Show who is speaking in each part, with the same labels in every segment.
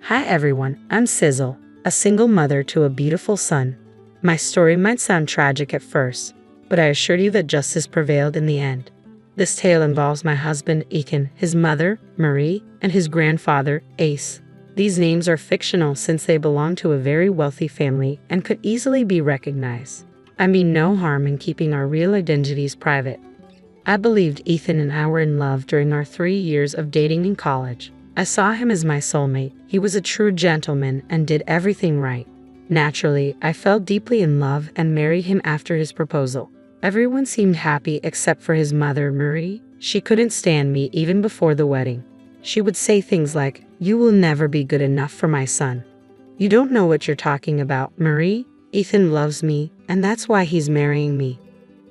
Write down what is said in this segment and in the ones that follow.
Speaker 1: Hi everyone, I'm Sizzle, a single mother to a beautiful son. My story might sound tragic at first, but I assure you that justice prevailed in the end. This tale involves my husband Ethan, his mother, Marie, and his grandfather, Ace. These names are fictional since they belong to a very wealthy family and could easily be recognized. I mean no harm in keeping our real identities private. I believed Ethan and I were in love during our 3 years of dating in college. I saw him as my soulmate. He was a true gentleman and did everything right. Naturally, I fell deeply in love and married him after his proposal. Everyone seemed happy except for his mother, Marie. She couldn't stand me even before the wedding. She would say things like, "You will never be good enough for my son. You don't know what you're talking about, Marie. Ethan loves me, and that's why he's marrying me.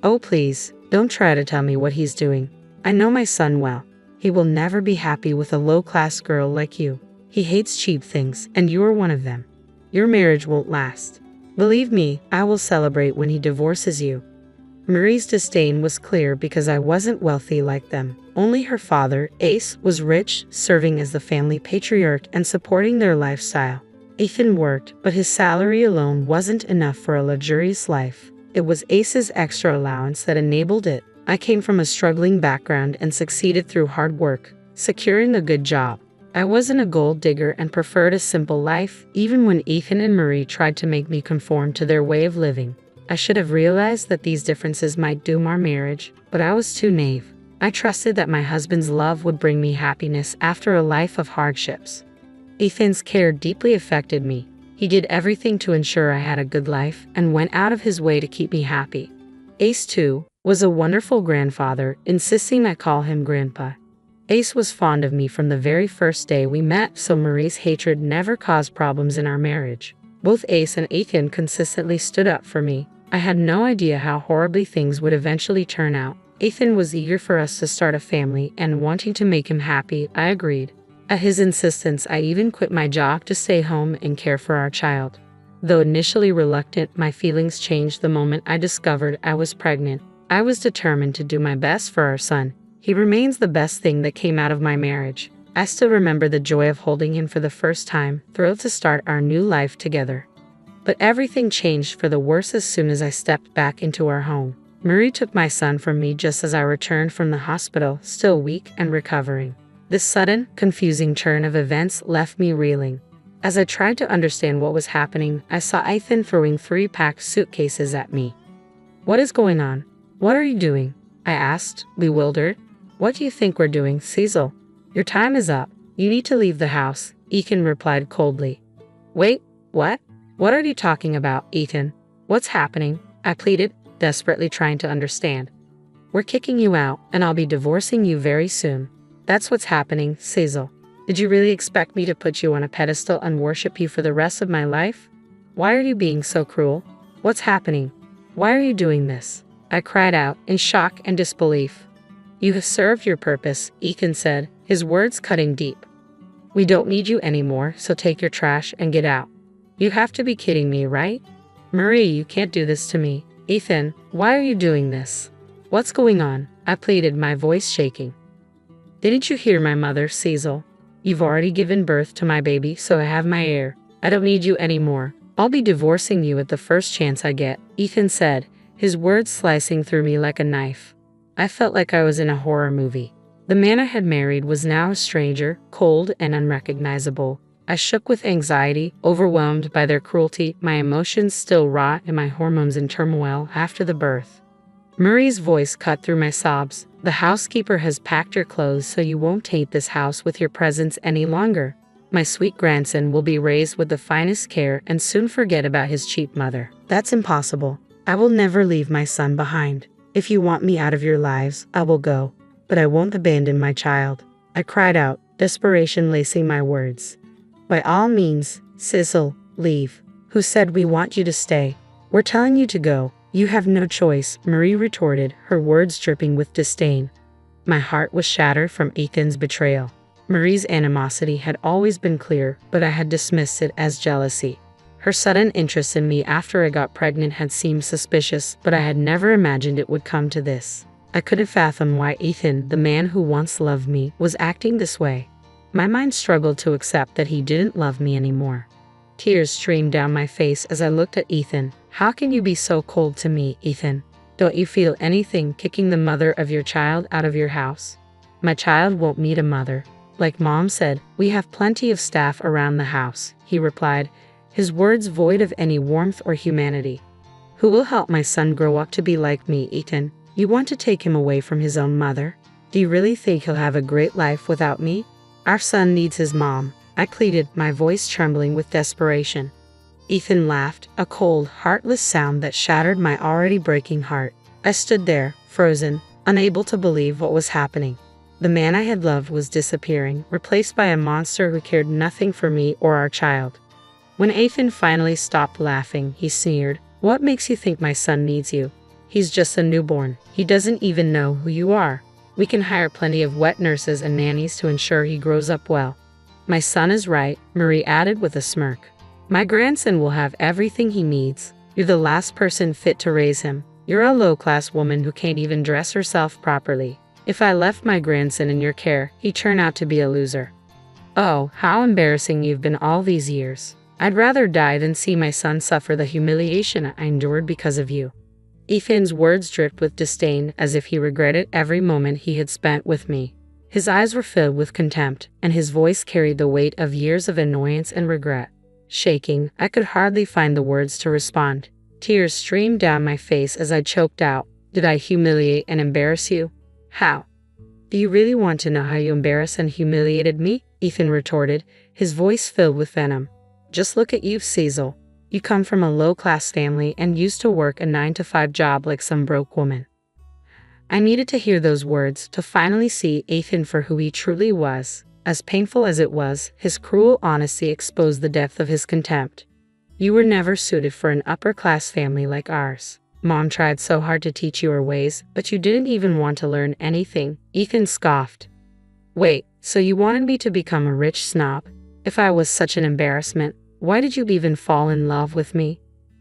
Speaker 1: Oh please, don't try to tell me what he's doing. I know my son well. He will never be happy with a low-class girl like you. He hates cheap things, and you're one of them. Your marriage won't last. Believe me, I will celebrate when he divorces you." Marie's disdain was clear because I wasn't wealthy like them. Only her father, Ace, was rich, serving as the family patriarch and supporting their lifestyle. Ethan worked, but his salary alone wasn't enough for a luxurious life. It was Ace's extra allowance that enabled it. I came from a struggling background and succeeded through hard work, securing a good job. I wasn't a gold digger and preferred a simple life, even when Ethan and Marie tried to make me conform to their way of living. I should have realized that these differences might doom our marriage, but I was too naive. I trusted that my husband's love would bring me happiness after a life of hardships. Ethan's care deeply affected me. He did everything to ensure I had a good life and went out of his way to keep me happy. Ace, too, was a wonderful grandfather, insisting I call him Grandpa. Ace was fond of me from the very first day we met, so Marie's hatred never caused problems in our marriage. Both Ace and Ethan consistently stood up for me. I had no idea how horribly things would eventually turn out. Ethan was eager for us to start a family, and wanting to make him happy, I agreed. At his insistence, I even quit my job to stay home and care for our child. Though initially reluctant, my feelings changed the moment I discovered I was pregnant. I was determined to do my best for our son. He remains the best thing that came out of my marriage. I still remember the joy of holding him for the first time, thrilled to start our new life together. But everything changed for the worse as soon as I stepped back into our home. Marie took my son from me just as I returned from the hospital, still weak and recovering. This sudden, confusing turn of events left me reeling. As I tried to understand what was happening, I saw Ethan throwing 3 packed suitcases at me. "What is going on? What are you doing?" I asked, bewildered. "What do you think we're doing, Cecil? Your time is up. You need to leave the house," Ethan replied coldly. "Wait, what? What are you talking about, Ethan? What's happening?" I pleaded, desperately trying to understand. "We're kicking you out, and I'll be divorcing you very soon. That's what's happening, Cecil. Did you really expect me to put you on a pedestal and worship you for the rest of my life? Why are you being so cruel? What's happening? Why are you doing this?" I cried out in shock and disbelief. "You have served your purpose," Ethan said, his words cutting deep. "We don't need you anymore, so take your trash and get out." "You have to be kidding me, right? Marie, you can't do this to me." "Ethan, why are you doing this? What's going on?" I pleaded, my voice shaking. "Didn't you hear my mother, Cecil? You've already given birth to my baby, so I have my heir. I don't need you anymore. I'll be divorcing you at the first chance I get," Ethan said, his words slicing through me like a knife. I felt like I was in a horror movie. The man I had married was now a stranger, cold and unrecognizable. I shook with anxiety, overwhelmed by their cruelty, my emotions still raw and my hormones in turmoil after the birth. Marie's voice cut through my sobs. "The housekeeper has packed your clothes so you won't taint this house with your presence any longer. My sweet grandson will be raised with the finest care and soon forget about his cheap mother." "That's impossible. I will never leave my son behind. If you want me out of your lives, I will go, but I won't abandon my child," I cried out, desperation lacing my words. "By all means, Cecil, leave. Who said we want you to stay? We're telling you to go. You have no choice," Marie retorted, her words dripping with disdain. My heart was shattered from Ethan's betrayal. Marie's animosity had always been clear, but I had dismissed it as jealousy. Her sudden interest in me after I got pregnant had seemed suspicious, but I had never imagined it would come to this. I couldn't fathom why Ethan, the man who once loved me, was acting this way. My mind struggled to accept that he didn't love me anymore. Tears streamed down my face as I looked at Ethan. How can you be so cold to me, Ethan? Don't you feel anything kicking the mother of your child out of your house? My child won't meet a mother. Like Mom said, we have plenty of staff around the house, he replied, his words void of any warmth or humanity. Who will help my son grow up to be like me, Ethan? You want to take him away from his own mother? Do you really think he'll have a great life without me? Our son needs his mom, I pleaded, my voice trembling with desperation. Ethan laughed, a cold, heartless sound that shattered my already breaking heart. I stood there, frozen, unable to believe what was happening. The man I had loved was disappearing, replaced by a monster who cared nothing for me or our child. When Ethan finally stopped laughing, he sneered, "What makes you think my son needs you? He's just a newborn. He doesn't even know who you are. We can hire plenty of wet nurses and nannies to ensure he grows up well." My son is right, Marie added with a smirk. My grandson will have everything he needs. You're the last person fit to raise him. You're a low-class woman who can't even dress herself properly. If I left my grandson in your care, he'd turn out to be a loser. Oh, how embarrassing you've been all these years. I'd rather die than see my son suffer the humiliation I endured because of you. Ethan's words dripped with disdain as if he regretted every moment he had spent with me. His eyes were filled with contempt, and his voice carried the weight of years of annoyance and regret. Shaking, I could hardly find the words to respond. Tears streamed down my face as I choked out, "Did I humiliate and embarrass you? How? Do you really want to know how you embarrassed and humiliated me?" Ethan retorted, his voice filled with venom. "Just look at you, Cecil. You come from a low-class family and used to work a 9-to-5 job like some broke woman." I needed to hear those words to finally see Ethan for who he truly was. As painful as it was, his cruel honesty exposed the depth of his contempt. "You were never suited for an upper-class family like ours. Mom tried so hard to teach you her ways, but you didn't even want to learn anything," Ethan scoffed. "Wait, so you wanted me to become a rich snob? If I was such an embarrassment, why did you even fall in love with me?"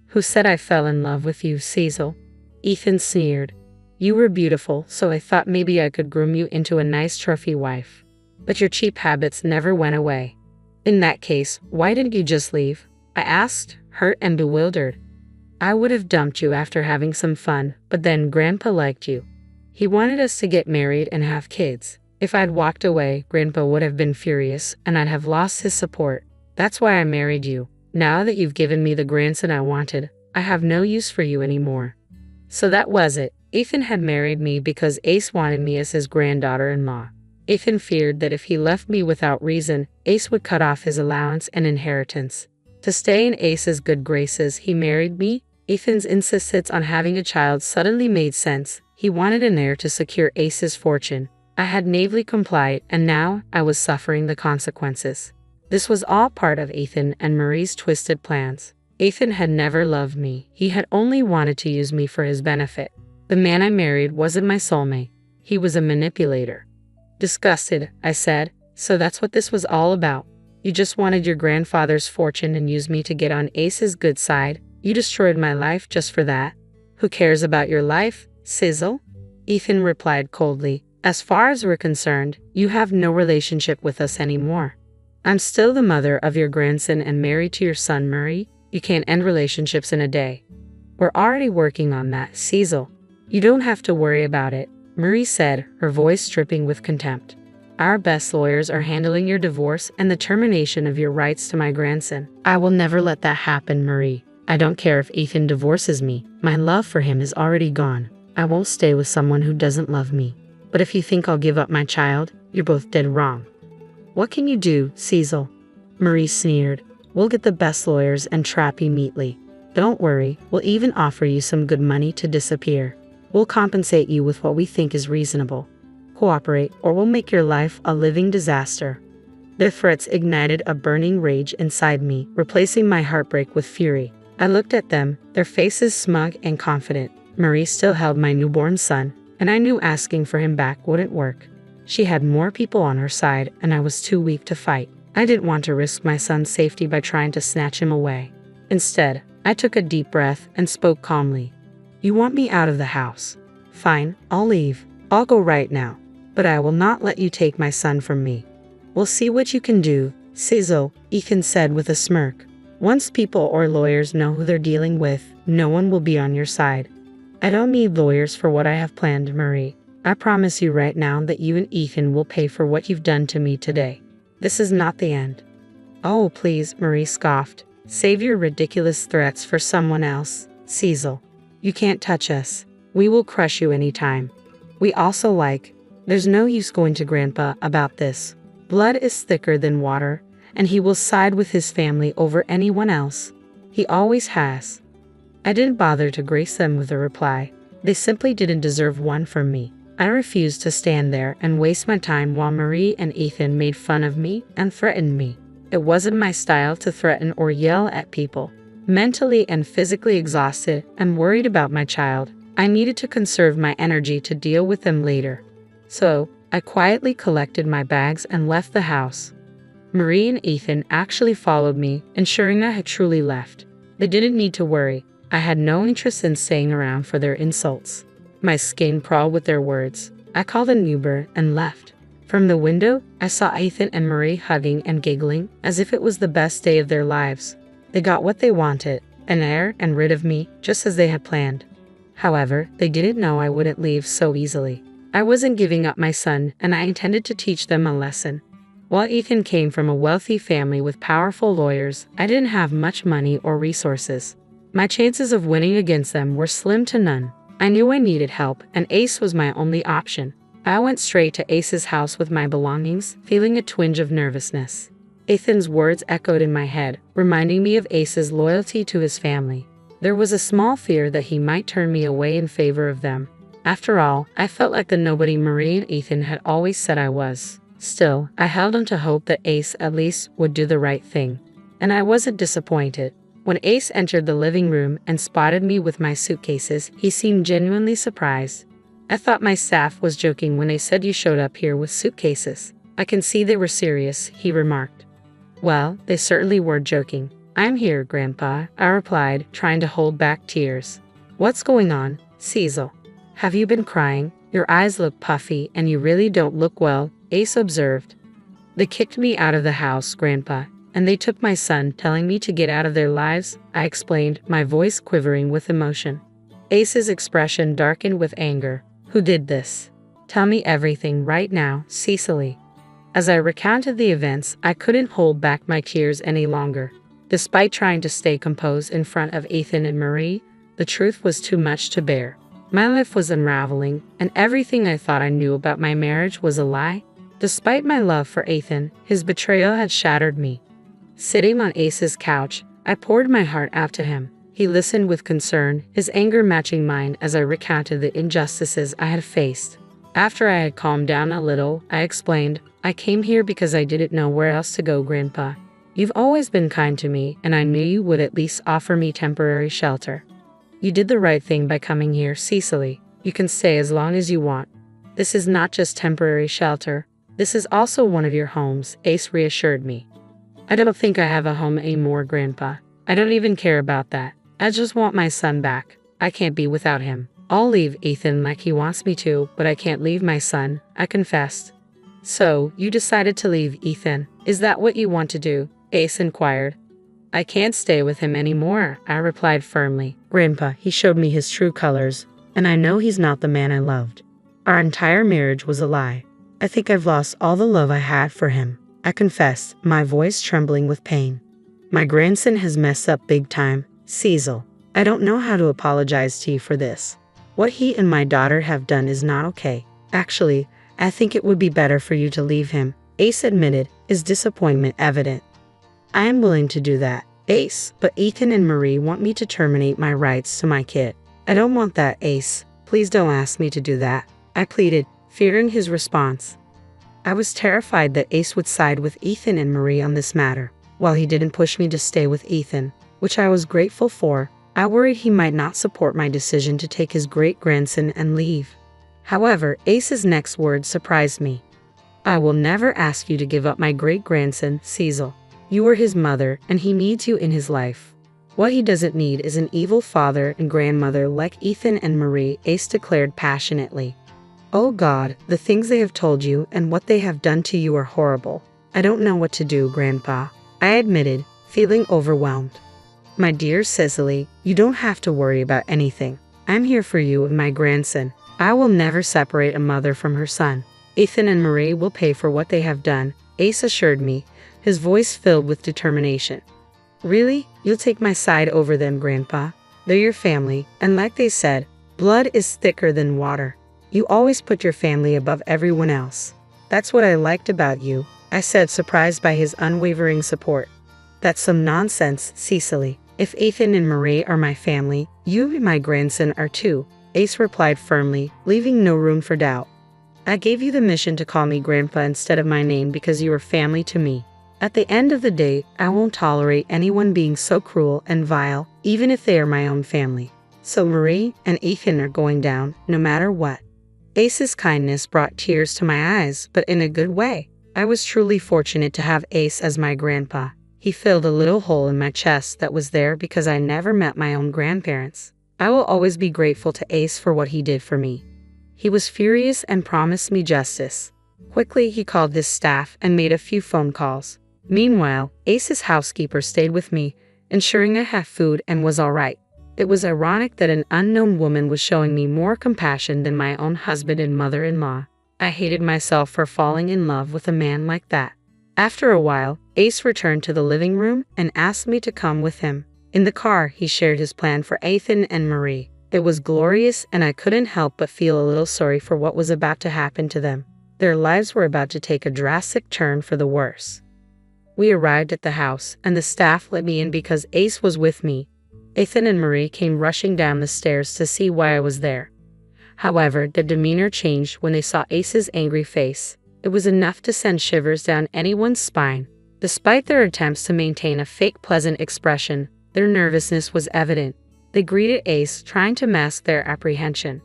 Speaker 1: "Who said I fell in love with you, Cecil?" Ethan sneered. "You were beautiful, so I thought maybe I could groom you into a nice trophy wife. But your cheap habits never went away." "In that case, why didn't you just leave?" I asked, hurt and bewildered. "I would have dumped you after having some fun, but then Grandpa liked you. He wanted us to get married and have kids. If I'd walked away, Grandpa would have been furious, and I'd have lost his support. That's why I married you. Now that you've given me the grandson I wanted, I have no use for you anymore." So that was it. Ethan had married me because Ace wanted me as his granddaughter-in-law. Ethan feared that if he left me without reason, Ace would cut off his allowance and inheritance. To stay in Ace's good graces, he married me. Ethan's insistence on having a child suddenly made sense. He wanted an heir to secure Ace's fortune. I had naively complied, and now I was suffering the consequences. This was all part of Ethan and Marie's twisted plans. Ethan had never loved me. He had only wanted to use me for his benefit. The man I married wasn't my soulmate. He was a manipulator. Disgusted, I said, "So that's what this was all about? You just wanted your grandfather's fortune and used me to get on Ace's good side? You destroyed my life just for that? Who cares about your life, Sizzle?" Ethan replied coldly, "As far as we're concerned, you have no relationship with us anymore. I'm still the mother of your grandson and married to your son, Murray. You can't end relationships in a day." "We're already working on that, Cecil. You don't have to worry about it," Marie said, her voice dripping with contempt. "Our best lawyers are handling your divorce and the termination of your rights to my grandson. I will never let that happen, Marie. I don't care if Ethan divorces me. My love for him is already gone. I won't stay with someone who doesn't love me. But if you think I'll give up my child, you're both dead wrong." "What can you do, Cecil?" Marie sneered. "We'll get the best lawyers and trap you neatly. Don't worry, we'll even offer you some good money to disappear. We'll compensate you with what we think is reasonable. Cooperate, or we'll make your life a living disaster." Their threats ignited a burning rage inside me, replacing my heartbreak with fury. I looked at them, their faces smug and confident. Marie still held my newborn son, and I knew asking for him back wouldn't work. She had more people on her side, and I was too weak to fight. I didn't want to risk my son's safety by trying to snatch him away. Instead, I took a deep breath and spoke calmly. "You want me out of the house? Fine, I'll leave. I'll go right now. But I will not let you take my son from me." We'll see what you can do, Cecil, Ethan said with a smirk. Once people or lawyers know who they're dealing with, no one will be on your side. I don't need lawyers for what I have planned, Marie. I promise you right now that you and Ethan will pay for what you've done to me today. This is not the end. Oh, please, Marie scoffed. Save your ridiculous threats for someone else, Cecil. You can't touch us. We will crush you anytime. We also There's no use going to Grandpa about this. Blood is thicker than water, and he will side with his family over anyone else. He always has. I didn't bother to grace them with a reply. They simply didn't deserve one from me. I refused to stand there and waste my time while Marie and Ethan made fun of me and threatened me. It wasn't my style to threaten or yell at people. Mentally and physically exhausted and worried about my child, I needed to conserve my energy to deal with them later. So, I quietly collected my bags and left the house. Marie and Ethan actually followed me, ensuring I had truly left. They didn't need to worry. I had no interest in staying around for their insults. My skin crawled with their words. I called an Uber and left. From the window, I saw Ethan and Marie hugging and giggling as if it was the best day of their lives. They got what they wanted, an heir and rid of me, just as they had planned. However, they didn't know I wouldn't leave so easily. I wasn't giving up my son, and I intended to teach them a lesson. While Ethan came from a wealthy family with powerful lawyers, I didn't have much money or resources. My chances of winning against them were slim to none. I knew I needed help, and Ace was my only option. I went straight to Ace's house with my belongings, feeling a twinge of nervousness. Ethan's words echoed in my head, reminding me of Ace's loyalty to his family. There was a small fear that he might turn me away in favor of them. After all, I felt like the nobody Marie and Ethan had always said I was. Still, I held on to hope that Ace at least would do the right thing. And I wasn't disappointed. When Ace entered the living room and spotted me with my suitcases, he seemed genuinely surprised. I thought my staff was joking when they said you showed up here with suitcases. I can see they were serious, he remarked. Well, they certainly were joking. I'm here, Grandpa, I replied, trying to hold back tears. What's going on, Cecil? Have you been crying? Your eyes look puffy and you really don't look well, Ace observed. They kicked me out of the house, Grandpa, and they took my son, telling me to get out of their lives, I explained, my voice quivering with emotion. Ace's expression darkened with anger. Who did this? Tell me everything right now, Cecily. As I recounted the events, I couldn't hold back my tears any longer. Despite trying to stay composed in front of Ethan and Marie, the truth was too much to bear. My life was unraveling, and everything I thought I knew about my marriage was a lie. Despite my love for Ethan, his betrayal had shattered me. Sitting on Ace's couch, I poured my heart out to him. He listened with concern, his anger matching mine as I recounted the injustices I had faced. After I had calmed down a little, I explained, I came here because I didn't know where else to go, Grandpa. You've always been kind to me, and I knew you would at least offer me temporary shelter. You did the right thing by coming here, Cecily. You can stay as long as you want. This is not just temporary shelter. This is also one of your homes, Ace reassured me. I don't think I have a home anymore, Grandpa. I don't even care about that. I just want my son back. I can't be without him. I'll leave Ethan like he wants me to, but I can't leave my son, I confessed. So, you decided to leave Ethan. Is that what you want to do? Ace inquired. I can't stay with him anymore, I replied firmly. Grandpa, he showed me his true colors, and I know he's not the man I loved. Our entire marriage was a lie. I think I've lost all the love I had for him, I confessed, my voice trembling with pain. My grandson has messed up big time, Cecil. I don't know how to apologize to you for this. What he and my daughter have done is not okay. Actually, I think it would be better for you to leave him, Ace admitted, his disappointment evident. I am willing to do that, Ace, but Ethan and Marie want me to terminate my rights to my kid. I don't want that, Ace. Please don't ask me to do that, I pleaded, fearing his response. I was terrified that Ace would side with Ethan and Marie on this matter. While he didn't push me to stay with Ethan, which I was grateful for, I worried he might not support my decision to take his great-grandson and leave. However, Ace's next words surprised me. I will never ask you to give up my great-grandson, Cecil. You are his mother, and he needs you in his life. What he doesn't need is an evil father and grandmother like Ethan and Marie, Ace declared passionately. Oh God, the things they have told you and what they have done to you are horrible. I don't know what to do, Grandpa, I admitted, feeling overwhelmed. My dear Cecily, you don't have to worry about anything. I'm here for you and my grandson. I will never separate a mother from her son. Ethan and Marie will pay for what they have done, Ace assured me, his voice filled with determination. Really? You'll take my side over them, Grandpa? They're your family, and like they said, blood is thicker than water. You always put your family above everyone else. That's what I liked about you, I said, surprised by his unwavering support. That's some nonsense, Cecily. If Ethan and Marie are my family, you and my grandson are too, Ace replied firmly, leaving no room for doubt. I gave you the mission to call me Grandpa instead of my name because you are family to me. At the end of the day, I won't tolerate anyone being so cruel and vile, even if they are my own family. So Marie and Ethan are going down, no matter what. Ace's kindness brought tears to my eyes, but in a good way. I was truly fortunate to have Ace as my grandpa. He filled a little hole in my chest that was there because I never met my own grandparents. I will always be grateful to Ace for what he did for me. He was furious and promised me justice. Quickly, he called his staff and made a few phone calls. Meanwhile, Ace's housekeeper stayed with me, ensuring I had food and was all right. It was ironic that an unknown woman was showing me more compassion than my own husband and mother-in-law. I hated myself for falling in love with a man like that. After a while, Ace returned to the living room and asked me to come with him. In the car, he shared his plan for Ethan and Marie. It was glorious, and I couldn't help but feel a little sorry for what was about to happen to them. Their lives were about to take a drastic turn for the worse. We arrived at the house, and the staff let me in because Ace was with me. Ethan and Marie came rushing down the stairs to see why I was there. However, their demeanor changed when they saw Ace's angry face. It was enough to send shivers down anyone's spine. Despite their attempts to maintain a fake pleasant expression, their nervousness was evident. They greeted Ace, trying to mask their apprehension.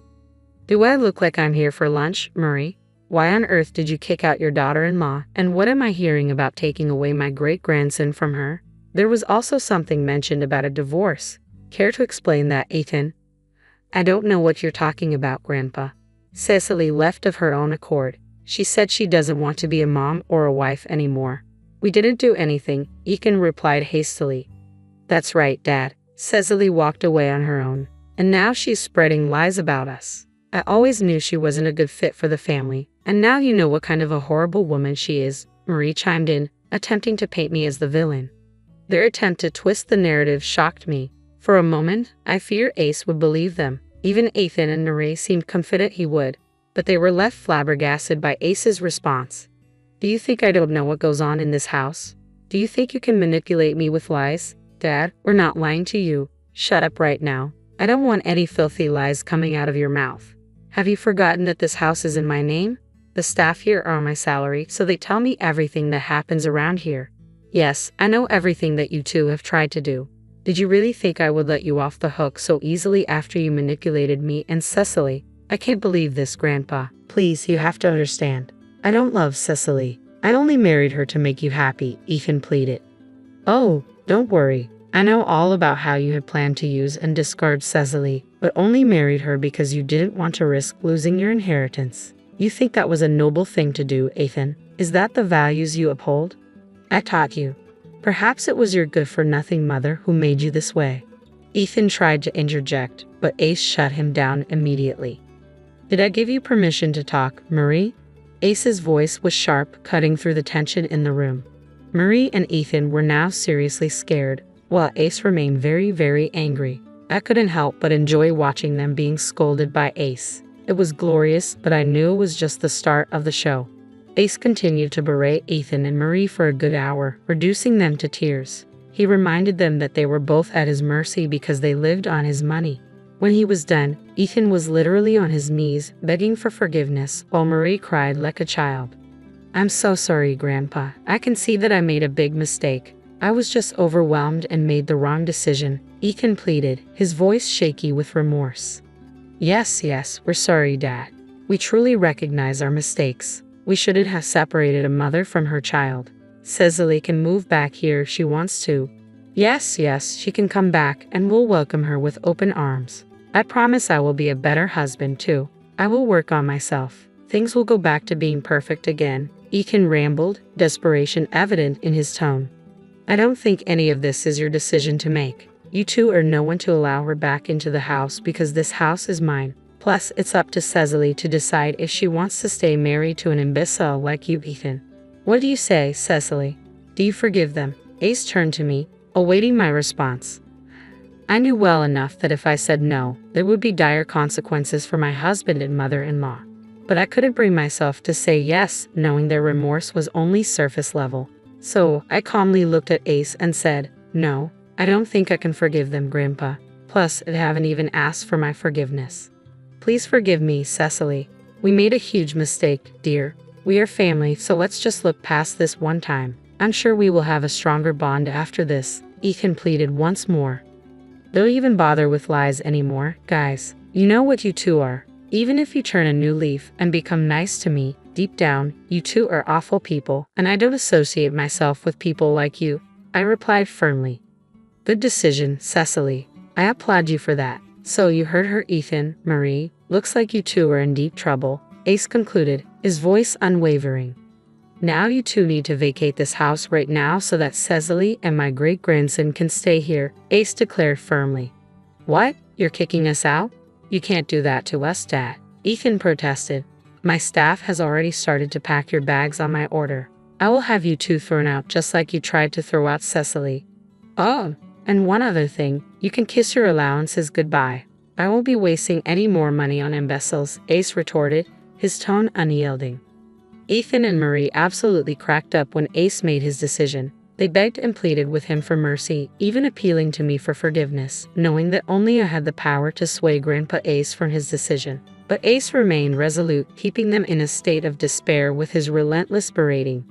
Speaker 1: "Do I look like I'm here for lunch, Marie? Why on earth did you kick out your daughter-in-law? And what am I hearing about taking away my great-grandson from her?" There was also something mentioned about a divorce. Care to explain that, Ethan? "I don't know what you're talking about, Grandpa." Cecily left of her own accord. She said she doesn't want to be a mom or a wife anymore. "We didn't do anything," Ethan replied hastily. "That's right, Dad." Cecily walked away on her own. "And now she's spreading lies about us. I always knew she wasn't a good fit for the family, and now you know what kind of a horrible woman she is," Marie chimed in, attempting to paint me as the villain. Their attempt to twist the narrative shocked me. For a moment, I feared Ace would believe them. Even Ethan and Marie seemed confident he would, but they were left flabbergasted by Ace's response. "Do you think I don't know what goes on in this house? Do you think you can manipulate me with lies? Dad, we're not lying to you. Shut up right now. I don't want any filthy lies coming out of your mouth. Have you forgotten that this house is in my name? The staff here are on my salary, so they tell me everything that happens around here. Yes, I know everything that you two have tried to do. Did you really think I would let you off the hook so easily after you manipulated me and Cecily? I can't believe this, Grandpa. Please, you have to understand. I don't love Cecily. I only married her to make you happy," Ethan pleaded. "Oh, don't worry. I know all about how you had planned to use and discard Cecily, but only married her because you didn't want to risk losing your inheritance. You think that was a noble thing to do, Ethan? Is that the values you uphold? I taught you. Perhaps it was your good-for-nothing mother who made you this way." Ethan tried to interject, but Ace shut him down immediately. "Did I give you permission to talk, Marie?" Ace's voice was sharp, cutting through the tension in the room. Marie and Ethan were now seriously scared, while Ace remained very, very angry. I couldn't help but enjoy watching them being scolded by Ace. It was glorious, but I knew it was just the start of the show. Ace continued to berate Ethan and Marie for a good hour, reducing them to tears. He reminded them that they were both at his mercy because they lived on his money. When he was done, Ethan was literally on his knees, begging for forgiveness, while Marie cried like a child. "I'm so sorry, Grandpa. I can see that I made a big mistake. I was just overwhelmed and made the wrong decision," Ethan pleaded, his voice shaky with remorse. Yes, we're sorry, Dad. We truly recognize our mistakes. We shouldn't have separated a mother from her child. Cecily can move back here if she wants to." Yes, she can come back, and we'll welcome her with open arms. I promise I will be a better husband too. I will work on myself. Things will go back to being perfect again," Ethan rambled, desperation evident in his tone. I don't think any of this is your decision to make. You two are no one to allow her back into the house because this house is mine. Plus, it's up to Cecily to decide if she wants to stay married to an imbecile like you, Ethan. What do you say, Cecily? Do you forgive them? Ace turned to me, awaiting my response. I knew well enough that if I said no, there would be dire consequences for my husband and mother-in-law. But I couldn't bring myself to say yes, knowing their remorse was only surface level. So, I calmly looked at Ace and said, no, I don't think I can forgive them, Grandpa. Plus, I haven't even asked for my forgiveness. Please forgive me, Cecily. We made a huge mistake, dear. We are family, so let's just look past this one time. I'm sure we will have a stronger bond after this, Ethan pleaded once more. Don't even bother with lies anymore, guys. You know what you two are. Even if you turn a new leaf and become nice to me, deep down, you two are awful people, and I don't associate myself with people like you, I replied firmly. Good decision, Cecily. I applaud you for that. So you heard her, Ethan, Marie. Looks like you two are in deep trouble, Ace concluded, his voice unwavering. Now you two need to vacate this house right now so that Cecily and my great-grandson can stay here, Ace declared firmly. What? You're kicking us out? You can't do that to us, Dad, Ethan protested. My staff has already started to pack your bags on my order. I will have you two thrown out just like you tried to throw out Cecily. Oh, and one other thing, you can kiss your allowances goodbye. I won't be wasting any more money on imbeciles, Ace retorted, his tone unyielding. Ethan and Marie absolutely cracked up when Ace made his decision. They begged and pleaded with him for mercy, even appealing to me for forgiveness, knowing that only I had the power to sway Grandpa Ace from his decision. But Ace remained resolute, keeping them in a state of despair with his relentless berating.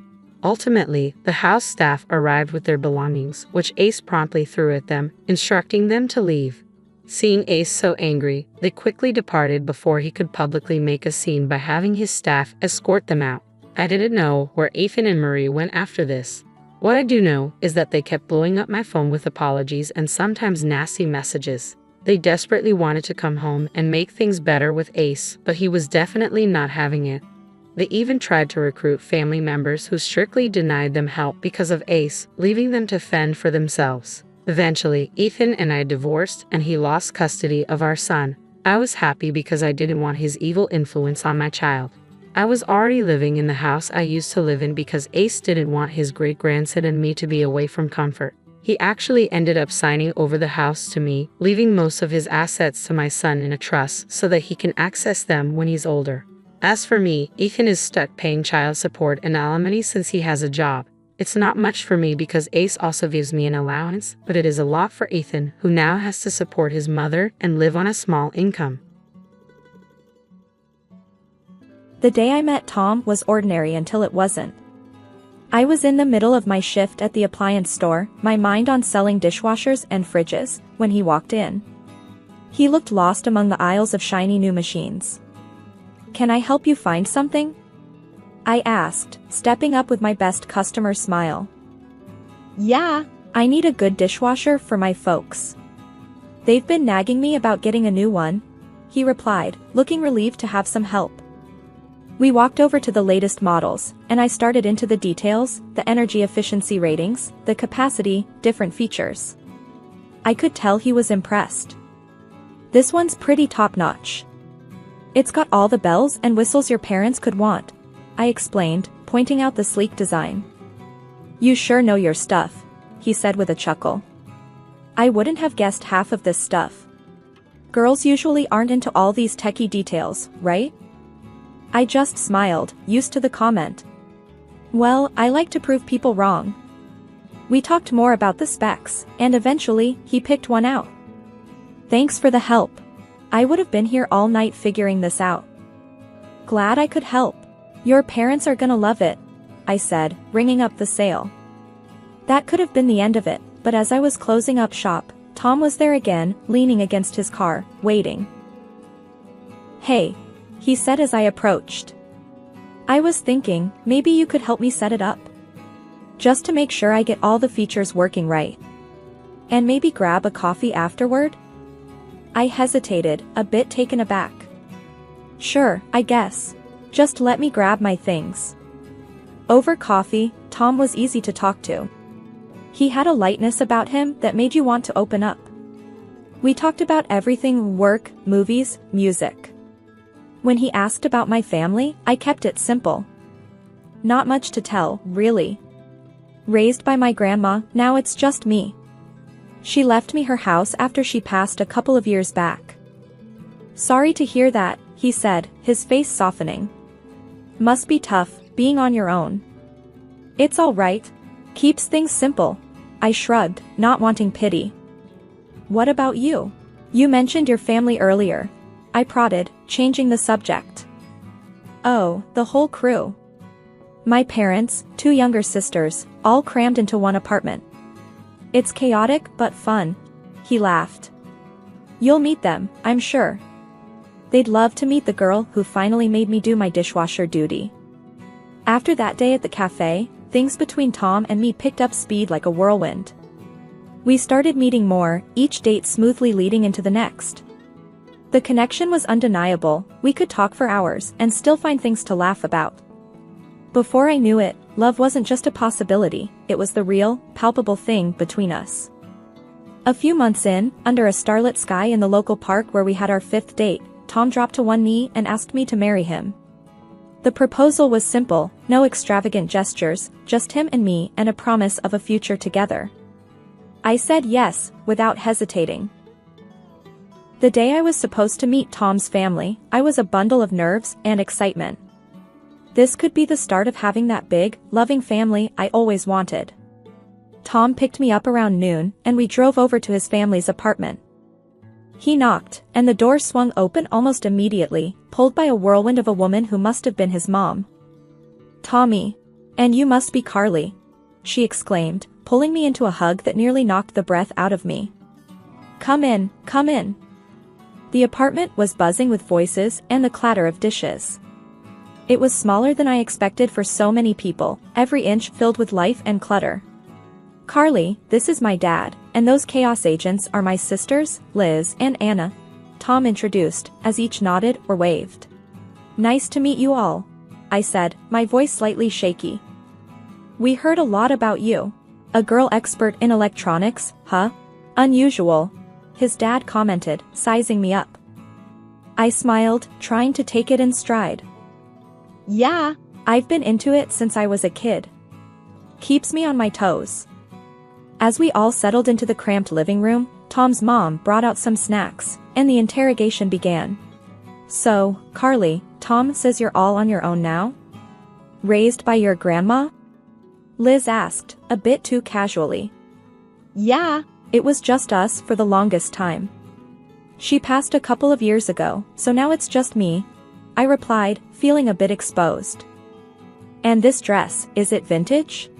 Speaker 1: Ultimately, the house staff arrived with their belongings, which Ace promptly threw at them, instructing them to leave. Seeing Ace so angry, they quickly departed before he could publicly make a scene by having his staff escort them out. I didn't know where Ethan and Marie went after this. What I do know is that they kept blowing up my phone with apologies and sometimes nasty messages. They desperately wanted to come home and make things better with Ace, but he was definitely not having it. They even tried to recruit family members who strictly denied them help because of Ace, leaving them to fend for themselves. Eventually, Ethan and I divorced and he lost custody of our son. I was happy because I didn't want his evil influence on my child. I was already living in the house I used to live in because Ace didn't want his great-grandson and me to be away from comfort. He actually ended up signing over the house to me, leaving most of his assets to my son in a trust so that he can access them when he's older. As for me, Ethan is stuck paying child support and alimony since he has a job. It's not much for me because Ace also gives me an allowance, but it is a lot for Ethan, who now has to support his mother and live on a small income.
Speaker 2: The day I met Tom was ordinary until it wasn't. I was in the middle of my shift at the appliance store, my mind on selling dishwashers and fridges, when he walked in. He looked lost among the aisles of shiny new machines. "Can I help you find something?" I asked, stepping up with my best customer smile. "Yeah, I need a good dishwasher for my folks. They've been nagging me about getting a new one," he replied, looking relieved to have some help. We walked over to the latest models, and I started into the details, the energy efficiency ratings, the capacity, different features. I could tell he was impressed. "This one's pretty top-notch. It's got all the bells and whistles your parents could want," I explained, pointing out the sleek design. "You sure know your stuff," he said with a chuckle. "I wouldn't have guessed half of this stuff. Girls usually aren't into all these techie details, right?" I just smiled, used to the comment. "Well, I like to prove people wrong." We talked more about the specs, and eventually, he picked one out. "Thanks for the help. I would have been here all night figuring this out." "Glad I could help. Your parents are gonna love it," I said, ringing up the sale. That could have been the end of it, but as I was closing up shop, Tom was there again, leaning against his car, waiting. "Hey," he said as I approached. "I was thinking, maybe you could help me set it up. Just to make sure I get all the features working right. And maybe grab a coffee afterward?" I hesitated, a bit taken aback. "Sure, I guess. Just let me grab my things." Over coffee, Tom was easy to talk to. He had a lightness about him that made you want to open up. We talked about everything: work, movies, music. When he asked about my family, I kept it simple. Not much to tell, really. Raised by my grandma, now it's just me. She left me her house after she passed a couple of years back. Sorry to hear that, he said, his face softening. Must be tough, being on your own. It's all right. Keeps things simple. I shrugged, not wanting pity. What about you? You mentioned your family earlier. I prodded, changing the subject. Oh, the whole crew. My parents, 2 younger sisters, all crammed into one apartment. It's chaotic but fun. He laughed. You'll meet them, I'm sure. They'd love to meet the girl who finally made me do my dishwasher duty. After that day at the cafe, things between Tom and me picked up speed like a whirlwind. We started meeting more, each date smoothly leading into the next. The connection was undeniable. We could talk for hours and still find things to laugh about. Before I knew it, love wasn't just a possibility, it was the real, palpable thing between us. A few months in, under a starlit sky in the local park where we had our 5th date, Tom dropped to one knee and asked me to marry him. The proposal was simple, no extravagant gestures, just him and me and a promise of a future together. I said yes, without hesitating. The day I was supposed to meet Tom's family, I was a bundle of nerves and excitement. This could be the start of having that big, loving family I always wanted. Tom picked me up around noon, and we drove over to his family's apartment. He knocked, and the door swung open almost immediately, pulled by a whirlwind of a woman who must have been his mom. Tommy. And you must be Carly, she exclaimed, pulling me into a hug that nearly knocked the breath out of me. Come in, come in. The apartment was buzzing with voices and the clatter of dishes. It was smaller than I expected for so many people, every inch filled with life and clutter. Carly, this is my dad, and those chaos agents are my sisters, Liz and Anna, Tom introduced, as each nodded or waved. Nice to meet you all, I said, my voice slightly shaky. We heard a lot about you. A girl expert in electronics, huh? Unusual, his dad commented, sizing me up. I smiled, trying to take it in stride. Yeah, I've been into it since I was a kid. Keeps me on my toes. As we all settled into the cramped living room, Tom's mom brought out some snacks, and the interrogation began. So, Carly, Tom says you're all on your own now? Raised by your grandma? Liz asked, a bit too casually. Yeah, it was just us for the longest time. She passed a couple of years ago, so now it's just me, I replied, feeling a bit exposed. And this dress, is it vintage?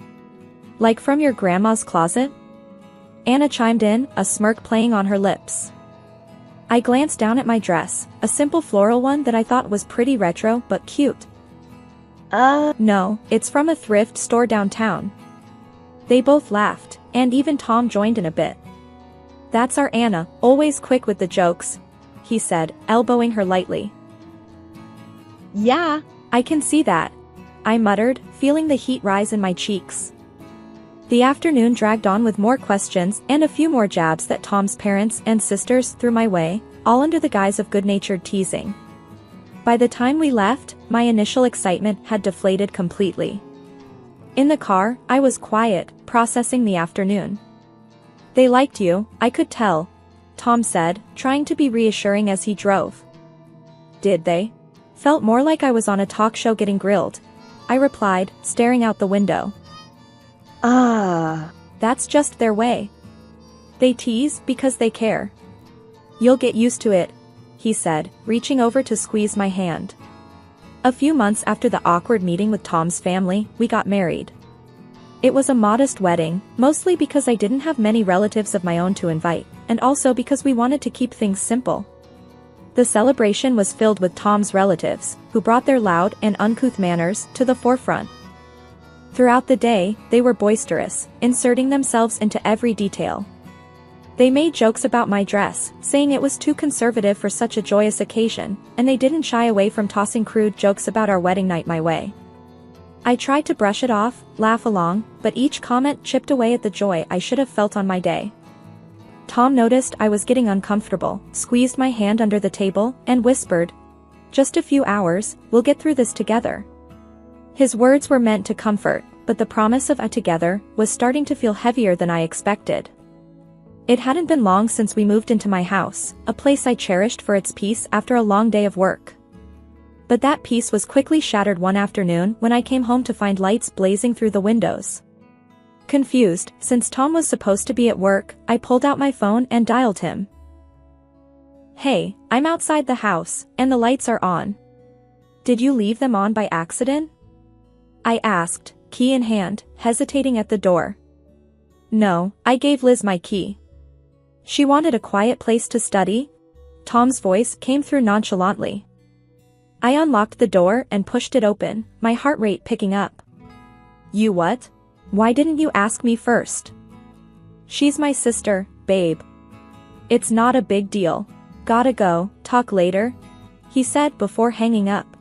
Speaker 2: Like from your grandma's closet? Anna chimed in, a smirk playing on her lips. I glanced down at my dress, a simple floral one that I thought was pretty retro but cute. No, it's from a thrift store downtown. They both laughed, and even Tom joined in a bit. That's our Anna, always quick with the jokes, he said, elbowing her lightly. Yeah, I can see that, I muttered, feeling the heat rise in my cheeks. The afternoon dragged on with more questions and a few more jabs that Tom's parents and sisters threw my way, all under the guise of good-natured teasing. By the time we left, my initial excitement had deflated completely. In the car, I was quiet, processing the afternoon. They liked you, I could tell, Tom said, trying to be reassuring as he drove. Did they? Felt more like I was on a talk show getting grilled, I replied, staring out the window. That's just their way. They tease because they care. You'll get used to it, he said, reaching over to squeeze my hand. A few months after the awkward meeting with Tom's family, we got married. It was a modest wedding, mostly because I didn't have many relatives of my own to invite, and also because we wanted to keep things simple. The celebration was filled with Tom's relatives, who brought their loud and uncouth manners to the forefront. Throughout the day, they were boisterous, inserting themselves into every detail. They made jokes about my dress, saying it was too conservative for such a joyous occasion, and they didn't shy away from tossing crude jokes about our wedding night my way. I tried to brush it off, laugh along, but each comment chipped away at the joy I should have felt on my day. Tom noticed I was getting uncomfortable, squeezed my hand under the table, and whispered, "Just a few hours, we'll get through this together." His words were meant to comfort, but the promise of a together was starting to feel heavier than I expected. It hadn't been long since we moved into my house, a place I cherished for its peace after a long day of work. But that peace was quickly shattered one afternoon when I came home to find lights blazing through the windows. Confused, since Tom was supposed to be at work, I pulled out my phone and dialed him. "Hey, I'm outside the house, and the lights are on. Did you leave them on by accident?" I asked, key in hand, hesitating at the door. "No, I gave Liz my key. She wanted a quiet place to study." Tom's voice came through nonchalantly. I unlocked the door and pushed it open, my heart rate picking up. "You what? Why didn't you ask me first?" "She's my sister, babe. It's not a big deal. Gotta go, talk later," he said before hanging up.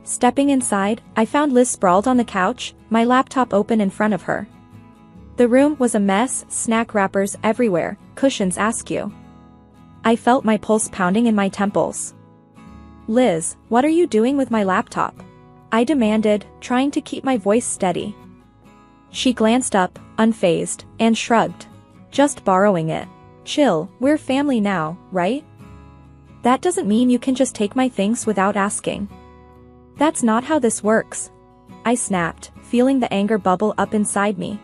Speaker 2: Stepping inside, I found Liz sprawled on the couch, my laptop open in front of her. The room was a mess, snack wrappers everywhere, cushions askew. I felt my pulse pounding in my temples. "Liz, what are you doing with my laptop?" I demanded, trying to keep my voice steady. She glanced up, unfazed, and shrugged. "Just borrowing it. Chill, we're family now, right? That doesn't mean you can just take my things without asking. That's not how this works," I snapped, feeling the anger bubble up inside me.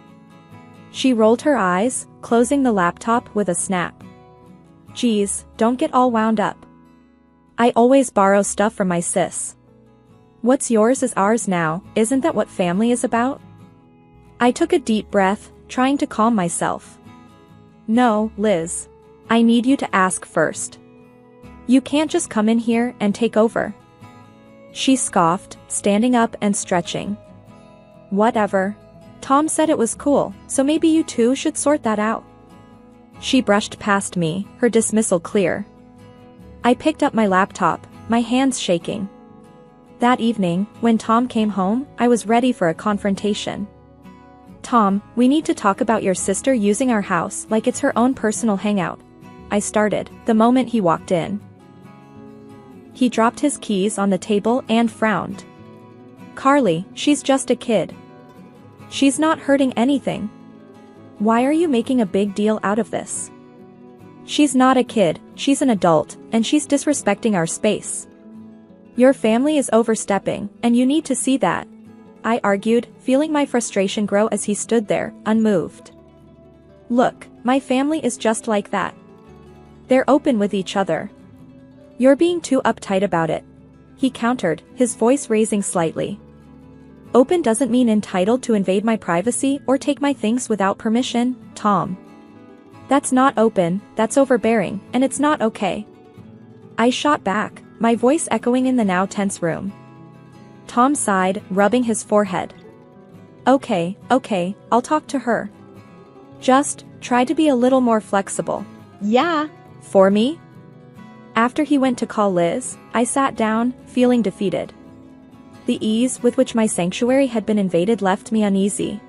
Speaker 2: She rolled her eyes, closing the laptop with a snap. "Geez, don't get all wound up. I always borrow stuff from my sis. What's yours is ours now, isn't that what family is about?" I took a deep breath, trying to calm myself. "No, Liz. I need you to ask first. You can't just come in here and take over." She scoffed, standing up and stretching. "Whatever. Tom said it was cool, so maybe you two should sort that out." She brushed past me, her dismissal clear. I picked up my laptop, my hands shaking. That evening, when Tom came home, I was ready for a confrontation. "Tom, we need to talk about your sister using our house like it's her own personal hangout," I started, the moment he walked in. He dropped his keys on the table and frowned. "Carly, she's just a kid. She's not hurting anything. Why are you making a big deal out of this? She's not a kid, she's an adult, and she's disrespecting our space. Your family is overstepping, and you need to see that," I argued, feeling my frustration grow as he stood there, unmoved. "Look, my family is just like that. They're open with each other. You're being too uptight about it," he countered, his voice raising slightly. "Open doesn't mean entitled to invade my privacy or take my things without permission, Tom. That's not open, that's overbearing, and it's not okay." I shot back, my voice echoing in the now tense room. Tom sighed, rubbing his forehead. Okay, I'll talk to her. Just try to be a little more flexible." "Yeah." "For me?" After he went to call Liz, I sat down, feeling defeated. The ease with which my sanctuary had been invaded left me uneasy.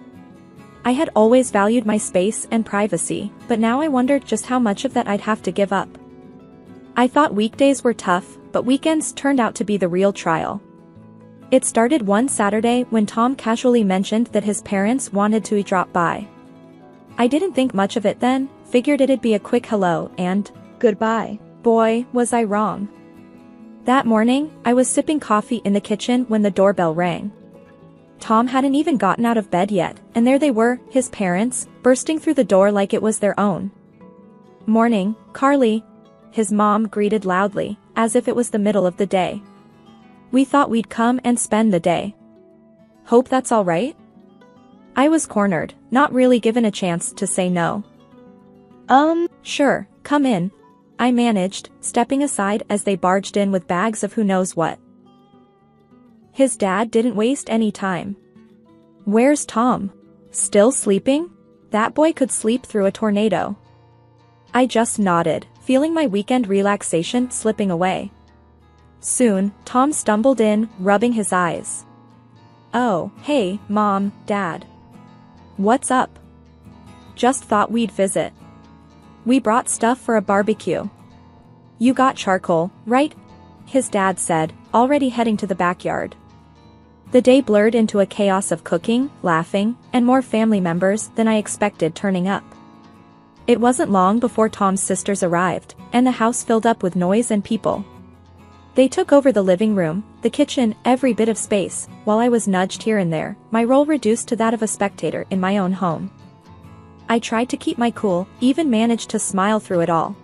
Speaker 2: I had always valued my space and privacy, but now I wondered just how much of that I'd have to give up. I thought weekdays were tough, but weekends turned out to be the real trial. It started one Saturday when Tom casually mentioned that his parents wanted to drop by. I didn't think much of it then, figured it'd be a quick hello and goodbye. Boy, was I wrong. That morning, I was sipping coffee in the kitchen when the doorbell rang. Tom hadn't even gotten out of bed yet, and there they were, his parents, bursting through the door like it was their own. "Morning, Carly," his mom greeted loudly, as if it was the middle of the day. "We thought we'd come and spend the day. Hope that's all right?" I was cornered, not really given a chance to say no. Sure, come in," I managed, stepping aside as they barged in with bags of who knows what. His dad didn't waste any time. "Where's Tom? Still sleeping? That boy could sleep through a tornado." I just nodded, feeling my weekend relaxation slipping away. Soon, Tom stumbled in, rubbing his eyes. "Oh, hey, Mom, Dad. What's up? Just thought we'd visit. We brought stuff for a barbecue." "You got charcoal, right?" his dad said, already heading to the backyard. The day blurred into a chaos of cooking, laughing, and more family members than I expected turning up. It wasn't long before Tom's sisters arrived, and the house filled up with noise and people. They took over the living room, the kitchen, every bit of space, while I was nudged here and there, my role reduced to that of a spectator in my own home. I tried to keep my cool, even managed to smile through it all.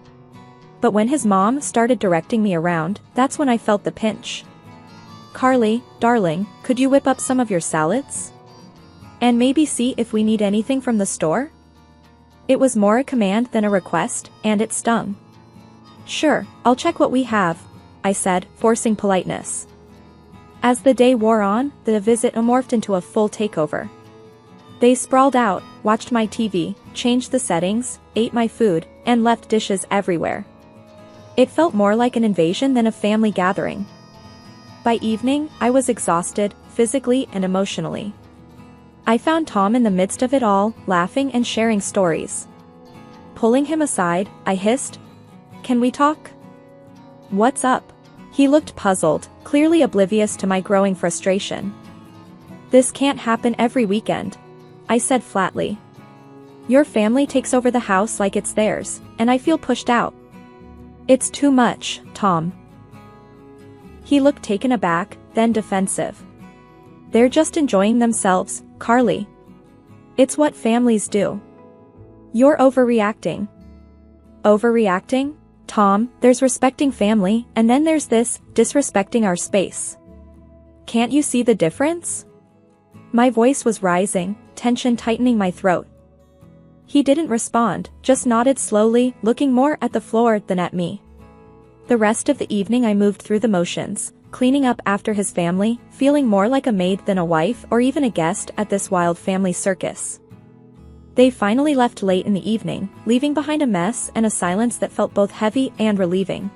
Speaker 2: But when his mom started directing me around, that's when I felt the pinch. "Carly, darling, could you whip up some of your salads? And maybe see if we need anything from the store?" It was more a command than a request, and it stung. "Sure, I'll check what we have," I said, forcing politeness. As the day wore on, the visit morphed into a full takeover. They sprawled out, watched my TV, changed the settings, ate my food, and left dishes everywhere. It felt more like an invasion than a family gathering. By evening, I was exhausted, physically and emotionally. I found Tom in the midst of it all, laughing and sharing stories. Pulling him aside, I hissed, "Can we talk?" "What's up?" He looked puzzled, clearly oblivious to my growing frustration. "This can't happen every weekend," I said flatly. "Your family takes over the house like it's theirs, and I feel pushed out." "It's too much, Tom." He looked taken aback, then defensive. "They're just enjoying themselves, Carly. It's what families do." "You're overreacting." "Overreacting? Tom, there's respecting family, and then there's this, disrespecting our space. Can't you see the difference?" My voice was rising, tension tightening my throat. He didn't respond, just nodded slowly, looking more at the floor than at me. The rest of the evening I moved through the motions, cleaning up after his family, feeling more like a maid than a wife or even a guest at this wild family circus. They finally left late in the evening, leaving behind a mess and a silence that felt both heavy and relieving.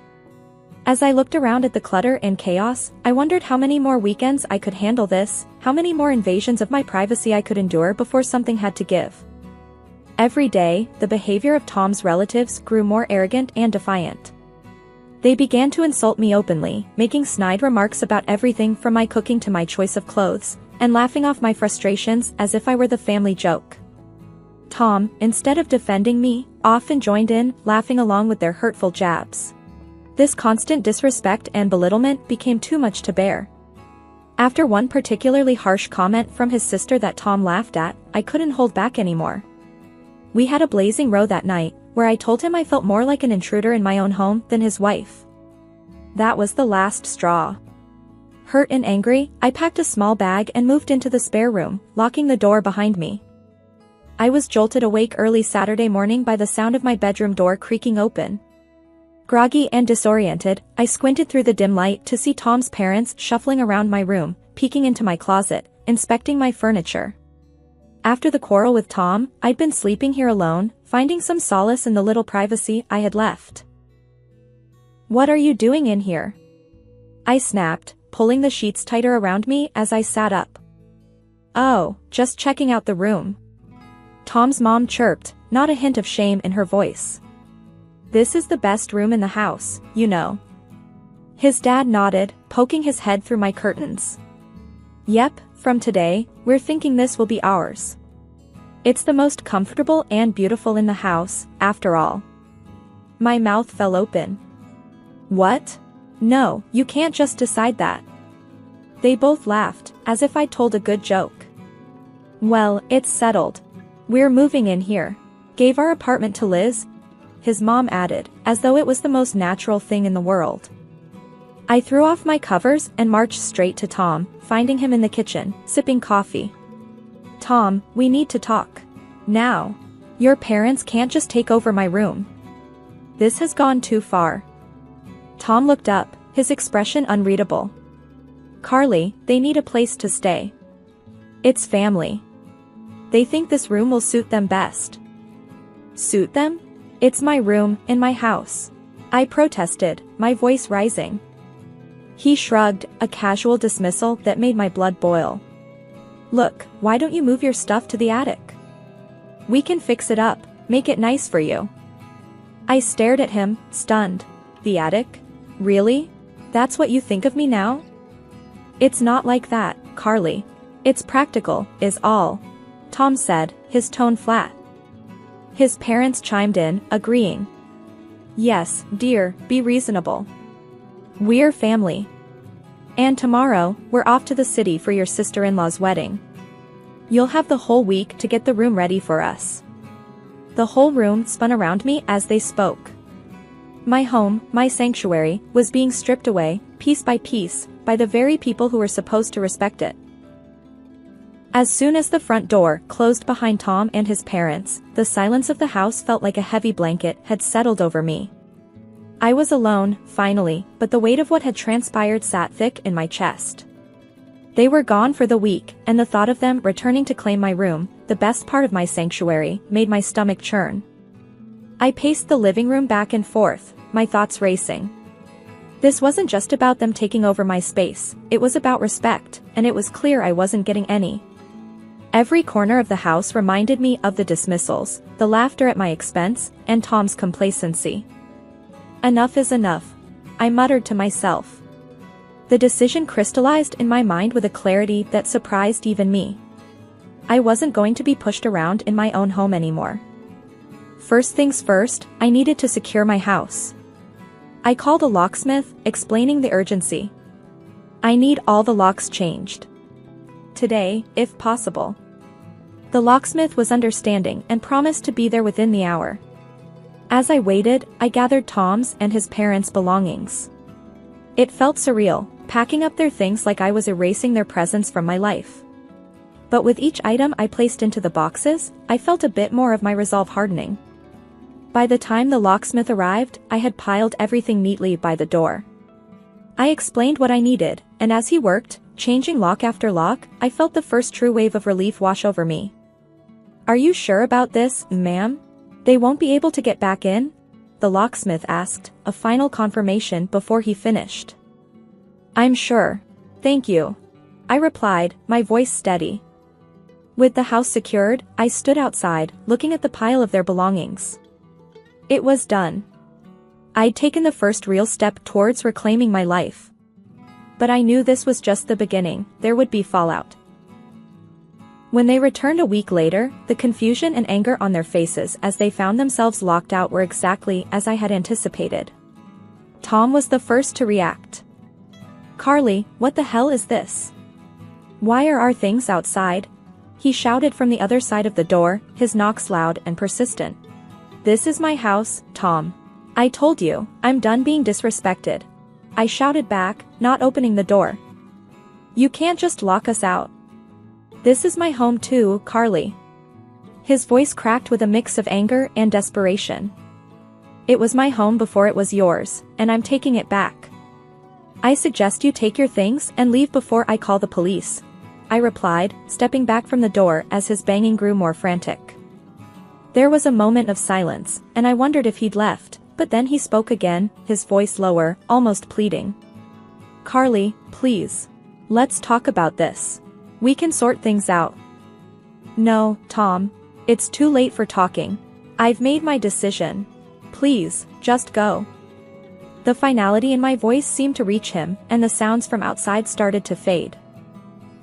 Speaker 2: As I looked around at the clutter and chaos, I wondered how many more weekends I could handle this, how many more invasions of my privacy I could endure before something had to give. Every day, the behavior of Tom's relatives grew more arrogant and defiant. They began to insult me openly, making snide remarks about everything from my cooking to my choice of clothes, and laughing off my frustrations as if I were the family joke. Tom, instead of defending me, often joined in, laughing along with their hurtful jabs. This constant disrespect and belittlement became too much to bear. After one particularly harsh comment from his sister that Tom laughed at, I couldn't hold back anymore. We had a blazing row that night, where I told him I felt more like an intruder in my own home than his wife. That was the last straw. Hurt and angry, I packed a small bag and moved into the spare room, locking the door behind me. I was jolted awake early Saturday morning by the sound of my bedroom door creaking open. Groggy and disoriented, I squinted through the dim light to see Tom's parents shuffling around my room, peeking into my closet, inspecting my furniture. After the quarrel with Tom, I'd been sleeping here alone, finding some solace in the little privacy I had left. "What are you doing in here?" I snapped, pulling the sheets tighter around me as I sat up. "Oh, just checking out the room." Tom's mom chirped, not a hint of shame in her voice. "This is the best room in the house, you know." His dad nodded, poking his head through my curtains. "Yep, from today, we're thinking this will be ours. It's the most comfortable and beautiful in the house, after all." My mouth fell open. "What? No, you can't just decide that." They both laughed, as if I'd told a good joke. "Well, it's settled. We're moving in here. Gave our apartment to Liz," his mom added, as though it was the most natural thing in the world. I threw off my covers and marched straight to Tom, finding him in the kitchen, sipping coffee. "Tom, we need to talk. Now. Your parents can't just take over my room. This has gone too far." Tom looked up, his expression unreadable. "Carly, they need a place to stay. It's family. They think this room will suit them best." "Suit them? It's my room, in my house," I protested, my voice rising. He shrugged, a casual dismissal that made my blood boil. Look, why don't you move your stuff to the attic? We can fix it up, make it nice for you. I stared at him, stunned. The attic? Really? That's what you think of me now? It's not like that, Carly. It's practical, is all. Tom said, his tone flat. His parents chimed in, agreeing. Yes, dear, be reasonable. We're family. And tomorrow, we're off to the city for your sister-in-law's wedding. You'll have the whole week to get the room ready for us. The whole room spun around me as they spoke. My home, my sanctuary, was being stripped away, piece by piece, by the very people who were supposed to respect it. As soon as the front door closed behind Tom and his parents, the silence of the house felt like a heavy blanket had settled over me. I was alone, finally, but the weight of what had transpired sat thick in my chest. They were gone for the week, and the thought of them returning to claim my room, the best part of my sanctuary, made my stomach churn. I paced the living room back and forth, my thoughts racing. This wasn't just about them taking over my space, it was about respect, and it was clear I wasn't getting any. Every corner of the house reminded me of the dismissals, the laughter at my expense, and Tom's complacency. Enough is enough, I muttered to myself. The decision crystallized in my mind with a clarity that surprised even me. I wasn't going to be pushed around in my own home anymore. First things first, I needed to secure my house. I called a locksmith, explaining the urgency. I need all the locks changed. Today, if possible. The locksmith was understanding and promised to be there within the hour. As I waited, I gathered Tom's and his parents' belongings. It felt surreal, packing up their things like I was erasing their presence from my life. But with each item I placed into the boxes, I felt a bit more of my resolve hardening. By the time the locksmith arrived, I had piled everything neatly by the door. I explained what I needed, and as he worked, changing lock after lock, I felt the first true wave of relief wash over me. Are you sure about this, ma'am? They won't be able to get back in? The locksmith asked, a final confirmation before he finished. I'm sure. Thank you. I replied, my voice steady. With the house secured, I stood outside, looking at the pile of their belongings. It was done. I'd taken the first real step towards reclaiming my life. But I knew this was just the beginning, there would be fallout. When they returned a week later, the confusion and anger on their faces as they found themselves locked out were exactly as I had anticipated. Tom was the first to react. Carly, what the hell is this? Why are our things outside? He shouted from the other side of the door, his knocks loud and persistent. This is my house, Tom. I told you, I'm done being disrespected. I shouted back, not opening the door. You can't just lock us out. This is my home too, Carly. His voice cracked with a mix of anger and desperation. It was my home before it was yours, and I'm taking it back. I suggest you take your things and leave before I call the police, I replied, stepping back from the door as his banging grew more frantic. There was a moment of silence, and I wondered if he'd left, but then he spoke again, his voice lower, almost pleading. Carly, please. Let's talk about this. We can sort things out. No, Tom. It's too late for talking. I've made my decision. Please, just go. The finality in my voice seemed to reach him, and the sounds from outside started to fade.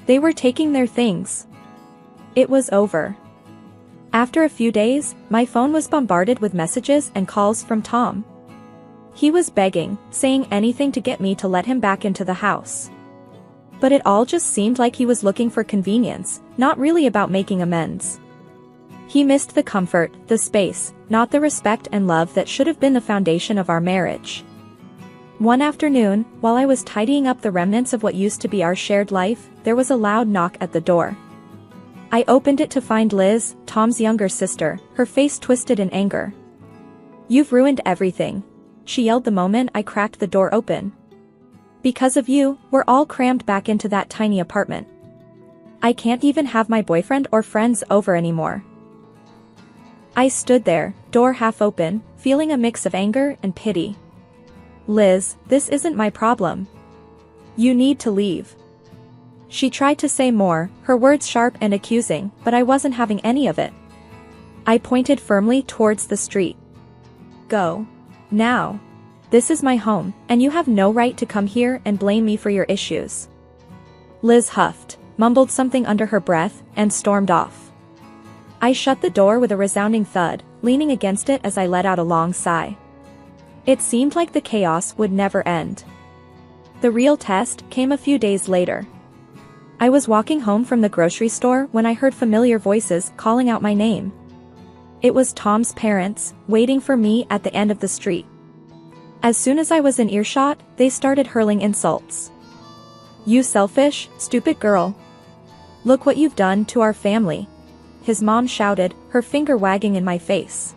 Speaker 2: They were taking their things. It was over. After a few days, my phone was bombarded with messages and calls from Tom. He was begging, saying anything to get me to let him back into the house. But it all just seemed like he was looking for convenience, not really about making amends. He missed the comfort, the space, not the respect and love that should have been the foundation of our marriage. One afternoon, while I was tidying up the remnants of what used to be our shared life, there was a loud knock at the door. I opened it to find Liz, Tom's younger sister, her face twisted in anger. You've ruined everything, she yelled the moment I cracked the door open. Because of you, we're all crammed back into that tiny apartment. I can't even have my boyfriend or friends over anymore. I stood there, door half open, feeling a mix of anger and pity. Liz, this isn't my problem. You need to leave. She tried to say more, her words sharp and accusing, but I wasn't having any of it. I pointed firmly towards the street. Go. Now. This is my home, and you have no right to come here and blame me for your issues. Liz huffed, mumbled something under her breath, and stormed off. I shut the door with a resounding thud, leaning against it as I let out a long sigh. It seemed like the chaos would never end. The real test came a few days later. I was walking home from the grocery store when I heard familiar voices calling out my name. It was Tom's parents, waiting for me at the end of the street. As soon as I was in earshot, they started hurling insults. You selfish, stupid girl. Look what you've done to our family. His mom shouted, her finger wagging in my face.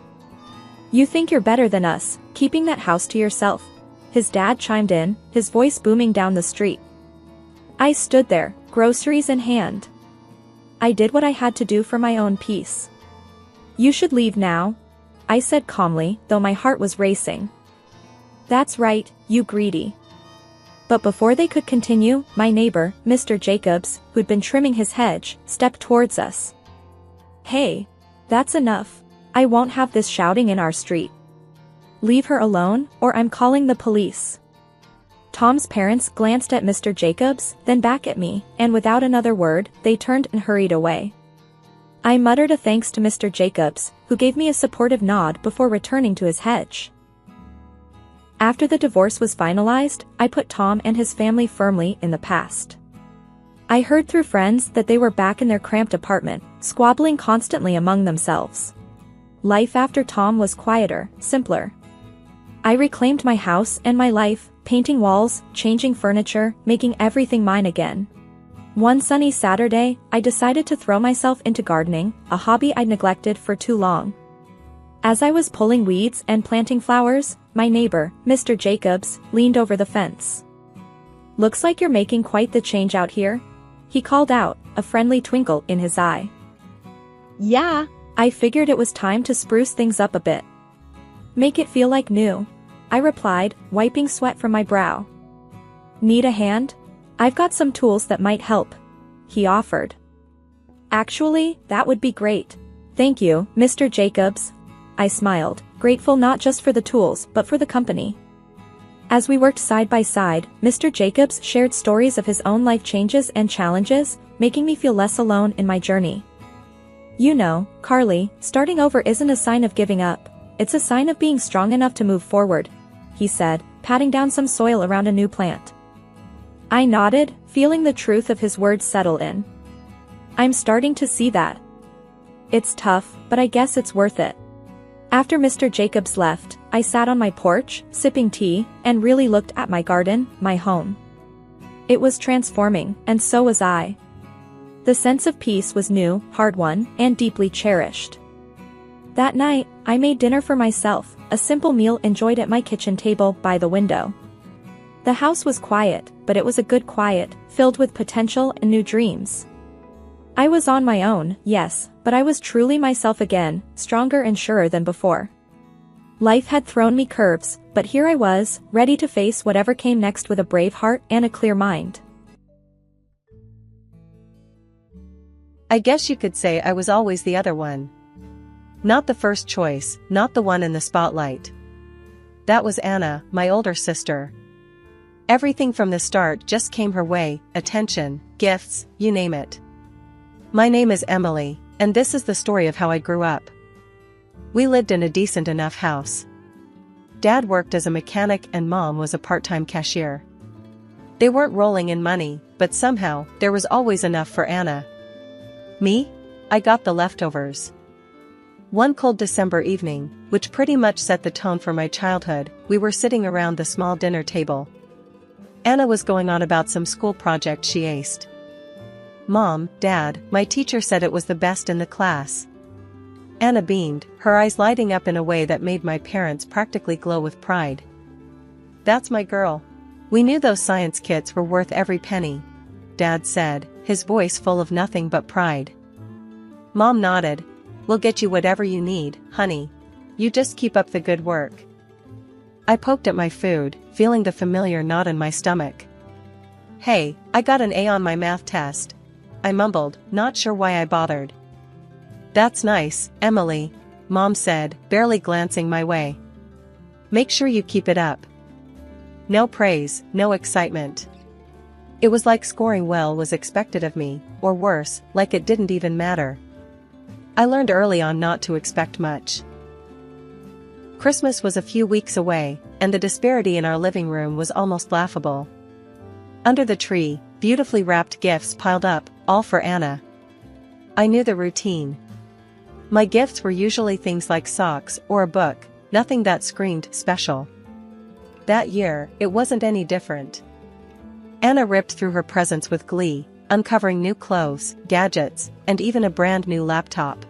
Speaker 2: You think you're better than us, keeping that house to yourself. His dad chimed in, his voice booming down the street. I stood there, groceries in hand. I did what I had to do for my own peace. You should leave now, I said calmly, though my heart was racing. That's right, you greedy. But before they could continue, my neighbor, Mr. Jacobs, who'd been trimming his hedge, stepped towards us. Hey, that's enough. I won't have this shouting in our street. Leave her alone, or I'm calling the police. Tom's parents glanced at Mr. Jacobs, then back at me, and without another word, they turned and hurried away. I muttered a thanks to Mr. Jacobs, who gave me a supportive nod before returning to his hedge. After the divorce was finalized, I put Tom and his family firmly in the past. I heard through friends that they were back in their cramped apartment, squabbling constantly among themselves. Life after Tom was quieter, simpler. I reclaimed my house and my life, painting walls, changing furniture, making everything mine again. One sunny Saturday, I decided to throw myself into gardening, a hobby I'd neglected for too long. As I was pulling weeds and planting flowers, my neighbor, Mr. Jacobs, leaned over the fence. Looks like you're making quite the change out here, he called out, a friendly twinkle in his eye. Yeah, I figured it was time to spruce things up a bit. Make it feel like new, I replied, wiping sweat from my brow. Need a hand? I've got some tools that might help, he offered. Actually, that would be great. Thank you, Mr. Jacobs, I smiled, grateful not just for the tools but for the company. As we worked side by side, Mr. Jacobs shared stories of his own life changes and challenges, making me feel less alone in my journey. You know, Carly, starting over isn't a sign of giving up, it's a sign of being strong enough to move forward, he said, patting down some soil around a new plant. I nodded, feeling the truth of his words settle in. I'm starting to see that. It's tough, but I guess it's worth it. After Mr. Jacobs left, I sat on my porch, sipping tea, and really looked at my garden, my home. It was transforming, and so was I. The sense of peace was new, hard-won, and deeply cherished. That night, I made dinner for myself, a simple meal enjoyed at my kitchen table by the window. The house was quiet, but it was a good quiet, filled with potential and new dreams. I was on my own, yes, but I was truly myself again, stronger and surer than before. Life had thrown me curves, but here I was, ready to face whatever came next with a brave heart and a clear mind.
Speaker 3: I guess you could say I was always the other one. Not the first choice, not the one in the spotlight. That was Anna, my older sister. Everything from the start just came her way, attention, gifts, you name it. My name is Emily, and this is the story of how I grew up. We lived in a decent enough house. Dad worked as a mechanic and Mom was a part-time cashier. They weren't rolling in money, but somehow, there was always enough for Anna. Me? I got the leftovers. One cold December evening, which pretty much set the tone for my childhood, we were sitting around the small dinner table. Anna was going on about some school project she aced. Mom, Dad, my teacher said it was the best in the class. Anna beamed, her eyes lighting up in a way that made my parents practically glow with pride. That's my girl. We knew those science kits were worth every penny, Dad said, his voice full of nothing but pride. Mom nodded. We'll get you whatever you need, honey. You just keep up the good work. I poked at my food, feeling the familiar knot in my stomach. "Hey, I got an A on my math test," I mumbled, not sure why I bothered. "That's nice, Emily," Mom said, barely glancing my way. "Make sure you keep it up." No praise, no excitement. It was like scoring well was expected of me, or worse, like it didn't even matter. I learned early on not to expect much. Christmas was a few weeks away, and the disparity in our living room was almost laughable. Under the tree, beautifully wrapped gifts piled up, all for Anna. I knew the routine. My gifts were usually things like socks or a book, nothing that screamed special. That year, it wasn't any different. Anna ripped through her presents with glee, uncovering new clothes, gadgets, and even a brand new laptop.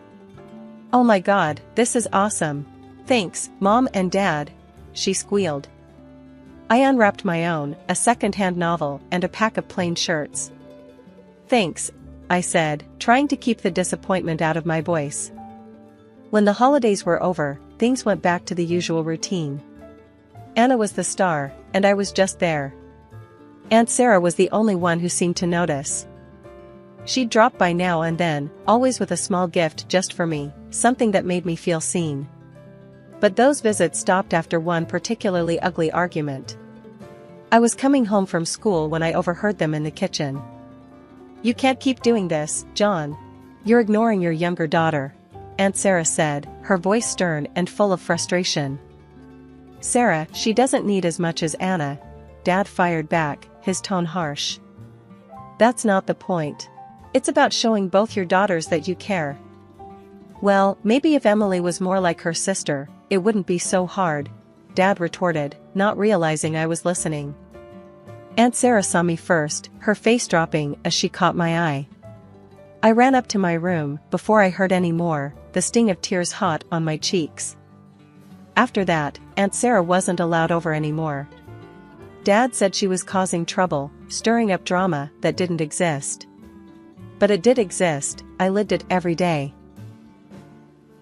Speaker 3: "Oh my God, this is awesome. Thanks, Mom and Dad," she squealed. I unwrapped my own, a second-hand novel and a pack of plain shirts. "Thanks," I said, trying to keep the disappointment out of my voice. When the holidays were over, things went back to the usual routine. Anna was the star, and I was just there. Aunt Sarah was the only one who seemed to notice. She'd drop by now and then, always with a small gift just for me, something that made me feel seen. But those visits stopped after one particularly ugly argument. I was coming home from school when I overheard them in the kitchen. "You can't keep doing this, John. You're ignoring your younger daughter," Aunt Sarah said, her voice stern and full of frustration. "Sarah, she doesn't need as much as Anna," Dad fired back, his tone harsh. "That's not the point. It's about showing both your daughters that you care." "Well, maybe if Emily was more like her sister, it wouldn't be so hard," Dad retorted, not realizing I was listening. Aunt Sarah saw me first, her face dropping as she caught my eye. I ran up to my room before I heard any more, the sting of tears hot on my cheeks. After that, Aunt Sarah wasn't allowed over anymore. Dad said she was causing trouble, stirring up drama that didn't exist. But it did exist, I lived it every day.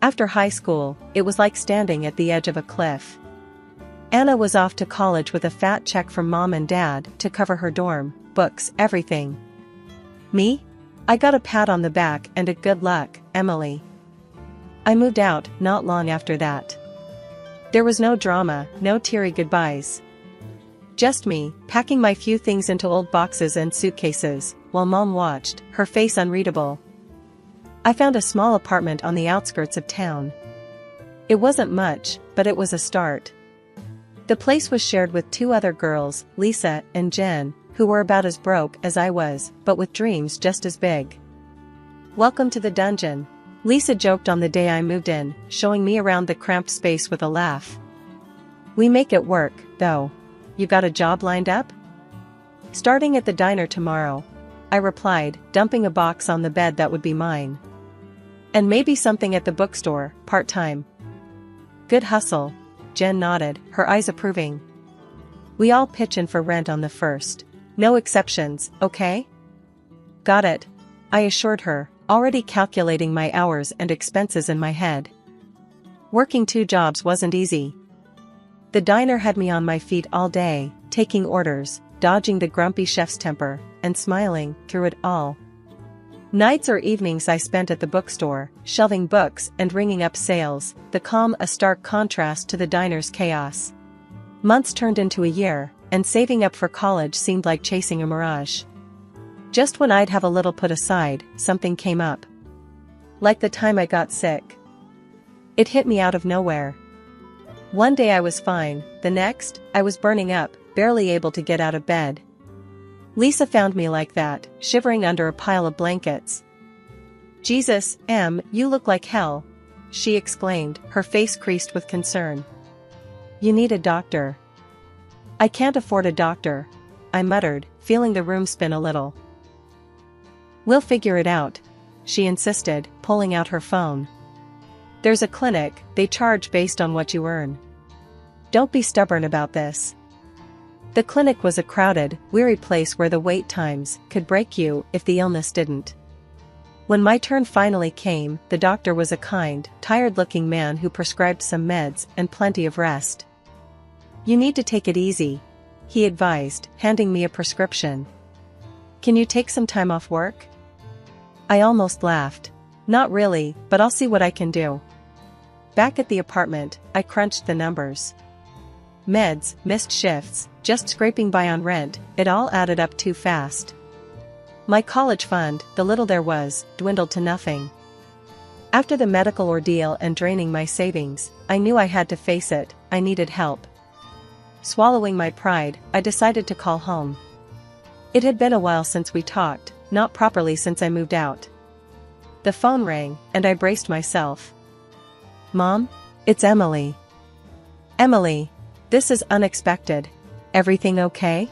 Speaker 3: After high school, it was like standing at the edge of a cliff. Anna was off to college with a fat check from Mom and Dad to cover her dorm, books, everything. Me? I got a pat on the back and a "good luck, Emily." I moved out not long after that. There was no drama, no teary goodbyes. Just me, packing my few things into old boxes and suitcases, while Mom watched, her face unreadable. I found a small apartment on the outskirts of town. It wasn't much, but it was a start. The place was shared with two other girls, Lisa and Jen, who were about as broke as I was, but with dreams just as big. "Welcome to the dungeon," Lisa joked on the day I moved in, showing me around the cramped space with a laugh. "We make it work, though. You got a job lined up?" "Starting at the diner tomorrow," I replied, dumping a box on the bed that would be mine. "And maybe something at the bookstore, part-time." "Good hustle," Jen nodded, her eyes approving. "We all pitch in for rent on the 1st. No exceptions, okay?" "Got it," I assured her, already calculating my hours and expenses in my head. Working 2 jobs wasn't easy. The diner had me on my feet all day, taking orders, dodging the grumpy chef's temper, and smiling through it all. Nights or evenings I spent at the bookstore, shelving books and ringing up sales, the calm a stark contrast to the diner's chaos. Months turned into a year, and saving up for college seemed like chasing a mirage. Just when I'd have a little put aside, something came up. Like the time I got sick. It hit me out of nowhere. One day I was fine, the next, I was burning up, barely able to get out of bed. Lisa found me like that, shivering under a pile of blankets. "Jesus, Em, you look like hell," she exclaimed, her face creased with concern. "You need a doctor." "I can't afford a doctor," I muttered, feeling the room spin a little. "We'll figure it out," she insisted, pulling out her phone. "There's a clinic, they charge based on what you earn. Don't be stubborn about this." The clinic was a crowded, weary place where the wait times could break you if the illness didn't. When my turn finally came, the doctor was a kind, tired-looking man who prescribed some meds and plenty of rest. "You need to take it easy," he advised, handing me a prescription. Can you take some time off work? I almost laughed. Not really, but I'll see what I can do. Back at the apartment, I crunched the numbers. Meds, missed shifts, just scraping by on rent, it all added up too fast. My college fund, the little there was, dwindled to nothing. After the medical ordeal and draining my savings, I knew I had to face it, I needed help. Swallowing my pride, I decided to call home. It had been a while since we talked, not properly since I moved out. The phone rang, and I braced myself. Mom? It's Emily. Emily, this is unexpected. Everything okay?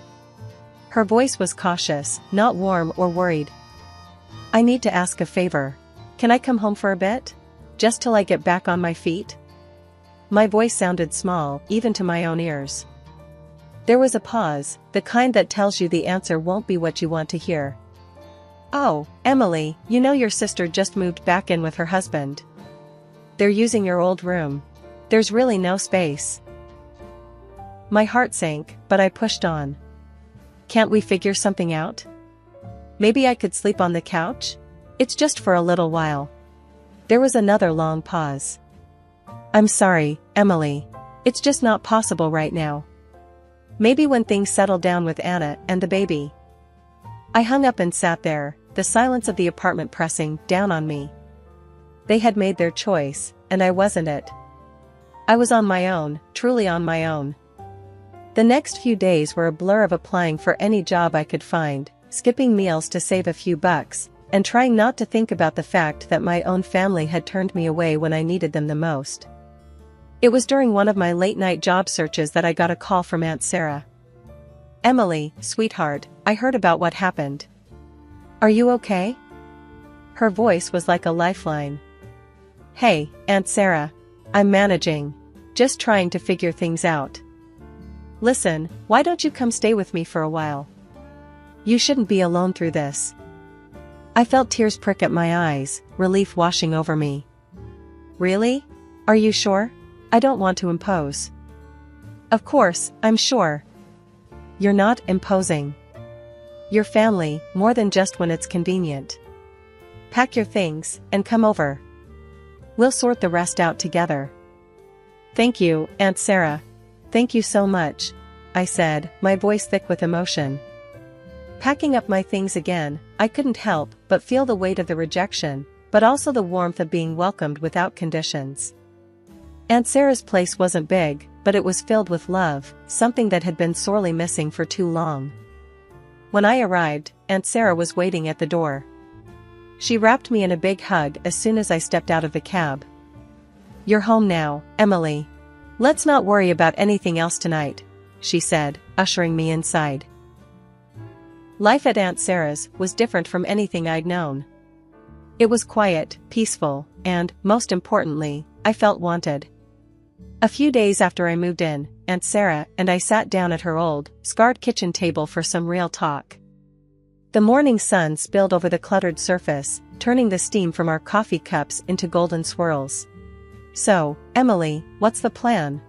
Speaker 3: Her voice was cautious, not warm or worried. I need to ask a favor. Can I come home for a bit? Just till I get back on my feet? My voice sounded small, even to my own ears. There was a pause, the kind that tells you the answer won't be what you want to hear. Oh, Emily, you know your sister just moved back in with her husband. They're using your old room. There's really no space. My heart sank, but I pushed on. Can't we figure something out? Maybe I could sleep on the couch? It's just for a little while. There was another long pause. I'm sorry, Emily. It's just not possible right now. Maybe when things settle down with Anna and the baby. I hung up and sat there, the silence of the apartment pressing down on me. They had made their choice, and I wasn't it. I was on my own, truly on my own. The next few days were a blur of applying for any job I could find, skipping meals to save a few bucks, and trying not to think about the fact that my own family had turned me away when I needed them the most. It was during one of my late-night job searches that I got a call from Aunt Sarah. Emily, sweetheart, I heard about what happened. Are you okay? Her voice was like a lifeline. Hey, Aunt Sarah. I'm managing. Just trying to figure things out. Listen, why don't you come stay with me for a while? You shouldn't be alone through this. I felt tears prick at my eyes, relief washing over me. Really? Are you sure? I don't want to impose. Of course, I'm sure. You're not imposing. Your family, more than just when it's convenient. Pack your things, and come over. We'll sort the rest out together. Thank you, Aunt Sarah. Thank you so much, I said, my voice thick with emotion. Packing up my things again, I couldn't help but feel the weight of the rejection, but also the warmth of being welcomed without conditions. Aunt Sarah's place wasn't big, but it was filled with love, something that had been sorely missing for too long. When I arrived, Aunt Sarah was waiting at the door. She wrapped me in a big hug as soon as I stepped out of the cab. You're home now, Emily. Let's not worry about anything else tonight, she said, ushering me inside. Life at Aunt Sarah's was different from anything I'd known. It was quiet, peaceful, and, most importantly, I felt wanted. A few days after I moved in, Aunt Sarah and I sat down at her old, scarred kitchen table for some real talk. The morning sun spilled over the cluttered surface, turning the steam from our coffee cups into golden swirls. So, Emily, what's the plan?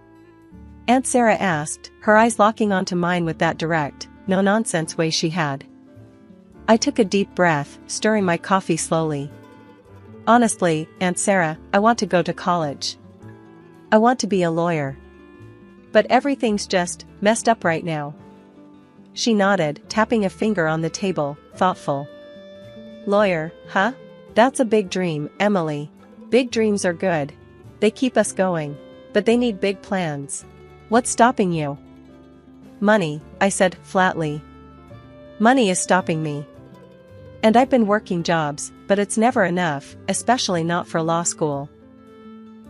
Speaker 3: Aunt Sarah asked, her eyes locking onto mine with that direct, no-nonsense way she had. I took a deep breath, stirring my coffee slowly. Honestly, Aunt Sarah, I want to go to college. I want to be a lawyer. But everything's just messed up right now. She nodded, tapping a finger on the table, thoughtful. Lawyer, huh? That's a big dream, Emily. Big dreams are good. They keep us going. But they need big plans. What's stopping you? Money, I said flatly. Money is stopping me. And I've been working jobs, but it's never enough, especially not for law school.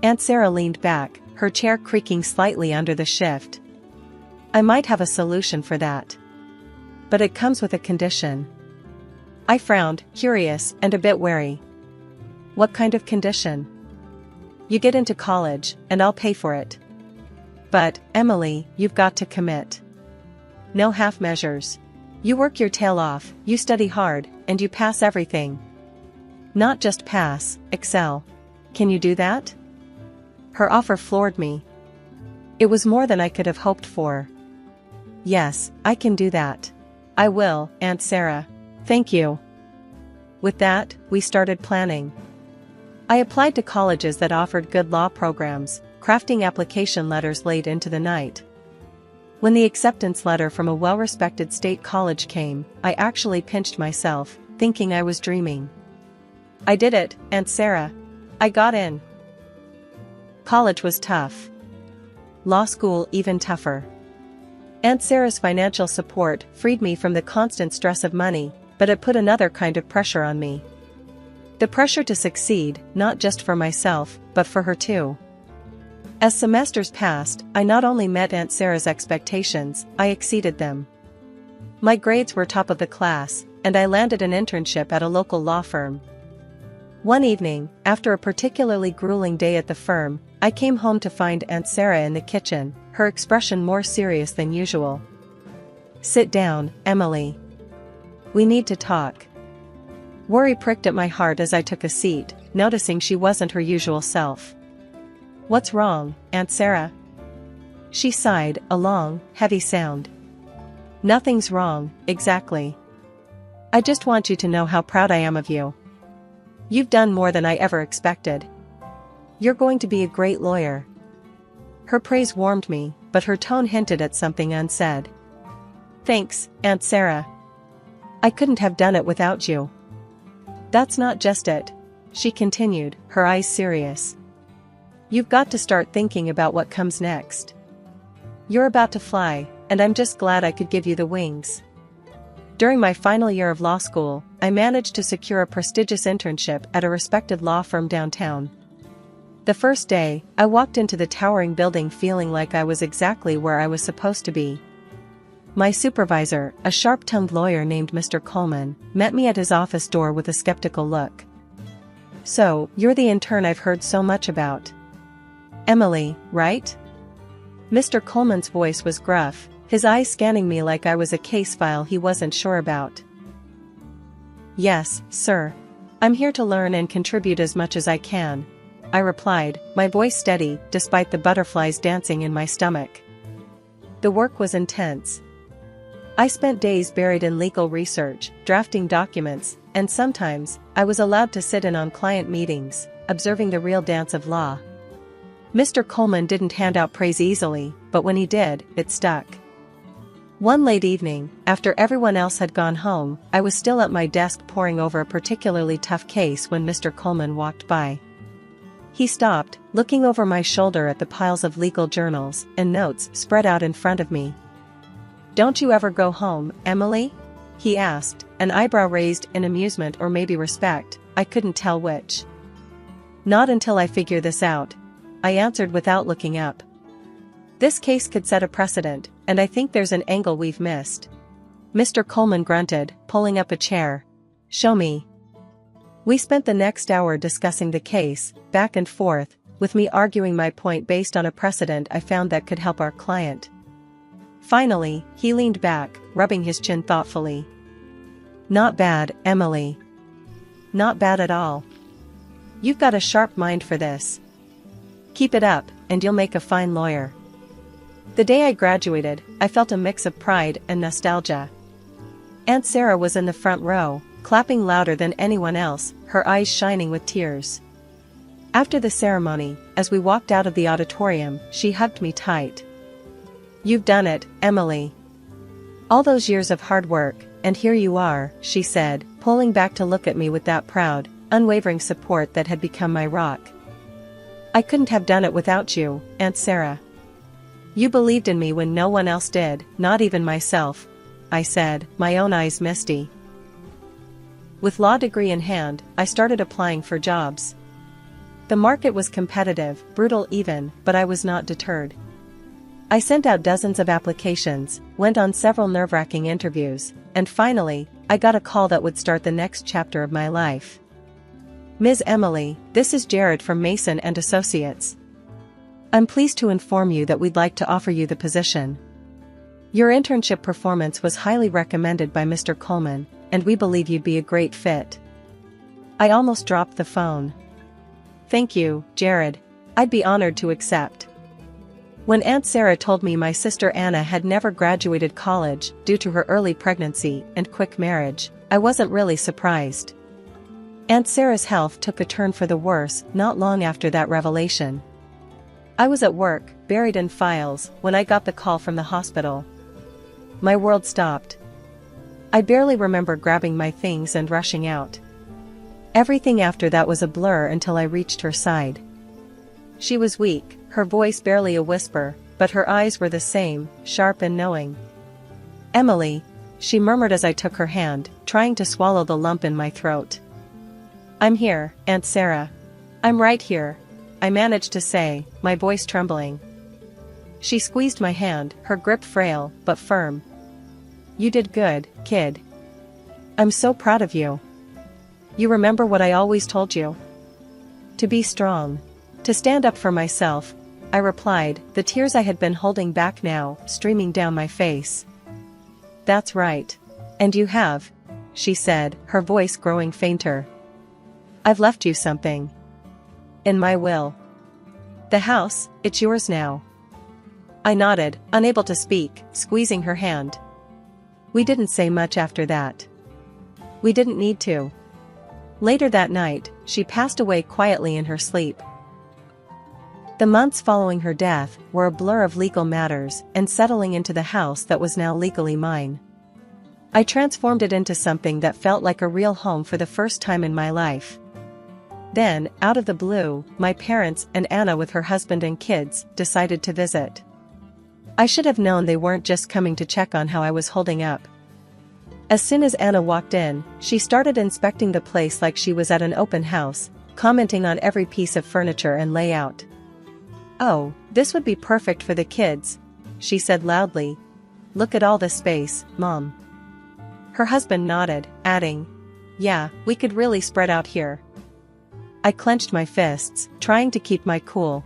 Speaker 3: Aunt Sarah leaned back, her chair creaking slightly under the shift. I might have a solution for that. But it comes with a condition. I frowned, curious and a bit wary. What kind of condition? You get into college, and I'll pay for it. But, Emily, you've got to commit. No half measures. You work your tail off, you study hard, and you pass everything. Not just pass, excel. Can you do that? Her offer floored me. It was more than I could have hoped for. Yes, I can do that. I will, Aunt Sarah. Thank you. With that, we started planning. I applied to colleges that offered good law programs, crafting application letters late into the night. When the acceptance letter from a well-respected state college came, I actually pinched myself, thinking I was dreaming. I did it, Aunt Sarah. I got in. College was tough. Law school even tougher. Aunt Sarah's financial support freed me from the constant stress of money, but it put another kind of pressure on me. The pressure to succeed, not just for myself, but for her too. As semesters passed, I not only met Aunt Sarah's expectations, I exceeded them. My grades were top of the class, and I landed an internship at a local law firm. One evening, after a particularly grueling day at the firm, I came home to find Aunt Sarah in the kitchen, her expression more serious than usual. "Sit down, Emily. We need to talk." Worry pricked at my heart as I took a seat, noticing she wasn't her usual self. "What's wrong, Aunt Sarah?" She sighed, a long, heavy sound. "Nothing's wrong, exactly. I just want you to know how proud I am of you. You've done more than I ever expected. You're going to be a great lawyer." Her praise warmed me, but her tone hinted at something unsaid. "Thanks, Aunt Sarah. I couldn't have done it without you." "That's not just it," she continued, her eyes serious. "You've got to start thinking about what comes next. You're about to fly, and I'm just glad I could give you the wings." During my final year of law school, I managed to secure a prestigious internship at a respected law firm downtown. The first day, I walked into the towering building feeling like I was exactly where I was supposed to be. My supervisor, a sharp-tongued lawyer named Mr. Coleman, met me at his office door with a skeptical look. "So, you're the intern I've heard so much about. Emily, right?" Mr. Coleman's voice was gruff, his eyes scanning me like I was a case file he wasn't sure about. "Yes, sir. I'm here to learn and contribute as much as I can," I replied, my voice steady despite the butterflies dancing in my stomach. The work was intense. I spent days buried in legal research, drafting documents, and sometimes, I was allowed to sit in on client meetings, observing the real dance of law. Mr. Coleman didn't hand out praise easily, but when he did, it stuck. One late evening, after everyone else had gone home, I was still at my desk poring over a particularly tough case when Mr. Coleman walked by. He stopped, looking over my shoulder at the piles of legal journals and notes spread out in front of me. "Don't you ever go home, Emily?" he asked, an eyebrow raised in amusement or maybe respect, I couldn't tell which. "Not until I figure this out," I answered without looking up. "This case could set a precedent, and I think there's an angle we've missed." Mr. Coleman grunted, pulling up a chair. "Show me." We spent the next hour discussing the case, back and forth, with me arguing my point based on a precedent I found that could help our client. Finally, he leaned back, rubbing his chin thoughtfully. "Not bad, Emily. Not bad at all. You've got a sharp mind for this. Keep it up, and you'll make a fine lawyer." The day I graduated, I felt a mix of pride and nostalgia. Aunt Sarah was in the front row, clapping louder than anyone else, her eyes shining with tears. After the ceremony, as we walked out of the auditorium, she hugged me tight. "You've done it, Emily. All those years of hard work, and here you are," she said, pulling back to look at me with that proud, unwavering support that had become my rock. "I couldn't have done it without you, Aunt Sarah. You believed in me when no one else did, not even myself," I said, my own eyes misty. With law degree in hand, I started applying for jobs. The market was competitive, brutal even, but I was not deterred. I sent out dozens of applications, went on several nerve-wracking interviews, and finally, I got a call that would start the next chapter of my life. "Ms. Emily, this is Jared from Mason & Associates. I'm pleased to inform you that we'd like to offer you the position. Your internship performance was highly recommended by Mr. Coleman, and we believe you'd be a great fit." I almost dropped the phone. "Thank you, Jared. I'd be honored to accept." When Aunt Sarah told me my sister Anna had never graduated college due to her early pregnancy and quick marriage, I wasn't really surprised. Aunt Sarah's health took a turn for the worse not long after that revelation. I was at work, buried in files, when I got the call from the hospital. My world stopped. I barely remember grabbing my things and rushing out. Everything after that was a blur until I reached her side. She was weak, her voice barely a whisper, but her eyes were the same, sharp and knowing. "Emily," she murmured as I took her hand, trying to swallow the lump in my throat. "I'm here, Aunt Sarah. I'm right here," I managed to say, my voice trembling. She squeezed my hand, her grip frail, but firm. "You did good, kid. I'm so proud of you. You remember what I always told you? To be strong. To stand up for myself," I replied, the tears I had been holding back now streaming down my face. "That's right. And you have," she said, her voice growing fainter. "I've left you something. In my will. The house, it's yours now." I nodded, unable to speak, squeezing her hand. We didn't say much after that. We didn't need to. Later that night, she passed away quietly in her sleep. The months following her death were a blur of legal matters and settling into the house that was now legally mine. I transformed it into something that felt like a real home for the first time in my life. Then, out of the blue, my parents and Anna with her husband and kids decided to visit. I should have known they weren't just coming to check on how I was holding up. As soon as Anna walked in, she started inspecting the place like she was at an open house, commenting on every piece of furniture and layout. "Oh, this would be perfect for the kids," she said loudly. "Look at all this space, Mom." Her husband nodded, adding, "Yeah, we could really spread out here." I clenched my fists, trying to keep my cool.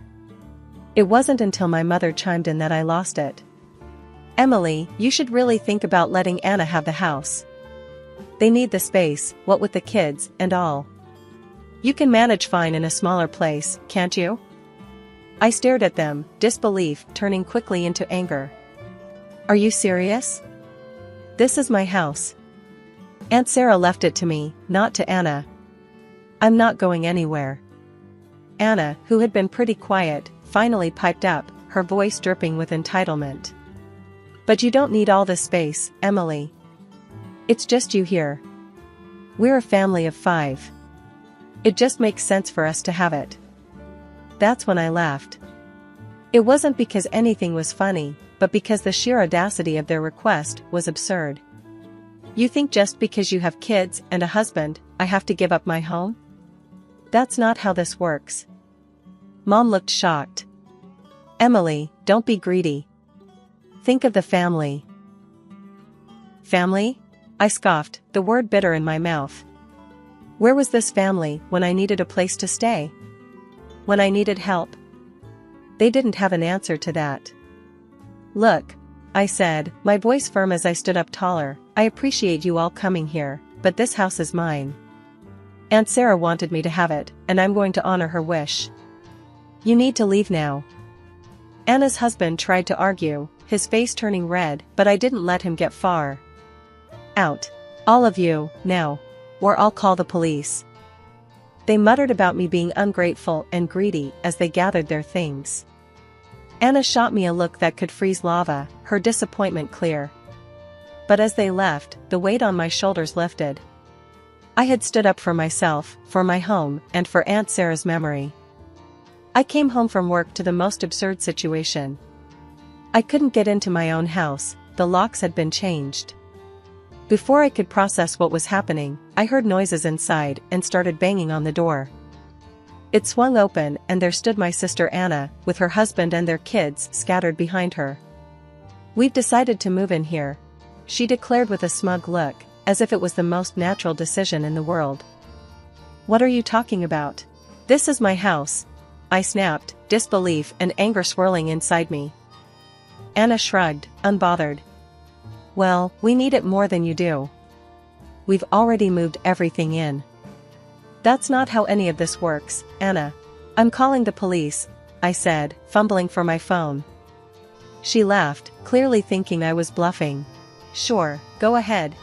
Speaker 3: It wasn't until my mother chimed in that I lost it. "Emily, you should really think about letting Anna have the house. They need the space, what with the kids and all. You can manage fine in a smaller place, can't you?" I stared at them, disbelief turning quickly into anger. "Are you serious? This is my house. Aunt Sarah left it to me, not to Anna. I'm not going anywhere." Anna, who had been pretty quiet, finally piped up, her voice dripping with entitlement. "But you don't need all this space, Emily. It's just you here. We're a family of 5. It just makes sense for us to have it." That's when I laughed. It wasn't because anything was funny, but because the sheer audacity of their request was absurd. "You think just because you have kids and a husband, I have to give up my home? That's not how this works." Mom looked shocked. "Emily, don't be greedy. Think of the family." "Family?" I scoffed, the word bitter in my mouth. Where was this family when I needed a place to stay? When I needed help? They didn't have an answer to that. "Look," I said, my voice firm as I stood up taller, "I appreciate you all coming here, but this house is mine. Aunt Sarah wanted me to have it, and I'm going to honor her wish. You need to leave now." Anna's husband tried to argue, his face turning red, but I didn't let him get far. "Out. All of you, now. Or I'll call the police." They muttered about me being ungrateful and greedy as they gathered their things. Anna shot me a look that could freeze lava, her disappointment clear. But as they left, the weight on my shoulders lifted. I had stood up for myself, for my home, and for Aunt Sarah's memory. I came home from work to the most absurd situation. I couldn't get into my own house, the locks had been changed. Before I could process what was happening, I heard noises inside and started banging on the door. It swung open and there stood my sister Anna, with her husband and their kids scattered behind her. "We've decided to move in here," she declared with a smug look, as if it was the most natural decision in the world. "What are you talking about? This is my house," I snapped, disbelief and anger swirling inside me. Anna shrugged, unbothered. "Well, we need it more than you do. We've already moved everything in." "That's not how any of this works, Anna. I'm calling the police," I said, fumbling for my phone. She laughed, clearly thinking I was bluffing. "Sure, go ahead.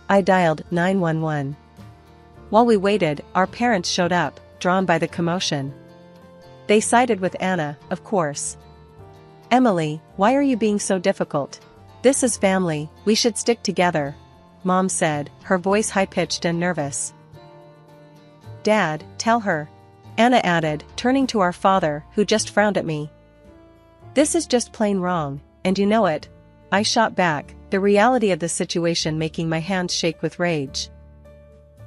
Speaker 3: I dialed 911. While we waited, our parents showed up, drawn by the commotion. They sided with Anna, of course. "Emily, why are you being so difficult? This is family, we should stick together," Mom said, her voice high-pitched and nervous. "Dad, tell her," Anna added, turning to our father, who just frowned at me. "This is just plain wrong, and you know it," I shot back, the reality of the situation making my hands shake with rage.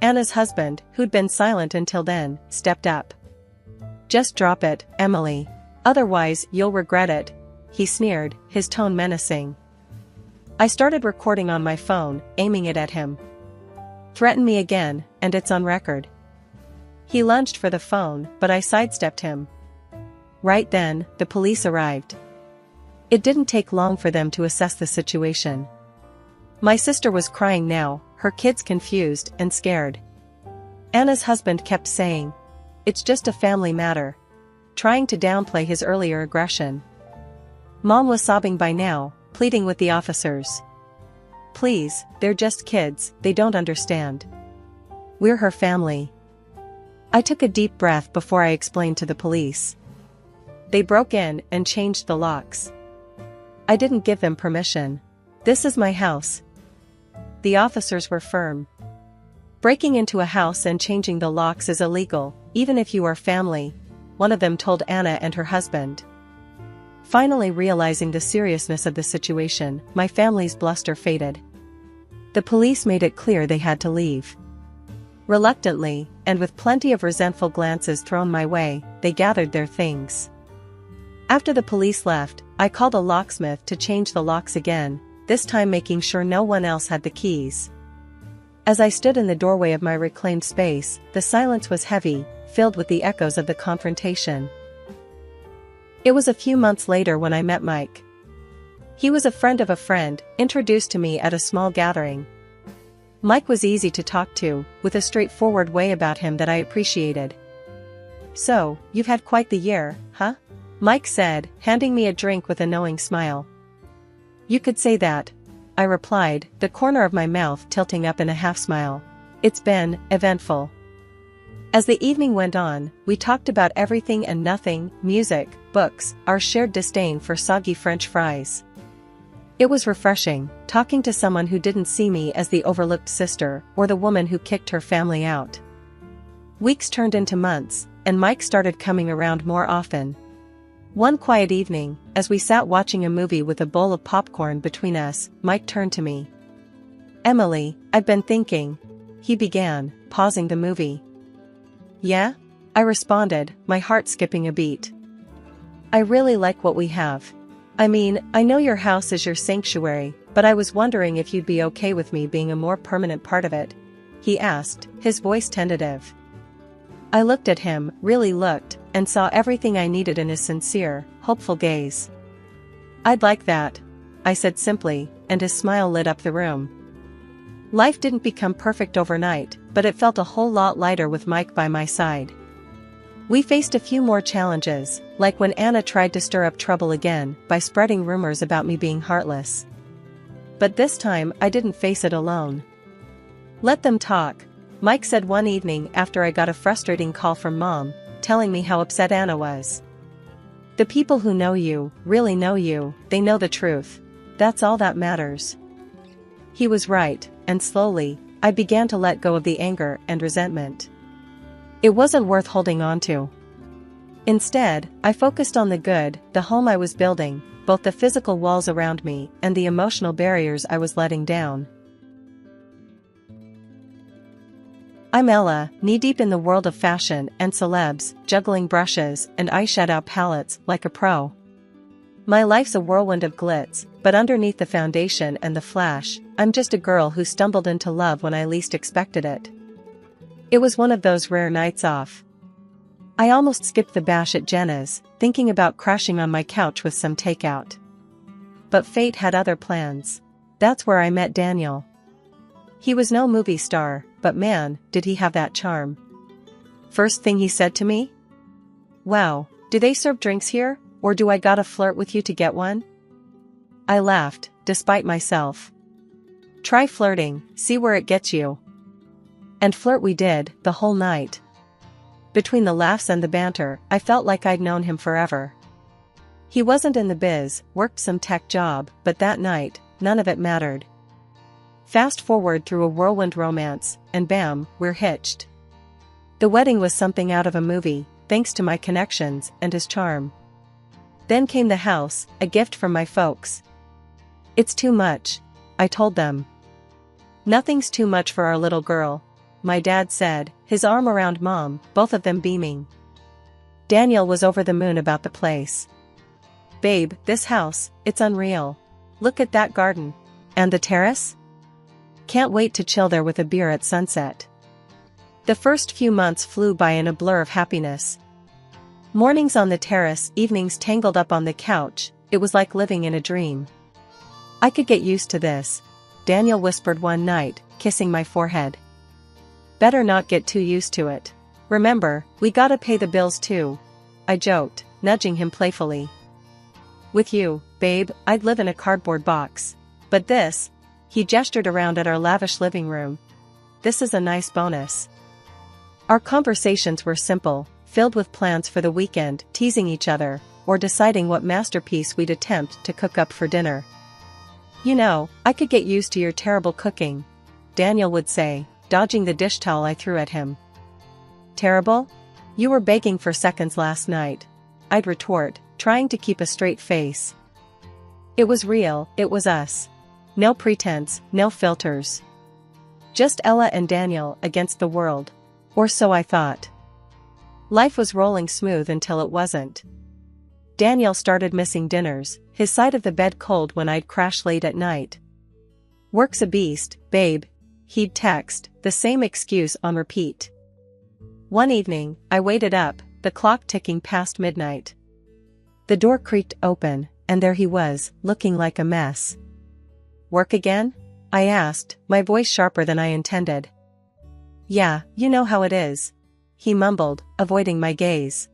Speaker 3: Anna's husband, who'd been silent until then, stepped up. "Just drop it, Emily. Otherwise, you'll regret it," he sneered, his tone menacing. I started recording on my phone, aiming it at him. "Threaten me again, and it's on record." He lunged for the phone, but I sidestepped him. Right then, the police arrived. It didn't take long for them to assess the situation. My sister was crying now, her kids confused and scared. Anna's husband kept saying, "It's just a family matter," trying to downplay his earlier aggression. Mom was sobbing by now, pleading with the officers. "Please, they're just kids, they don't understand. We're her family." I took a deep breath before I explained to the police. They broke in and changed the locks. I didn't give them permission. "This is my house." The officers were firm. "Breaking into a house and changing the locks is illegal, even if you are family," one of them told Anna and her husband. Finally realizing the seriousness of the situation, my family's bluster faded. The police made it clear they had to leave. Reluctantly, and with plenty of resentful glances thrown my way, they gathered their things. After the police left, I called a locksmith to change the locks again, this time making sure no one else had the keys. As I stood in the doorway of my reclaimed space, the silence was heavy, filled with the echoes of the confrontation. It was a few months later when I met Mike. He was a friend of a friend, introduced to me at a small gathering. Mike was easy to talk to, with a straightforward way about him that I appreciated. "So, you've had quite the year, huh?" Mike said, handing me a drink with a knowing smile. "You could say that," I replied, the corner of my mouth tilting up in a half-smile. "It's been eventful." As the evening went on, we talked about everything and nothing, music, books, our shared disdain for soggy French fries. It was refreshing, talking to someone who didn't see me as the overlooked sister or the woman who kicked her family out. Weeks turned into months, and Mike started coming around more often. One quiet evening, as we sat watching a movie with a bowl of popcorn between us, Mike turned to me. "Emily, I've been thinking," he began, pausing the movie. "Yeah?" I responded, my heart skipping a beat. "I really like what we have. I mean, I know your house is your sanctuary, but I was wondering if you'd be okay with me being a more permanent part of it," he asked, his voice tentative. I looked at him, really looked, and saw everything I needed in his sincere, hopeful gaze. "I'd like that," I said simply, and his smile lit up the room. Life didn't become perfect overnight, but it felt a whole lot lighter with Mike by my side. We faced a few more challenges, like when Anna tried to stir up trouble again by spreading rumors about me being heartless. But this time I didn't face it alone. "Let them talk," Mike said one evening after I got a frustrating call from Mom, telling me how upset Anna was. "The people who know you, really know you, they know the truth. That's all that matters." He was right, and slowly, I began to let go of the anger and resentment. It wasn't worth holding on to. Instead, I focused on the good, the home I was building, both the physical walls around me and the emotional barriers I was letting down. I'm Ella, knee-deep in the world of fashion and celebs, juggling brushes and eyeshadow palettes like a pro. My life's a whirlwind of glitz, but underneath the foundation and the flash, I'm just a girl who stumbled into love when I least expected it. It was one of those rare nights off. I almost skipped the bash at Jenna's, thinking about crashing on my couch with some takeout. But fate had other plans. That's where I met Daniel. He was no movie star, but man, did he have that charm. First thing he said to me? "Wow, do they serve drinks here, or do I gotta flirt with you to get one?" I laughed, despite myself. Try flirting, see where it gets you. And flirt we did, the whole night. Between the laughs and the banter, I felt like I'd known him forever. He wasn't in the biz, worked some tech job, but that night, none of it mattered. Fast forward through a whirlwind romance, and bam, we're hitched. The wedding was something out of a movie, thanks to my connections and his charm. Then came the house, a gift from my folks. It's too much, I told them. Nothing's too much for our little girl, my dad said, his arm around Mom, both of them beaming. Daniel was over the moon about the place. Babe, this house, it's unreal. Look at that garden. And the terrace? Can't wait to chill there with a beer at sunset. The first few months flew by in a blur of happiness. Mornings on the terrace, evenings tangled up on the couch, it was like living in a dream. I could get used to this, Daniel whispered one night, kissing my forehead. Better not get too used to it. Remember, we gotta pay the bills too, I joked, nudging him playfully. With you, babe, I'd live in a cardboard box. But this, he gestured around at our lavish living room. This is a nice bonus. Our conversations were simple, filled with plans for the weekend, teasing each other, or deciding what masterpiece we'd attempt to cook up for dinner. You know, I could get used to your terrible cooking, Daniel would say, dodging the dish towel I threw at him. Terrible? You were begging for seconds last night, I'd retort, trying to keep a straight face. It was real, it was us. No pretense, no filters. Just Ella and Daniel against the world. Or so I thought. Life was rolling smooth until it wasn't. Daniel started missing dinners, his side of the bed cold when I'd crash late at night. Work's a beast, babe, he'd text, the same excuse on repeat. One evening, I waited up, the clock ticking past midnight. The door creaked open, and there he was, looking like a mess. Work again? I asked, my voice sharper than I intended. Yeah, you know how it is, he mumbled, avoiding my gaze.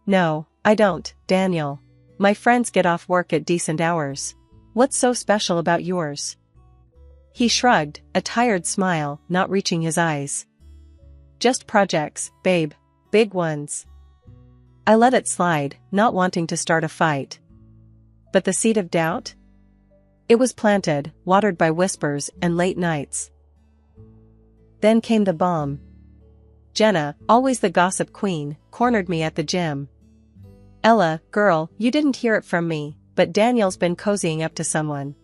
Speaker 3: No, I don't, Daniel. My friends get off work at decent hours. What's so special about yours? He shrugged, a tired smile not reaching his eyes. Just projects, babe. Big ones. I let it slide, not wanting to start a fight. But the seed of doubt? It was planted, watered by whispers and late nights. Then came the bomb. Jenna, always the gossip queen, cornered me at the gym. Ella, girl, you didn't hear it from me, but Daniel's been cozying up to someone.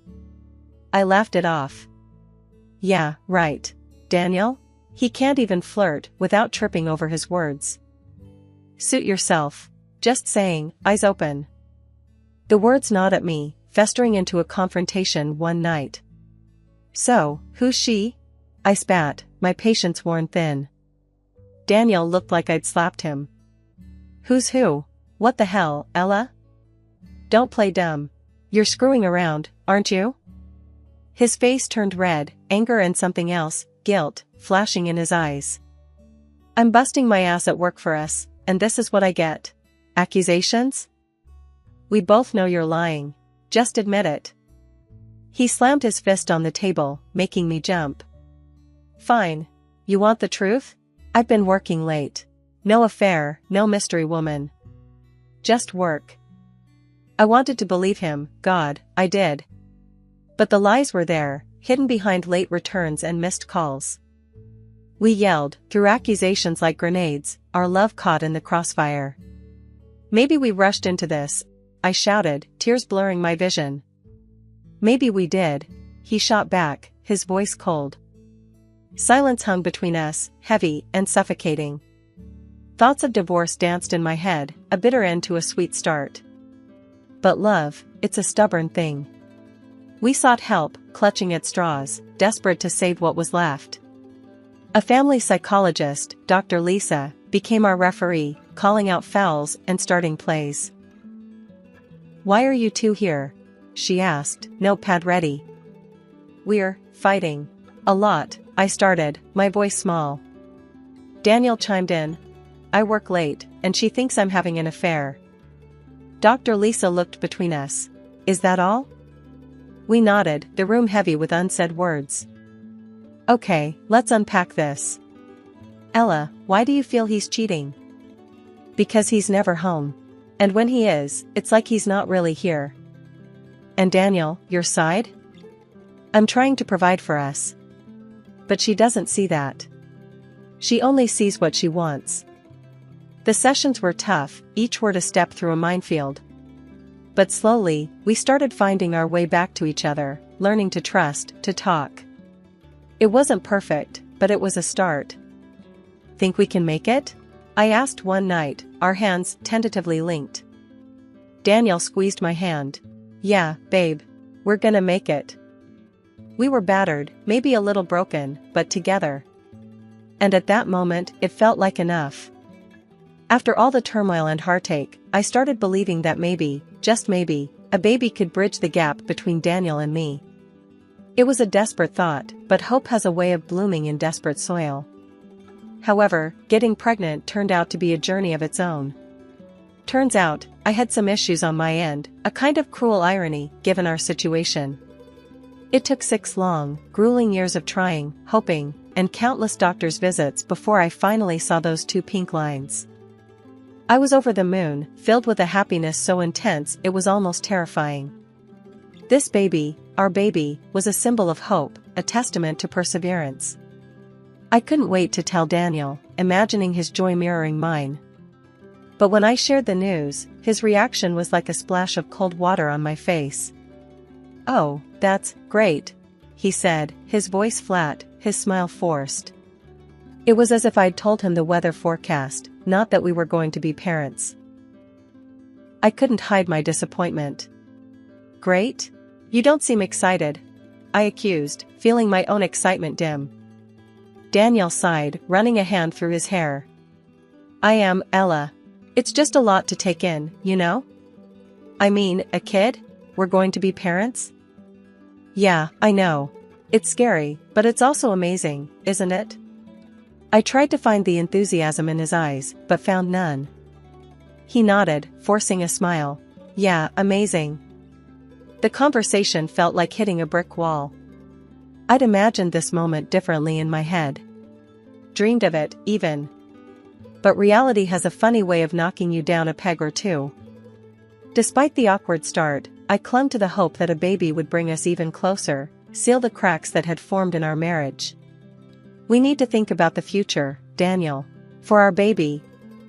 Speaker 3: I laughed it off. Yeah, right. Daniel? He can't even flirt without tripping over his words. Suit yourself. Just saying, eyes open. The words gnawed at me, festering into a confrontation one night. So, who's she? I spat, my patience worn thin. Daniel looked like I'd slapped him. Who's who? What the hell, Ella? Don't play dumb. You're screwing around, aren't you? His face turned red, anger and something else, guilt, flashing in his eyes. I'm busting my ass at work for us, and this is what I get. Accusations? We both know you're lying. Just admit it. He slammed his fist on the table, making me jump. Fine. You want the truth? I've been working late. No affair, no mystery woman. Just work. I wanted to believe him, God, I did. But the lies were there, hidden behind late returns and missed calls. We yelled, threw accusations like grenades, our love caught in the crossfire. Maybe we rushed into this, I shouted, tears blurring my vision. Maybe we did, he shot back, his voice cold. Silence hung between us, heavy and suffocating. Thoughts of divorce danced in my head, a bitter end to a sweet start. But love, it's a stubborn thing. We sought help, clutching at straws, desperate to save what was left. A family psychologist, Dr. Lisa, became our referee, calling out fouls and starting plays. Why are you two here? She asked, notepad ready. We're fighting. A lot, I started, my voice small. Daniel chimed in. I work late, and she thinks I'm having an affair. Dr. Lisa looked between us. Is that all? We nodded, the room heavy with unsaid words. Okay, let's unpack this. Ella, why do you feel he's cheating? Because he's never home. And when he is, it's like he's not really here. And Daniel, your side? I'm trying to provide for us. But she doesn't see that. She only sees what she wants. The sessions were tough, each word a step through a minefield. But slowly, we started finding our way back to each other, learning to trust, to talk. It wasn't perfect, but it was a start. Think we can make it? I asked one night, our hands tentatively linked. Daniel squeezed my hand. Yeah, babe. We're gonna make it. We were battered, maybe a little broken, but together. And at that moment, it felt like enough. After all the turmoil and heartache, I started believing that maybe, just maybe, a baby could bridge the gap between Daniel and me. It was a desperate thought, but hope has a way of blooming in desperate soil. However, getting pregnant turned out to be a journey of its own. Turns out, I had some issues on my end, a kind of cruel irony, given our situation. It took 6 long, grueling years of trying, hoping, and countless doctor's visits before I finally saw those 2 pink lines. I was over the moon, filled with a happiness so intense it was almost terrifying. This baby, our baby, was a symbol of hope, a testament to perseverance. I couldn't wait to tell Daniel, imagining his joy mirroring mine. But when I shared the news, his reaction was like a splash of cold water on my face. Oh, that's great, he said, his voice flat, his smile forced. It was as if I'd told him the weather forecast, not that we were going to be parents. I couldn't hide my disappointment. Great? You don't seem excited, I accused, feeling my own excitement dim. Daniel sighed, running a hand through his hair. I am, Ella. It's just a lot to take in, you know? I mean, a kid? We're going to be parents? Yeah, I know. It's scary, but it's also amazing, isn't it? I tried to find the enthusiasm in his eyes, but found none. He nodded, forcing a smile. Yeah, amazing. The conversation felt like hitting a brick wall. I'd imagined this moment differently in my head. Dreamed of it, even. But reality has a funny way of knocking you down a peg or two. Despite the awkward start, I clung to the hope that a baby would bring us even closer, seal the cracks that had formed in our marriage. We need to think about the future, Daniel. For our baby,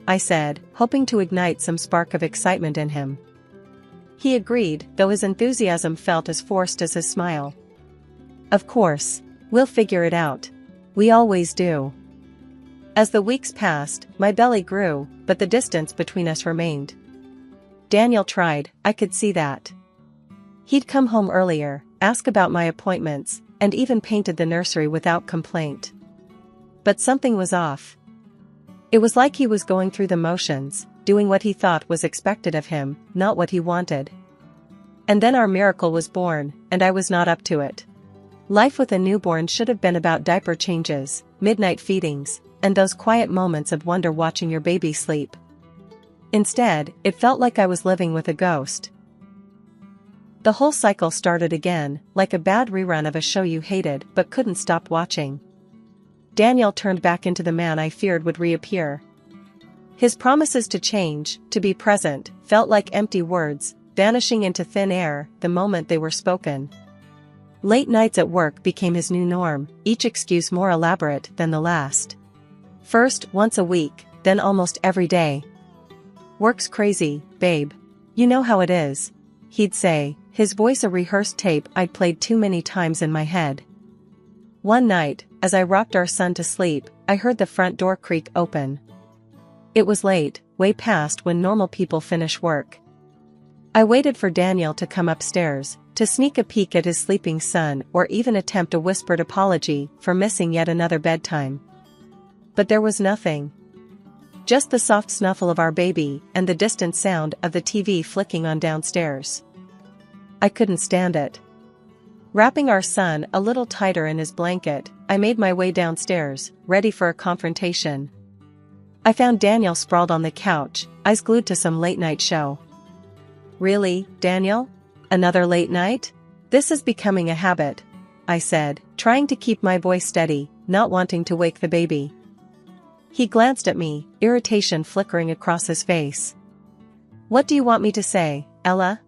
Speaker 3: I said, hoping to ignite some spark of excitement in him. He agreed, though his enthusiasm felt as forced as his smile. Of course, we'll figure it out. We always do. As the weeks passed, my belly grew, but the distance between us remained. Daniel tried, I could see that. He'd come home earlier, ask about my appointments, and even painted the nursery without complaint. But something was off. It was like he was going through the motions, doing what he thought was expected of him, not what he wanted. And then our miracle was born, and I was not up to it. Life with a newborn should have been about diaper changes, midnight feedings, and those quiet moments of wonder watching your baby sleep. Instead, it felt like I was living with a ghost. The whole cycle started again, like a bad rerun of a show you hated but couldn't stop watching. Daniel turned back into the man I feared would reappear. His promises to change, to be present, felt like empty words, vanishing into thin air the moment they were spoken. Late nights at work became his new norm, each excuse more elaborate than the last. First, once a week, then almost every day. Work's crazy, babe. You know how it is, he'd say, his voice a rehearsed tape I'd played too many times in my head. One night, as I rocked our son to sleep, I heard the front door creak open. It was late, way past when normal people finish work. I waited for Daniel to come upstairs, to sneak a peek at his sleeping son or even attempt a whispered apology for missing yet another bedtime. But there was nothing. Just the soft snuffle of our baby and the distant sound of the TV flicking on downstairs. I couldn't stand it. Wrapping our son a little tighter in his blanket, I made my way downstairs, ready for a confrontation. I found Daniel sprawled on the couch, eyes glued to some late-night show. Really, Daniel? Another late night? This is becoming a habit, I said, trying to keep my voice steady, not wanting to wake the baby. He glanced at me, irritation flickering across his face. What do you want me to say, Ella?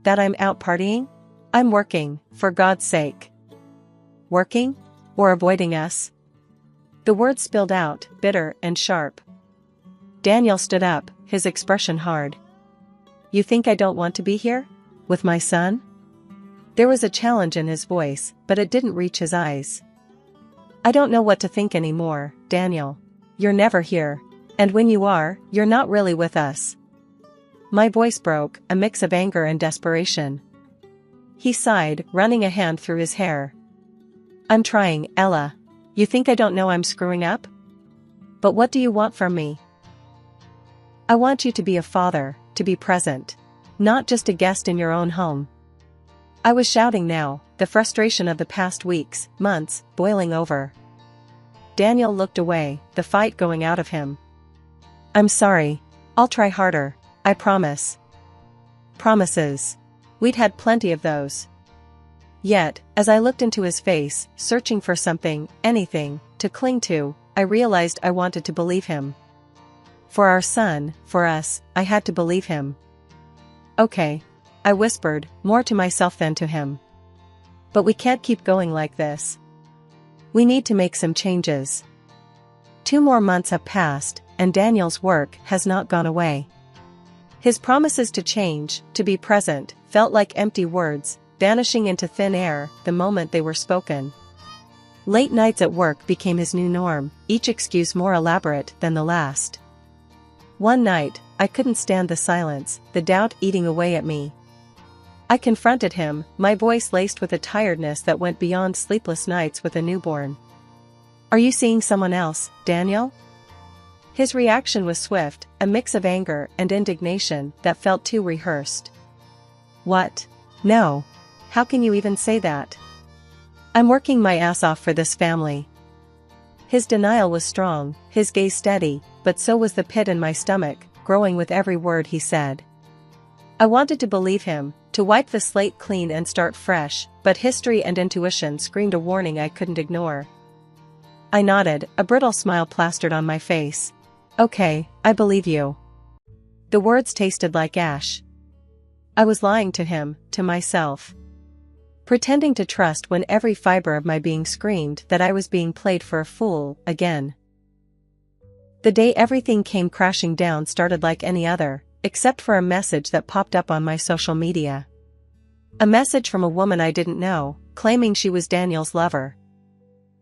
Speaker 3: That I'm out partying? I'm working, for God's sake. Working? Or avoiding us? The words spilled out, bitter and sharp. Daniel stood up, his expression hard. You think I don't want to be here? With my son? There was a challenge in his voice, but it didn't reach his eyes. I don't know what to think anymore, Daniel. You're never here. And when you are, you're not really with us. My voice broke, a mix of anger and desperation. He sighed, running a hand through his hair. I'm trying, Ella. You think I don't know I'm screwing up? But what do you want from me? I want you to be a father, to be present. Not just a guest in your own home. I was shouting now, the frustration of the past weeks, months, boiling over. Daniel looked away, the fight going out of him. I'm sorry. I'll try harder, I promise. Promises. We'd had plenty of those. Yet, as I looked into his face, searching for something, anything, to cling to, I realized I wanted to believe him. For our son, for us, I had to believe him. Okay. I whispered, more to myself than to him. But we can't keep going like this. We need to make some changes. 2 more months have passed, and Daniel's work has not gone away. His promises to change, to be present, felt like empty words, vanishing into thin air the moment they were spoken. Late nights at work became his new norm, each excuse more elaborate than the last. One night, I couldn't stand the silence, the doubt eating away at me. I confronted him, my voice laced with a tiredness that went beyond sleepless nights with a newborn. Are you seeing someone else, Daniel? His reaction was swift, a mix of anger and indignation that felt too rehearsed. What? No. How can you even say that? I'm working my ass off for this family. His denial was strong, his gaze steady, but so was the pit in my stomach, growing with every word he said. I wanted to believe him, to wipe the slate clean and start fresh, but history and intuition screamed a warning I couldn't ignore. I nodded, a brittle smile plastered on my face. Okay, I believe you. The words tasted like ash. I was lying to him, to myself. Pretending to trust when every fiber of my being screamed that I was being played for a fool, again. The day everything came crashing down started like any other, except for a message that popped up on my social media. A message from a woman I didn't know, claiming she was Daniel's lover.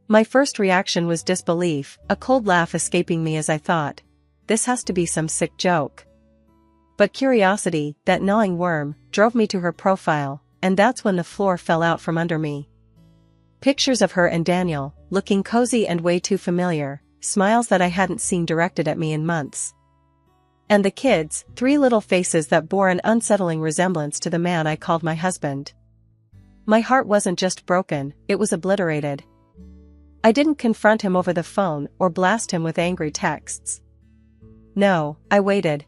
Speaker 3: My first reaction was disbelief, a cold laugh escaping me as I thought, this has to be some sick joke. But curiosity, that gnawing worm, drove me to her profile, and that's when the floor fell out from under me. Pictures of her and Daniel, looking cozy and way too familiar, smiles that I hadn't seen directed at me in months. And the kids, 3 little faces that bore an unsettling resemblance to the man I called my husband. My heart wasn't just broken, it was obliterated. I didn't confront him over the phone or blast him with angry texts. No, I waited.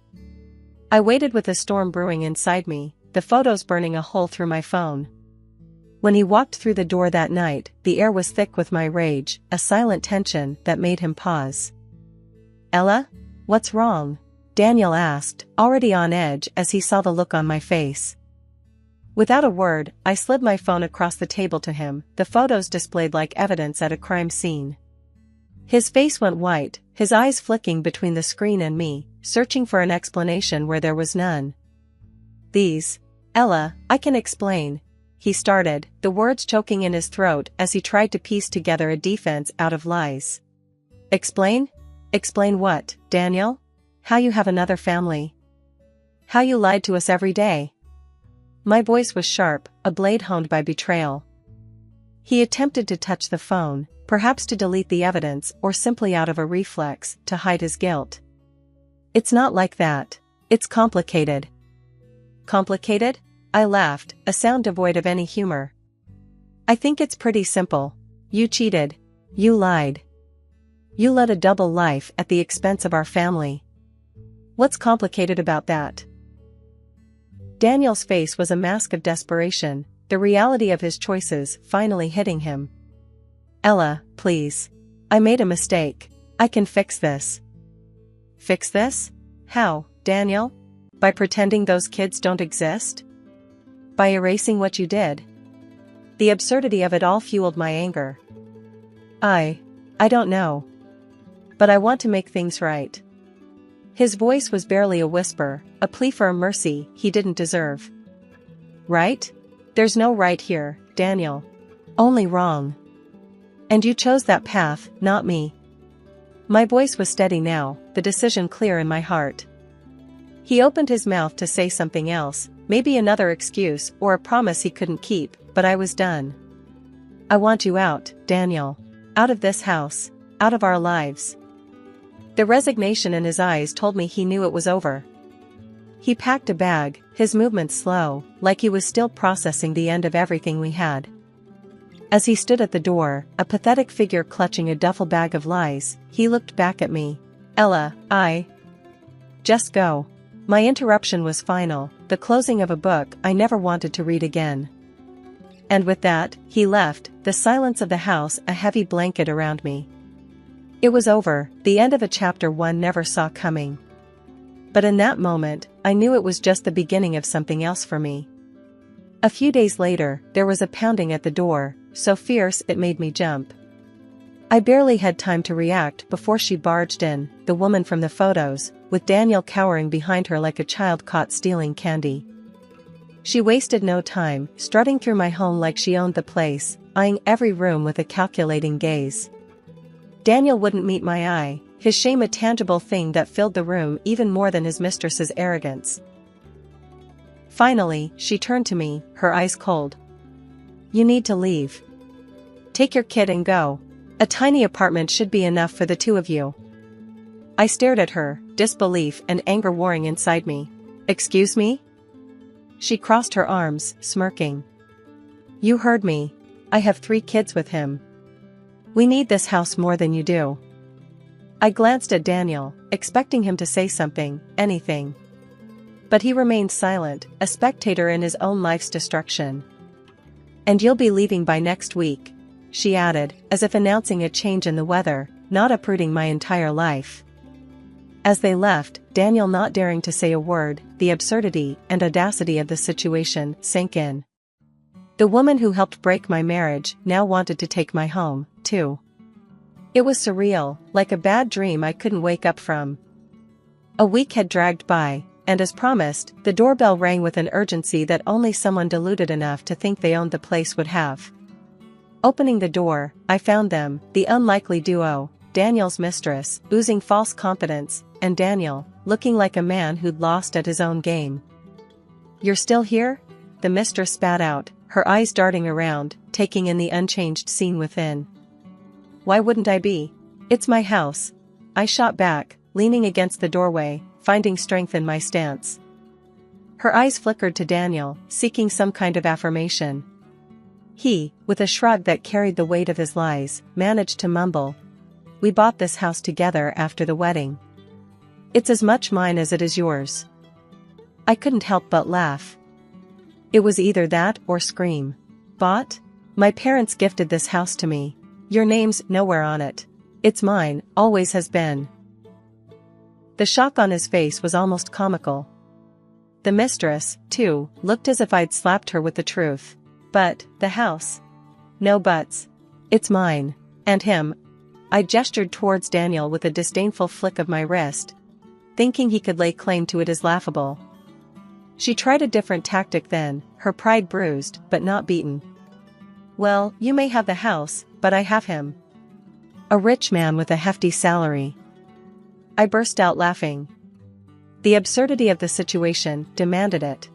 Speaker 3: I waited with a storm brewing inside me, the photos burning a hole through my phone. When he walked through the door that night, the air was thick with my rage, a silent tension that made him pause. Ella? What's wrong? Daniel asked, already on edge as he saw the look on my face. Without a word, I slid my phone across the table to him, the photos displayed like evidence at a crime scene. His face went white, his eyes flicking between the screen and me, searching for an explanation where there was none. Ella, I can explain. He started, the words choking in his throat as he tried to piece together a defense out of lies. Explain? Explain what, Daniel? How you have another family. How you lied to us every day. My voice was sharp, a blade honed by betrayal. He attempted to touch the phone, perhaps to delete the evidence or simply out of a reflex to hide his guilt. It's not like that. It's complicated. Complicated? I laughed, a sound devoid of any humor. I think it's pretty simple. You cheated. You lied. You led a double life at the expense of our family. What's complicated about that? Daniel's face was a mask of desperation, the reality of his choices finally hitting him. Ella, please. I made a mistake. I can fix this. Fix this? How, Daniel? By pretending those kids don't exist? By erasing what you did? The absurdity of it all fueled my anger. I don't know. But I want to make things right. His voice was barely a whisper, a plea for a mercy he didn't deserve. Right? There's no right here, Daniel. Only wrong. And you chose that path, not me. My voice was steady now, the decision clear in my heart. He opened his mouth to say something else, maybe another excuse or a promise he couldn't keep, but I was done. I want you out, Daniel. Out of this house. Out of our lives. The resignation in his eyes told me he knew it was over. He packed a bag, his movements slow, like he was still processing the end of everything we had. As he stood at the door, a pathetic figure clutching a duffel bag of lies, he looked back at me. Ella, just go. My interruption was final, the closing of a book I never wanted to read again. And with that, he left, the silence of the house a heavy blanket around me. It was over, the end of a chapter one never saw coming. But in that moment, I knew it was just the beginning of something else for me. A few days later, there was a pounding at the door, so fierce it made me jump. I barely had time to react before she barged in, the woman from the photos, with Daniel cowering behind her like a child caught stealing candy. She wasted no time, strutting through my home like she owned the place, eyeing every room with a calculating gaze. Daniel wouldn't meet my eye, his shame a tangible thing that filled the room even more than his mistress's arrogance. Finally, she turned to me, her eyes cold. You need to leave. Take your kid and go. A tiny apartment should be enough for the two of you. I stared at her, disbelief and anger warring inside me. Excuse me? She crossed her arms, smirking. You heard me. I have 3 kids with him. We need this house more than you do. I glanced at Daniel, expecting him to say something, anything. But he remained silent, a spectator in his own life's destruction. And you'll be leaving by next week, she added, as if announcing a change in the weather, not uprooting my entire life. As they left, Daniel not daring to say a word, the absurdity and audacity of the situation sank in. The woman who helped break my marriage now wanted to take my home, too. It was surreal, like a bad dream I couldn't wake up from. A week had dragged by, and as promised, the doorbell rang with an urgency that only someone deluded enough to think they owned the place would have. Opening the door, I found them, the unlikely duo, Daniel's mistress, oozing false confidence, and Daniel, looking like a man who'd lost at his own game. You're still here? The mistress spat out, her eyes darting around, taking in the unchanged scene within. Why wouldn't I be? It's my house. I shot back, leaning against the doorway, finding strength in my stance. Her eyes flickered to Daniel, seeking some kind of affirmation. He, with a shrug that carried the weight of his lies, managed to mumble. We bought this house together after the wedding. It's as much mine as it is yours. I couldn't help but laugh. It was either that or scream. Bought? My parents gifted this house to me. Your name's nowhere on it. It's mine, always has been. The shock on his face was almost comical. The mistress, too, looked as if I'd slapped her with the truth. But, the house? No buts. It's mine. And him. I gestured towards Daniel with a disdainful flick of my wrist, thinking he could lay claim to it as laughable. She tried a different tactic then, her pride bruised, but not beaten. Well, you may have the house, but I have him. A rich man with a hefty salary. I burst out laughing. The absurdity of the situation demanded it.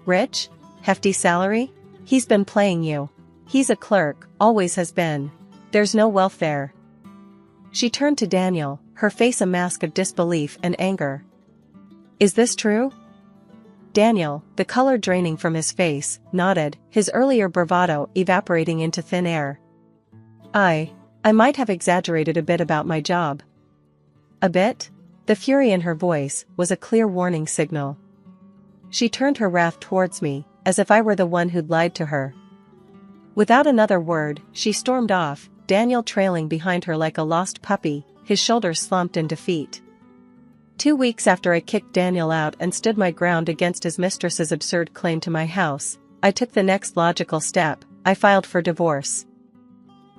Speaker 3: Rich? Hefty salary? He's been playing you. He's a clerk, always has been. There's no wealth there. She turned to Daniel, her face a mask of disbelief and anger. Is this true? Daniel, the color draining from his face, nodded, his earlier bravado evaporating into thin air. I might have exaggerated a bit about my job. A bit? The fury in her voice was a clear warning signal. She turned her wrath towards me, as if I were the one who'd lied to her. Without another word, she stormed off, Daniel trailing behind her like a lost puppy, his shoulders slumped in defeat. 2 weeks after I kicked Daniel out and stood my ground against his mistress's absurd claim to my house, I took the next logical step. I filed for divorce.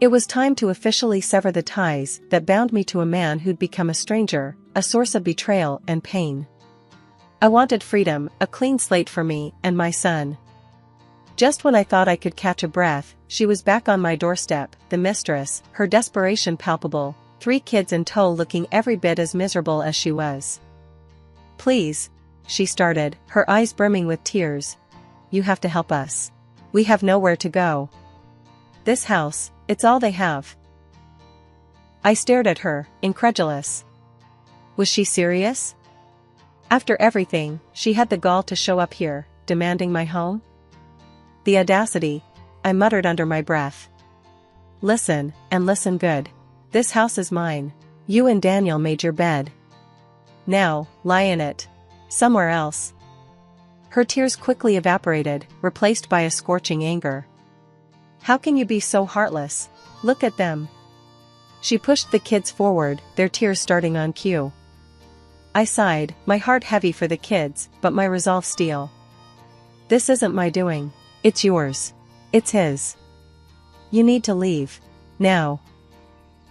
Speaker 3: It was time to officially sever the ties that bound me to a man who'd become a stranger, a source of betrayal and pain. I wanted freedom, a clean slate for me and my son. Just when I thought I could catch a breath, she was back on my doorstep, the mistress, her desperation palpable, 3 kids in tow looking every bit as miserable as she was. "Please," she started, her eyes brimming with tears. "You have to help us. We have nowhere to go. This house, it's all they have." I stared at her, incredulous. Was she serious? After everything, she had the gall to show up here, demanding my home? The audacity, I muttered under my breath. "Listen, and listen good. This house is mine. You and Daniel made your bed. Now, lie in it. Somewhere else." Her tears quickly evaporated, replaced by a scorching anger. "How can you be so heartless? Look at them." She pushed the kids forward, their tears starting on cue. I sighed, my heart heavy for the kids, but my resolve steel. "This isn't my doing. It's yours. It's his. You need to leave. Now."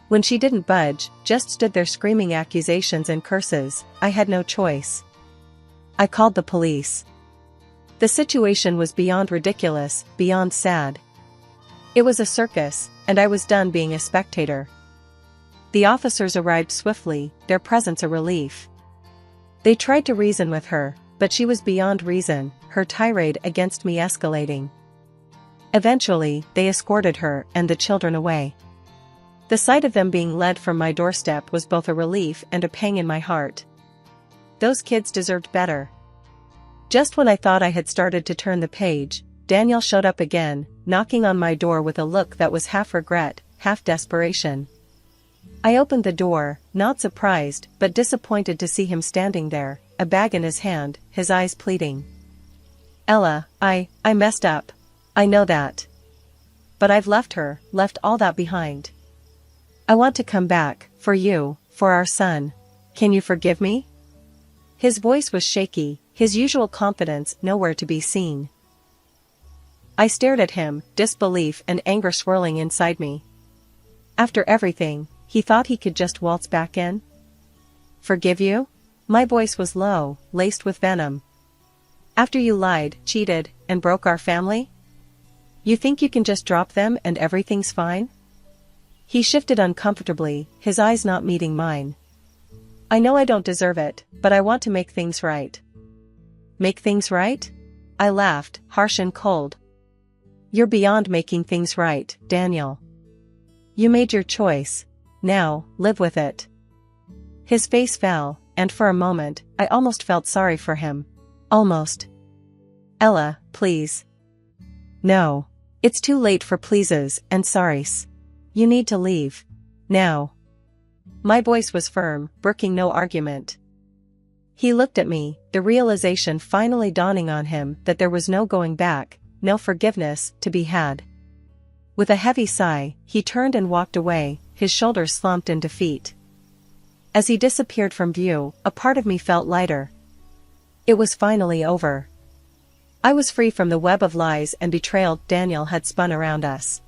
Speaker 3: When she didn't budge, just stood there screaming accusations and curses, I had no choice. I called the police. The situation was beyond ridiculous, beyond sad. It was a circus, and I was done being a spectator. The officers arrived swiftly, their presence a relief. They tried to reason with her, but she was beyond reason, her tirade against me escalating. Eventually, they escorted her and the children away. The sight of them being led from my doorstep was both a relief and a pang in my heart. Those kids deserved better. Just when I thought I had started to turn the page, Daniel showed up again, knocking on my door with a look that was half regret, half desperation. I opened the door, not surprised but disappointed to see him standing there, a bag in his hand, his eyes pleading. "Ella, I messed up. I know that. But I've left her, left all that behind. I want to come back, for you, for our son. Can you forgive me?" His voice was shaky, his usual confidence nowhere to be seen. I stared at him, disbelief and anger swirling inside me. After everything, he thought he could just waltz back in? "Forgive you?" My voice was low, laced with venom. "After you lied, cheated, and broke our family? You think you can just drop them and everything's fine?" He shifted uncomfortably, his eyes not meeting mine. "I know I don't deserve it, but I want to make things right." "Make things right?" I laughed, harsh and cold. "You're beyond making things right, Daniel. You made your choice. Now, live with it." His face fell, and for a moment, I almost felt sorry for him. Almost. "Ella, please." "No. It's too late for pleases and sorries. You need to leave. Now." My voice was firm, brooking no argument. He looked at me, the realization finally dawning on him that there was no going back, no forgiveness to be had. With a heavy sigh, he turned and walked away, his shoulders slumped in defeat. As he disappeared from view, a part of me felt lighter. It was finally over. I was free from the web of lies and betrayal Daniel had spun around us.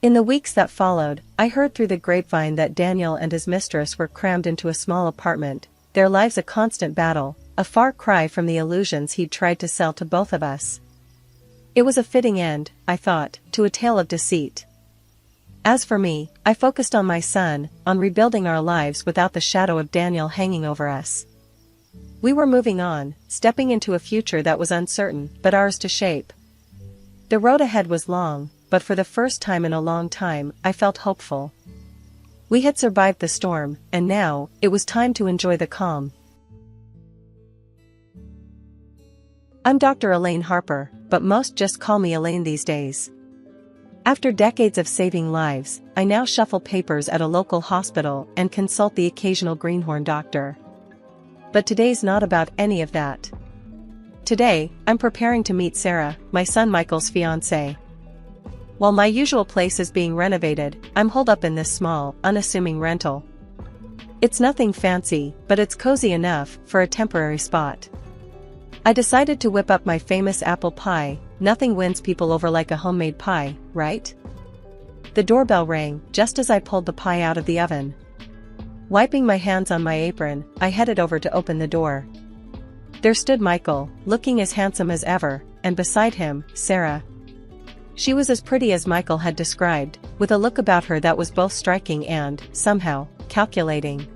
Speaker 3: In the weeks that followed, I heard through the grapevine that Daniel and his mistress were crammed into a small apartment, their lives a constant battle, a far cry from the illusions he'd tried to sell to both of us. It was a fitting end, I thought, to a tale of deceit. As for me, I focused on my son, on rebuilding our lives without the shadow of Daniel hanging over us. We were moving on, stepping into a future that was uncertain, but ours to shape. The road ahead was long, but for the first time in a long time, I felt hopeful. We had survived the storm, and now, it was time to enjoy the calm. I'm Dr. Elaine Harper, but most just call me Elaine these days. After decades of saving lives, I now shuffle papers at a local hospital and consult the occasional greenhorn doctor. But today's not about any of that. Today, I'm preparing to meet Sarah, my son Michael's fiancée. While my usual place is being renovated, I'm holed up in this small, unassuming rental. It's nothing fancy, but it's cozy enough for a temporary spot. I decided to whip up my famous apple pie. Nothing wins people over like a homemade pie, right? The doorbell rang just as I pulled the pie out of the oven. Wiping my hands on my apron, I headed over to open the door. There stood Michael, looking as handsome as ever, and beside him, Sarah. She was as pretty as Michael had described, with a look about her that was both striking and, somehow, calculating.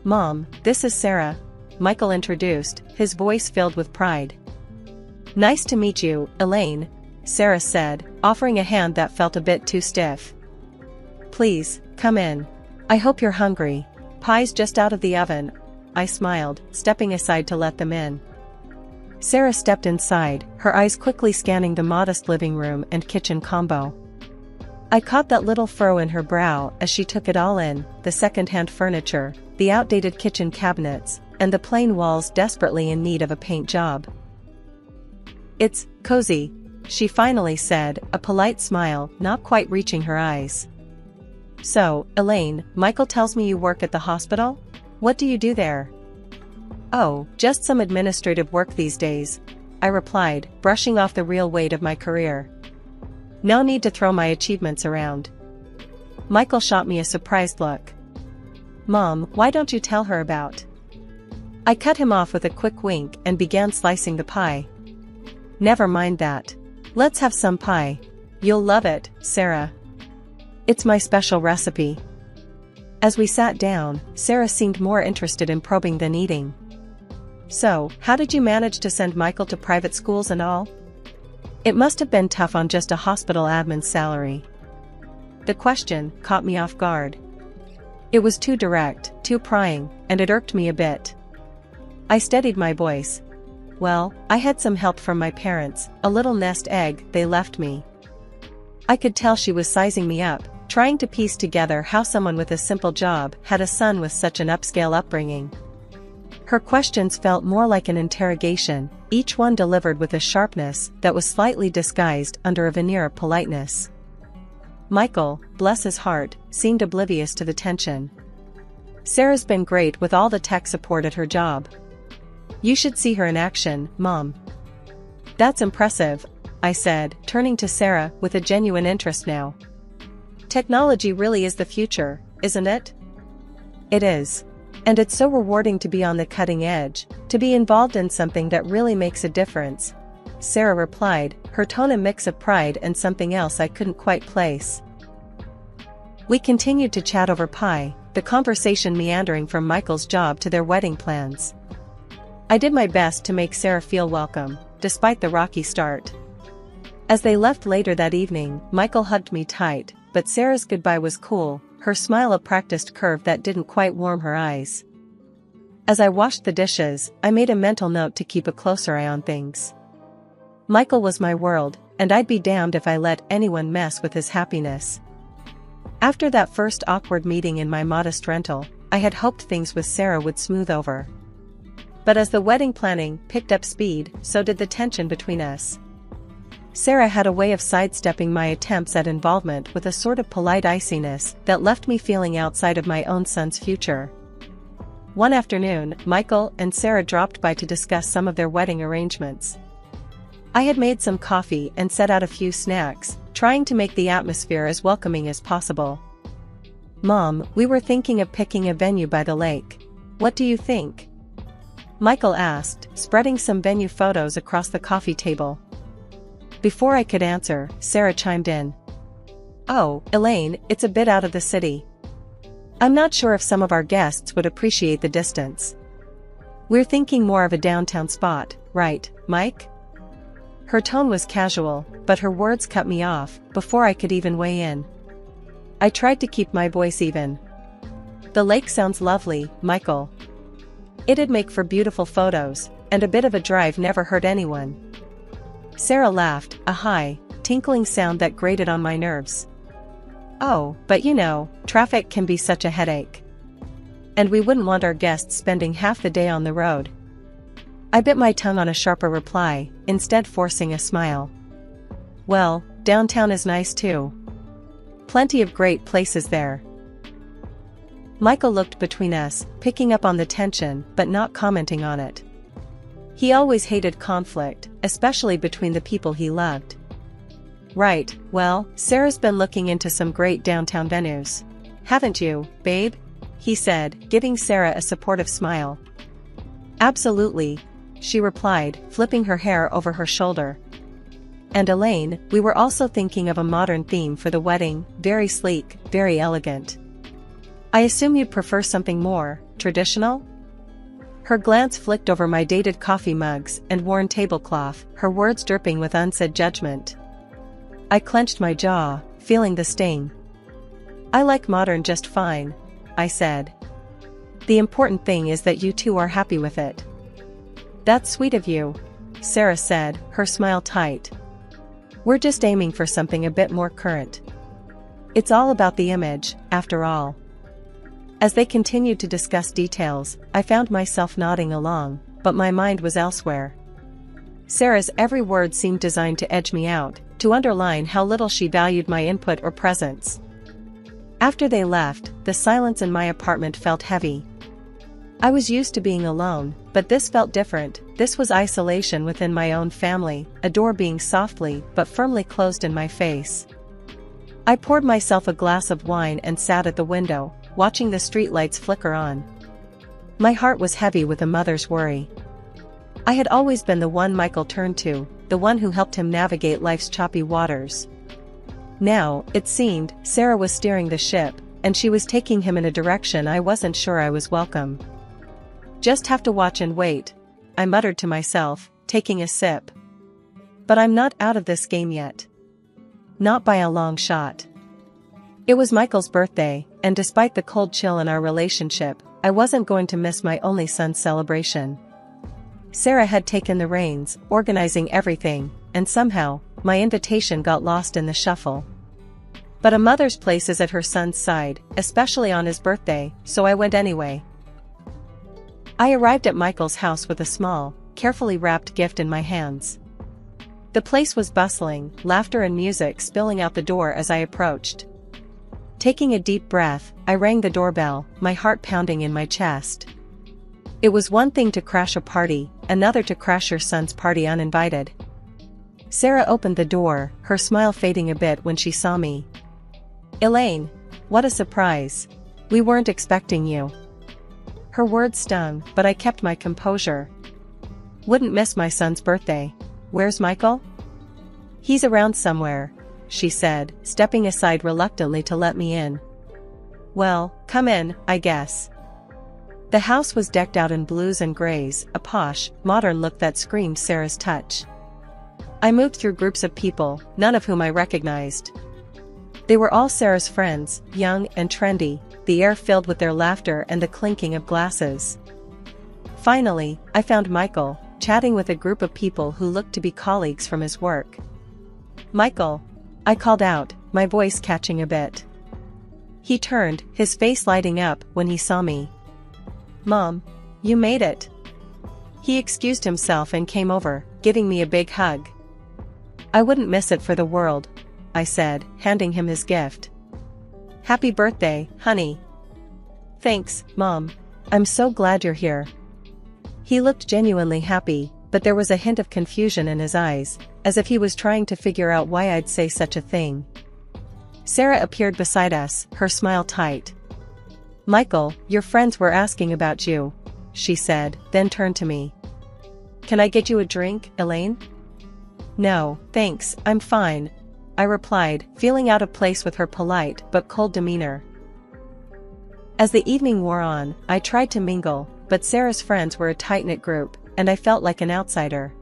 Speaker 3: "Mom, this is Sarah," Michael introduced, his voice filled with pride. "Nice to meet you, Elaine," Sarah said, offering a hand that felt a bit too stiff. "Please, come in. I hope you're hungry. Pie's just out of the oven," I smiled, stepping aside to let them in. Sarah stepped inside, her eyes quickly scanning the modest living room and kitchen combo. I caught that little furrow in her brow as she took it all in, the second-hand furniture, the outdated kitchen cabinets, and the plain walls desperately in need of a paint job. "It's cozy," she finally said, a polite smile not quite reaching her eyes. "So, Elaine, Michael tells me you work at the hospital? What do you do there?" "Oh, just some administrative work these days," I replied, brushing off the real weight of my career. "No need to throw my achievements around." Michael shot me a surprised look. "Mom, why don't you tell her about?" I cut him off with a quick wink and began slicing the pie. "Never mind that. Let's have some pie. You'll love it, Sarah. It's my special recipe." As we sat down, Sarah seemed more interested in probing than eating. "So, how did you manage to send Michael to private schools and all? It must have been tough on just a hospital admin's salary." The question caught me off guard. It was too direct, too prying, and it irked me a bit. I steadied my voice. "Well, I had some help from my parents, a little nest egg they left me." I could tell she was sizing me up, trying to piece together how someone with a simple job had a son with such an upscale upbringing. Her questions felt more like an interrogation, each one delivered with a sharpness that was slightly disguised under a veneer of politeness. Michael, bless his heart, seemed oblivious to the tension. "Sarah's been great with all the tech support at her job. You should see her in action, Mom." "That's impressive," I said, turning to Sarah with a genuine interest now. "Technology really is the future, isn't it?" "It is. And it's so rewarding to be on the cutting edge, to be involved in something that really makes a difference," Sarah replied, her tone a mix of pride and something else I couldn't quite place. We continued to chat over pie, the conversation meandering from Michael's job to their wedding plans. I did my best to make Sarah feel welcome, despite the rocky start. As they left later that evening, Michael hugged me tight, but Sarah's goodbye was cool, her smile a practiced curve that didn't quite warm her eyes. As I washed the dishes, I made a mental note to keep a closer eye on things. Michael was my world, and I'd be damned if I let anyone mess with his happiness. After that first awkward meeting in my modest rental, I had hoped things with Sarah would smooth over. But as the wedding planning picked up speed, so did the tension between us. Sarah had a way of sidestepping my attempts at involvement with a sort of polite iciness that left me feeling outside of my own son's future. One afternoon, Michael and Sarah dropped by to discuss some of their wedding arrangements. I had made some coffee and set out a few snacks, trying to make the atmosphere as welcoming as possible. "Mom, we were thinking of picking a venue by the lake. What do you think?" Michael asked, spreading some venue photos across the coffee table. Before I could answer, Sarah chimed in. "Oh, Elaine, it's a bit out of the city. I'm not sure if some of our guests would appreciate the distance. We're thinking more of a downtown spot, right, Mike?" Her tone was casual, but her words cut me off before I could even weigh in. I tried to keep my voice even. "The lake sounds lovely, Michael. It'd make for beautiful photos, and a bit of a drive never hurt anyone." Sarah laughed, a high, tinkling sound that grated on my nerves. "Oh, but you know, traffic can be such a headache. And we wouldn't want our guests spending half the day on the road." I bit my tongue on a sharper reply, instead forcing a smile. Well, downtown is nice too. Plenty of great places there. Michael looked between us, picking up on the tension but not commenting on it. He always hated conflict, especially between the people he loved. Right, well, Sarah's been looking into some great downtown venues. Haven't you, babe? He said, giving Sarah a supportive smile. Absolutely, she replied, flipping her hair over her shoulder. And Elaine, we were also thinking of a modern theme for the wedding, very sleek, very elegant. I assume you'd prefer something more traditional? Her glance flicked over my dated coffee mugs and worn tablecloth, her words dripping with unsaid judgment. I clenched my jaw, feeling the sting. I like modern just fine, I said. The important thing is that you two are happy with it. That's sweet of you, Sarah said, her smile tight. We're just aiming for something a bit more current. It's all about the image, after all. As they continued to discuss details, I found myself nodding along, but my mind was elsewhere. Sarah's every word seemed designed to edge me out, to underline how little she valued my input or presence. After they left, the silence in my apartment felt heavy. I was used to being alone, but this felt different. This was isolation within my own family, a door being softly but firmly closed in my face. I poured myself a glass of wine and sat at the window, watching the streetlights flicker on. My heart was heavy with a mother's worry. I had always been the one Michael turned to, the one who helped him navigate life's choppy waters. Now, it seemed, Sarah was steering the ship, and she was taking him in a direction I wasn't sure I was welcome. Just have to watch and wait, I muttered to myself, taking a sip. But I'm not out of this game yet. Not by a long shot. It was Michael's birthday, and despite the cold chill in our relationship, I wasn't going to miss my only son's celebration. Sarah had taken the reins, organizing everything, and somehow, my invitation got lost in the shuffle. But a mother's place is at her son's side, especially on his birthday, so I went anyway. I arrived at Michael's house with a small, carefully wrapped gift in my hands. The place was bustling, laughter and music spilling out the door as I approached. Taking a deep breath, I rang the doorbell, my heart pounding in my chest. It was one thing to crash a party, another to crash your son's party uninvited. Sarah opened the door, her smile fading a bit when she saw me. Elaine, what a surprise. We weren't expecting you. Her words stung, but I kept my composure. Wouldn't miss my son's birthday. Where's Michael? He's around somewhere, she said, stepping aside reluctantly to let me in. Well, come in, I guess. The house was decked out in blues and grays, a posh, modern look that screamed Sarah's touch. I moved through groups of people, none of whom I recognized. They were all Sarah's friends, young and trendy, the air filled with their laughter and the clinking of glasses. Finally, I found Michael, chatting with a group of people who looked to be colleagues from his work. Michael, I called out, my voice catching a bit. He turned, his face lighting up when he saw me. Mom, you made it. He excused himself and came over, giving me a big hug. I wouldn't miss it for the world, I said, handing him his gift. Happy birthday, honey. Thanks, Mom. I'm so glad you're here. He looked genuinely happy, but there was a hint of confusion in his eyes, as if he was trying to figure out why I'd say such a thing. Sarah appeared beside us, her smile tight. Michael, your friends were asking about you, she said, then turned to me. Can I get you a drink, Elaine? No, thanks, I'm fine, I replied, feeling out of place with her polite but cold demeanor. As the evening wore on, I tried to mingle, but Sarah's friends were a tight-knit group, and I felt like an outsider.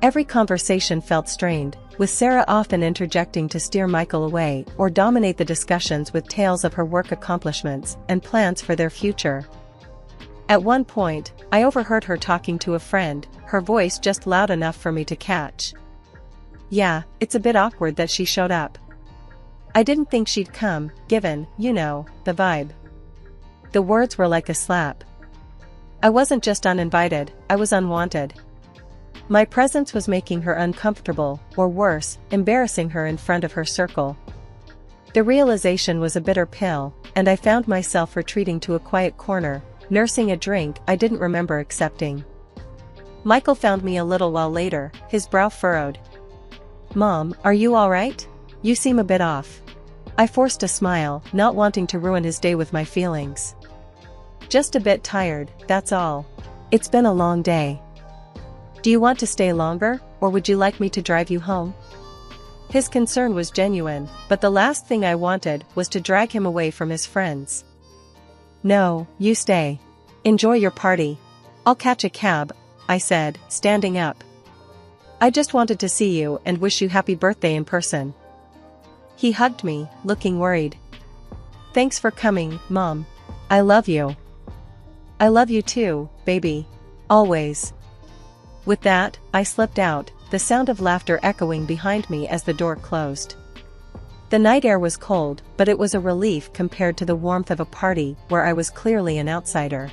Speaker 3: Every conversation felt strained, with Sarah often interjecting to steer Michael away or dominate the discussions with tales of her work accomplishments and plans for their future. At one point, I overheard her talking to a friend, her voice just loud enough for me to catch. Yeah, it's a bit awkward that she showed up. I didn't think she'd come, given, the vibe. The words were like a slap. I wasn't just uninvited, I was unwanted. My presence was making her uncomfortable, or worse, embarrassing her in front of her circle. The realization was a bitter pill, and I found myself retreating to a quiet corner, nursing a drink I didn't remember accepting. Michael found me a little while later, his brow furrowed. "Mom, are you alright? You seem a bit off." I forced a smile, not wanting to ruin his day with my feelings. "Just a bit tired, that's all. It's been a long day." "Do you want to stay longer, or would you like me to drive you home?" His concern was genuine, but the last thing I wanted was to drag him away from his friends. "No, you stay. Enjoy your party. I'll catch a cab," I said, standing up. "I just wanted to see you and wish you happy birthday in person." He hugged me, looking worried. "Thanks for coming, Mom. I love you." "I love you too, baby. Always." With that, I slipped out, the sound of laughter echoing behind me as the door closed. The night air was cold, but it was a relief compared to the warmth of a party where I was clearly an outsider.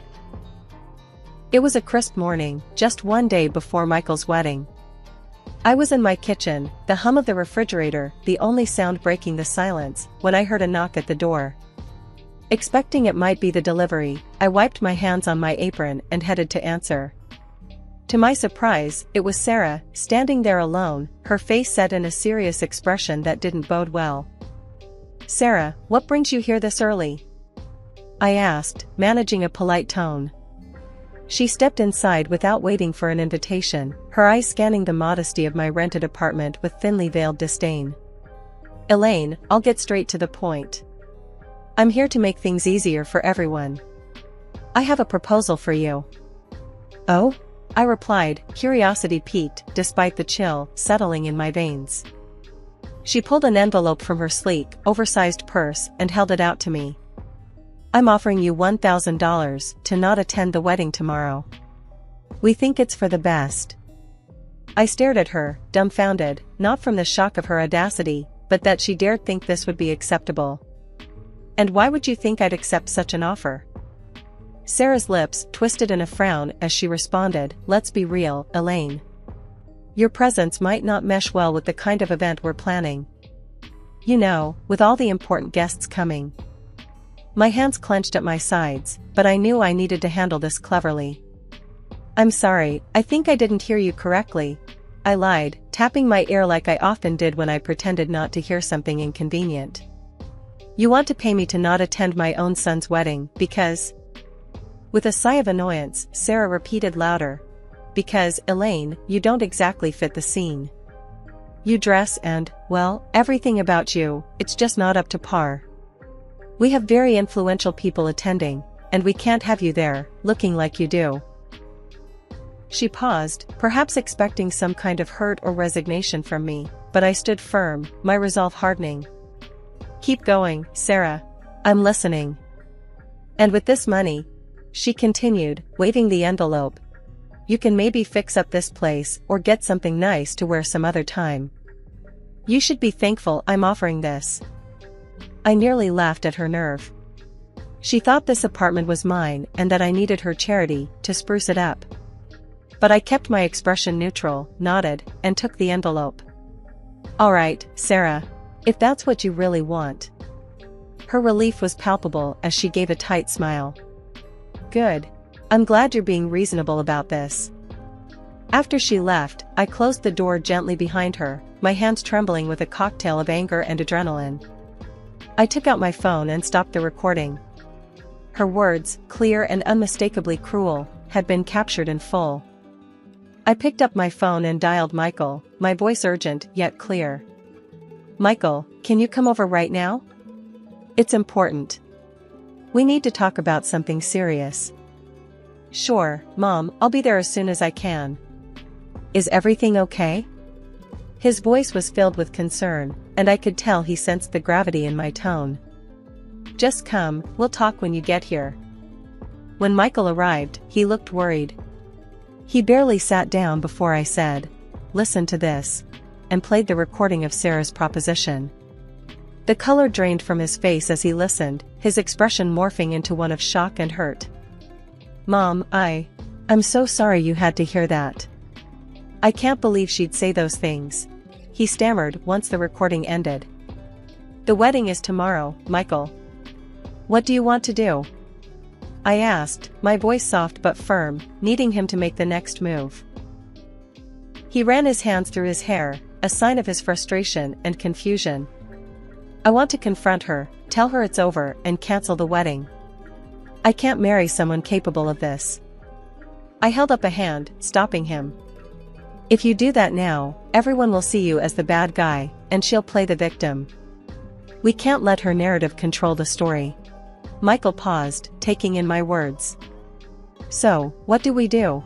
Speaker 3: It was a crisp morning, just one day before Michael's wedding. I was in my kitchen, the hum of the refrigerator the only sound breaking the silence, when I heard a knock at the door. Expecting it might be the delivery, I wiped my hands on my apron and headed to answer. To my surprise, it was Sarah, standing there alone, her face set in a serious expression that didn't bode well. "Sarah, what brings you here this early?" I asked, managing a polite tone. She stepped inside without waiting for an invitation, her eyes scanning the modesty of my rented apartment with thinly veiled disdain. "Elaine, I'll get straight to the point. I'm here to make things easier for everyone. I have a proposal for you." "Oh?" I replied, curiosity piqued despite the chill settling in my veins. She pulled an envelope from her sleek, oversized purse and held it out to me. "I'm offering you $1,000 to not attend the wedding tomorrow. We think it's for the best." I stared at her, dumbfounded, not from the shock of her audacity, but that she dared think this would be acceptable. "And why would you think I'd accept such an offer?" Sarah's lips twisted in a frown as she responded, "Let's be real, Elaine. Your presence might not mesh well with the kind of event we're planning. You know, with all the important guests coming." My hands clenched at my sides, but I knew I needed to handle this cleverly. "I'm sorry, I think I didn't hear you correctly," I lied, tapping my ear like I often did when I pretended not to hear something inconvenient. "You want to pay me to not attend my own son's wedding because—" With a sigh of annoyance, Sarah repeated louder. "Because, Elaine, you don't exactly fit the scene. You dress and, well, everything about you, it's just not up to par. We have very influential people attending, and we can't have you there, looking like you do." She paused, perhaps expecting some kind of hurt or resignation from me, but I stood firm, my resolve hardening. "Keep going, Sarah. I'm listening. And with this money," she continued, waving the envelope, "you can maybe fix up this place or get something nice to wear some other time. You should be thankful I'm offering this." I nearly laughed at her nerve. She thought this apartment was mine and that I needed her charity to spruce it up. But I kept my expression neutral, nodded, and took the envelope. "All right, Sarah. If that's what you really want." Her relief was palpable as she gave a tight smile. "Good. I'm glad you're being reasonable about this." After she left, I closed the door gently behind her, my hands trembling with a cocktail of anger and adrenaline. I took out my phone and stopped the recording. Her words, clear and unmistakably cruel, had been captured in full. I picked up my phone and dialed Michael, my voice urgent yet clear. "Michael, can you come over right now? It's important. We need to talk about something serious." "Sure, Mom, I'll be there as soon as I can." "Is everything okay?" His voice was filled with concern, and I could tell he sensed the gravity in my tone. "Just come, we'll talk when you get here." When Michael arrived, he looked worried. He barely sat down before I said, "Listen to this," and played the recording of Sarah's proposition. The color drained from his face as he listened, his expression morphing into one of shock and hurt. Mom, I'm so sorry you had to hear that. I can't believe she'd say those things. He stammered once the recording ended. The wedding is tomorrow, Michael. What do you want to do? I asked, my voice soft but firm, needing him to make the next move. He ran his hands through his hair, a sign of his frustration and confusion. I want to confront her, tell her it's over, and cancel the wedding. I can't marry someone capable of this. I held up a hand, stopping him. If you do that now, everyone will see you as the bad guy, and she'll play the victim. We can't let her narrative control the story. Michael paused, taking in my words. So, what do we do?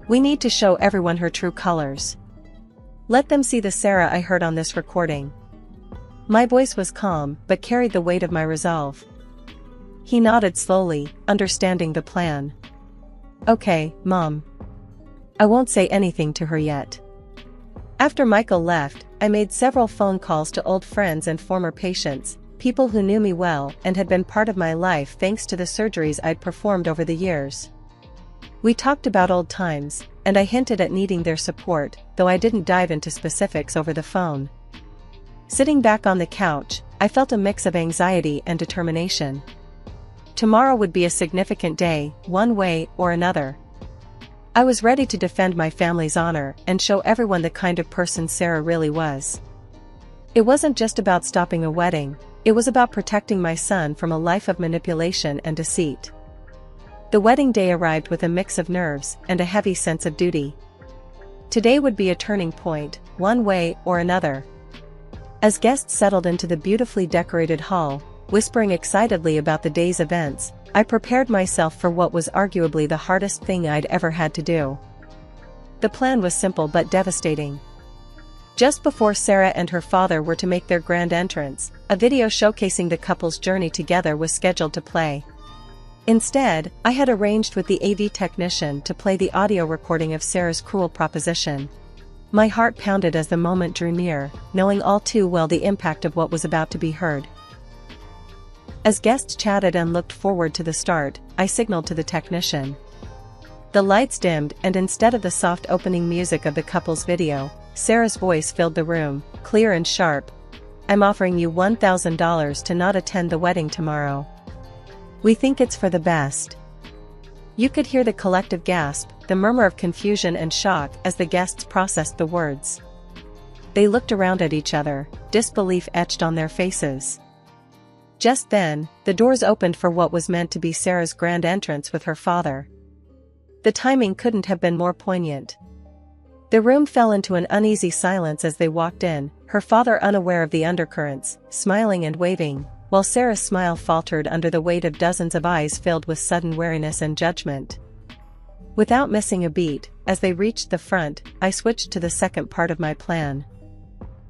Speaker 3: We need to show everyone her true colors. Let them see the Sarah I heard on this recording. My voice was calm, but carried the weight of my resolve. He nodded slowly, understanding the plan. Okay, Mom. I won't say anything to her yet. After Michael left, I made several phone calls to old friends and former patients, people who knew me well and had been part of my life thanks to the surgeries I'd performed over the years. We talked about old times, and I hinted at needing their support, though I didn't dive into specifics over the phone. Sitting back on the couch, I felt a mix of anxiety and determination. Tomorrow would be a significant day, one way or another. I was ready to defend my family's honor and show everyone the kind of person Sarah really was. It wasn't just about stopping a wedding, it was about protecting my son from a life of manipulation and deceit. The wedding day arrived with a mix of nerves and a heavy sense of duty. Today would be a turning point, one way or another. As guests settled into the beautifully decorated hall, whispering excitedly about the day's events, I prepared myself for what was arguably the hardest thing I'd ever had to do. The plan was simple but devastating. Just before Sarah and her father were to make their grand entrance, a video showcasing the couple's journey together was scheduled to play. Instead, I had arranged with the AV technician to play the audio recording of Sarah's cruel proposition. My heart pounded as the moment drew near, knowing all too well the impact of what was about to be heard. As guests chatted and looked forward to the start, I signaled to the technician. The lights dimmed, and instead of the soft opening music of the couple's video, Sarah's voice filled the room, clear and sharp. I'm offering you $1,000 to not attend the wedding tomorrow. We think it's for the best. You could hear the collective gasp, the murmur of confusion and shock as the guests processed the words. They looked around at each other, disbelief etched on their faces. Just then, the doors opened for what was meant to be Sarah's grand entrance with her father. The timing couldn't have been more poignant. The room fell into an uneasy silence as they walked in, her father unaware of the undercurrents, smiling and waving, while Sarah's smile faltered under the weight of dozens of eyes filled with sudden wariness and judgment. Without missing a beat, as they reached the front, I switched to the second part of my plan.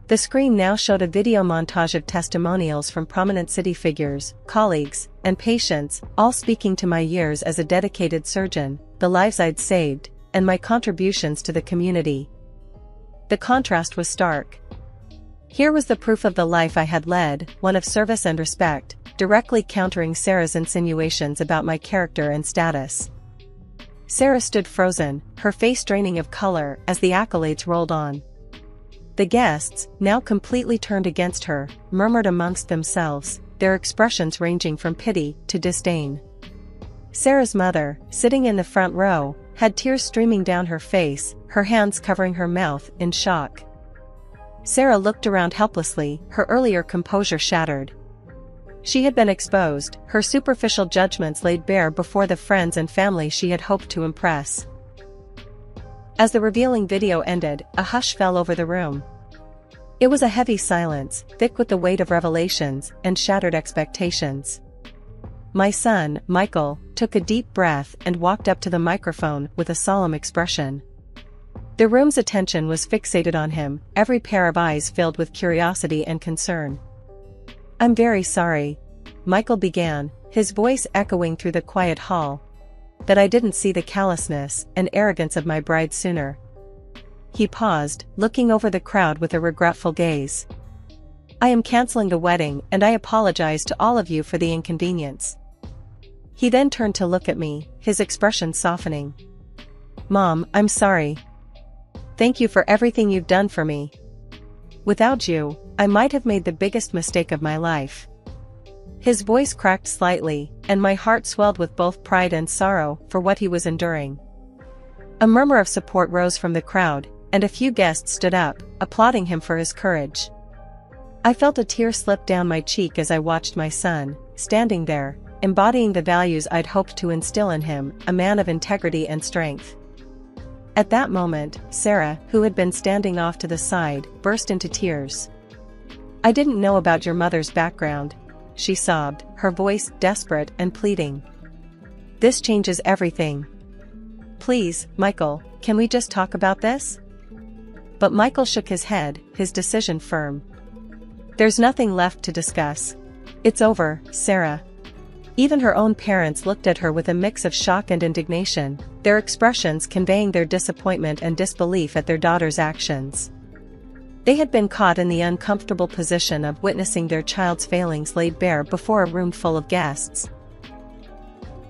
Speaker 3: The screen now showed a video montage of testimonials from prominent city figures, colleagues, and patients, all speaking to my years as a dedicated surgeon, the lives I'd saved, and my contributions to the community. The contrast was stark. Here was the proof of the life I had led, one of service and respect, directly countering Sarah's insinuations about my character and status. Sarah stood frozen, her face draining of color as the accolades rolled on. The guests, now completely turned against her, murmured amongst themselves, their expressions ranging from pity to disdain. Sarah's mother, sitting in the front row, had tears streaming down her face, her hands covering her mouth in shock. Sarah looked around helplessly, her earlier composure shattered. She had been exposed, her superficial judgments laid bare before the friends and family she had hoped to impress. As the revealing video ended, a hush fell over the room. It was a heavy silence, thick with the weight of revelations and shattered expectations. My son, Michael, took a deep breath and walked up to the microphone with a solemn expression. The room's attention was fixated on him, every pair of eyes filled with curiosity and concern. I'm very sorry, Michael began, his voice echoing through the quiet hall, that I didn't see the callousness and arrogance of my bride sooner. He paused, looking over the crowd with a regretful gaze. I am canceling the wedding, and I apologize to all of you for the inconvenience. He then turned to look at me, his expression softening. "Mom, I'm sorry. Thank you for everything you've done for me. Without you, I might have made the biggest mistake of my life." His voice cracked slightly, and my heart swelled with both pride and sorrow for what he was enduring. A murmur of support rose from the crowd, and a few guests stood up, applauding him for his courage. I felt a tear slip down my cheek as I watched my son, standing there, embodying the values I'd hoped to instill in him, a man of integrity and strength. At that moment, Sarah, who had been standing off to the side, burst into tears. "I didn't know about your mother's background," she sobbed, her voice desperate and pleading. "This changes everything. Please, Michael, can we just talk about this?" But Michael shook his head, his decision firm. "There's nothing left to discuss. It's over, Sarah." Even her own parents looked at her with a mix of shock and indignation, their expressions conveying their disappointment and disbelief at their daughter's actions. They had been caught in the uncomfortable position of witnessing their child's failings laid bare before a room full of guests.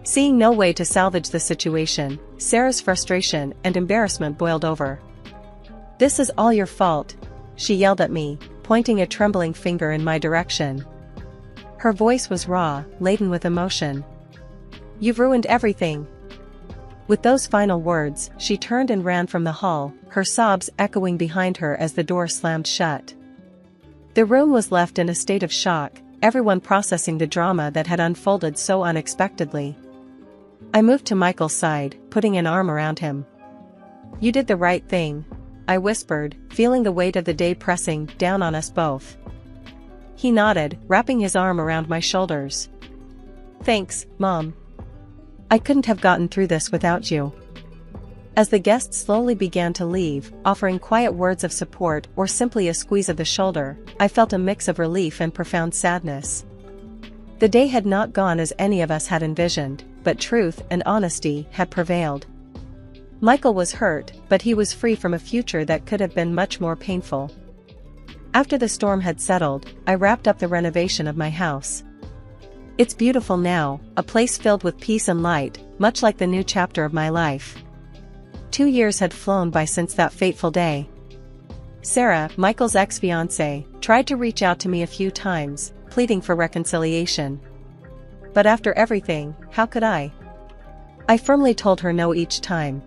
Speaker 3: Seeing no way to salvage the situation, Sarah's frustration and embarrassment boiled over. "This is all your fault," she yelled at me, pointing a trembling finger in my direction. Her voice was raw, laden with emotion. "You've ruined everything." With those final words, she turned and ran from the hall, her sobs echoing behind her as the door slammed shut. The room was left in a state of shock, everyone processing the drama that had unfolded so unexpectedly. I moved to Michael's side, putting an arm around him. "You did the right thing," I whispered, feeling the weight of the day pressing down on us both. He nodded, wrapping his arm around my shoulders. "Thanks, Mom. I couldn't have gotten through this without you." As the guests slowly began to leave, offering quiet words of support or simply a squeeze of the shoulder, I felt a mix of relief and profound sadness. The day had not gone as any of us had envisioned, but truth and honesty had prevailed. Michael was hurt, but he was free from a future that could have been much more painful. After the storm had settled, I wrapped up the renovation of my house. It's beautiful now, a place filled with peace and light, much like the new chapter of my life. 2 years had flown by since that fateful day. Sarah, Michael's ex-fiancée, tried to reach out to me a few times, pleading for reconciliation. But after everything, how could I? I firmly told her no each time.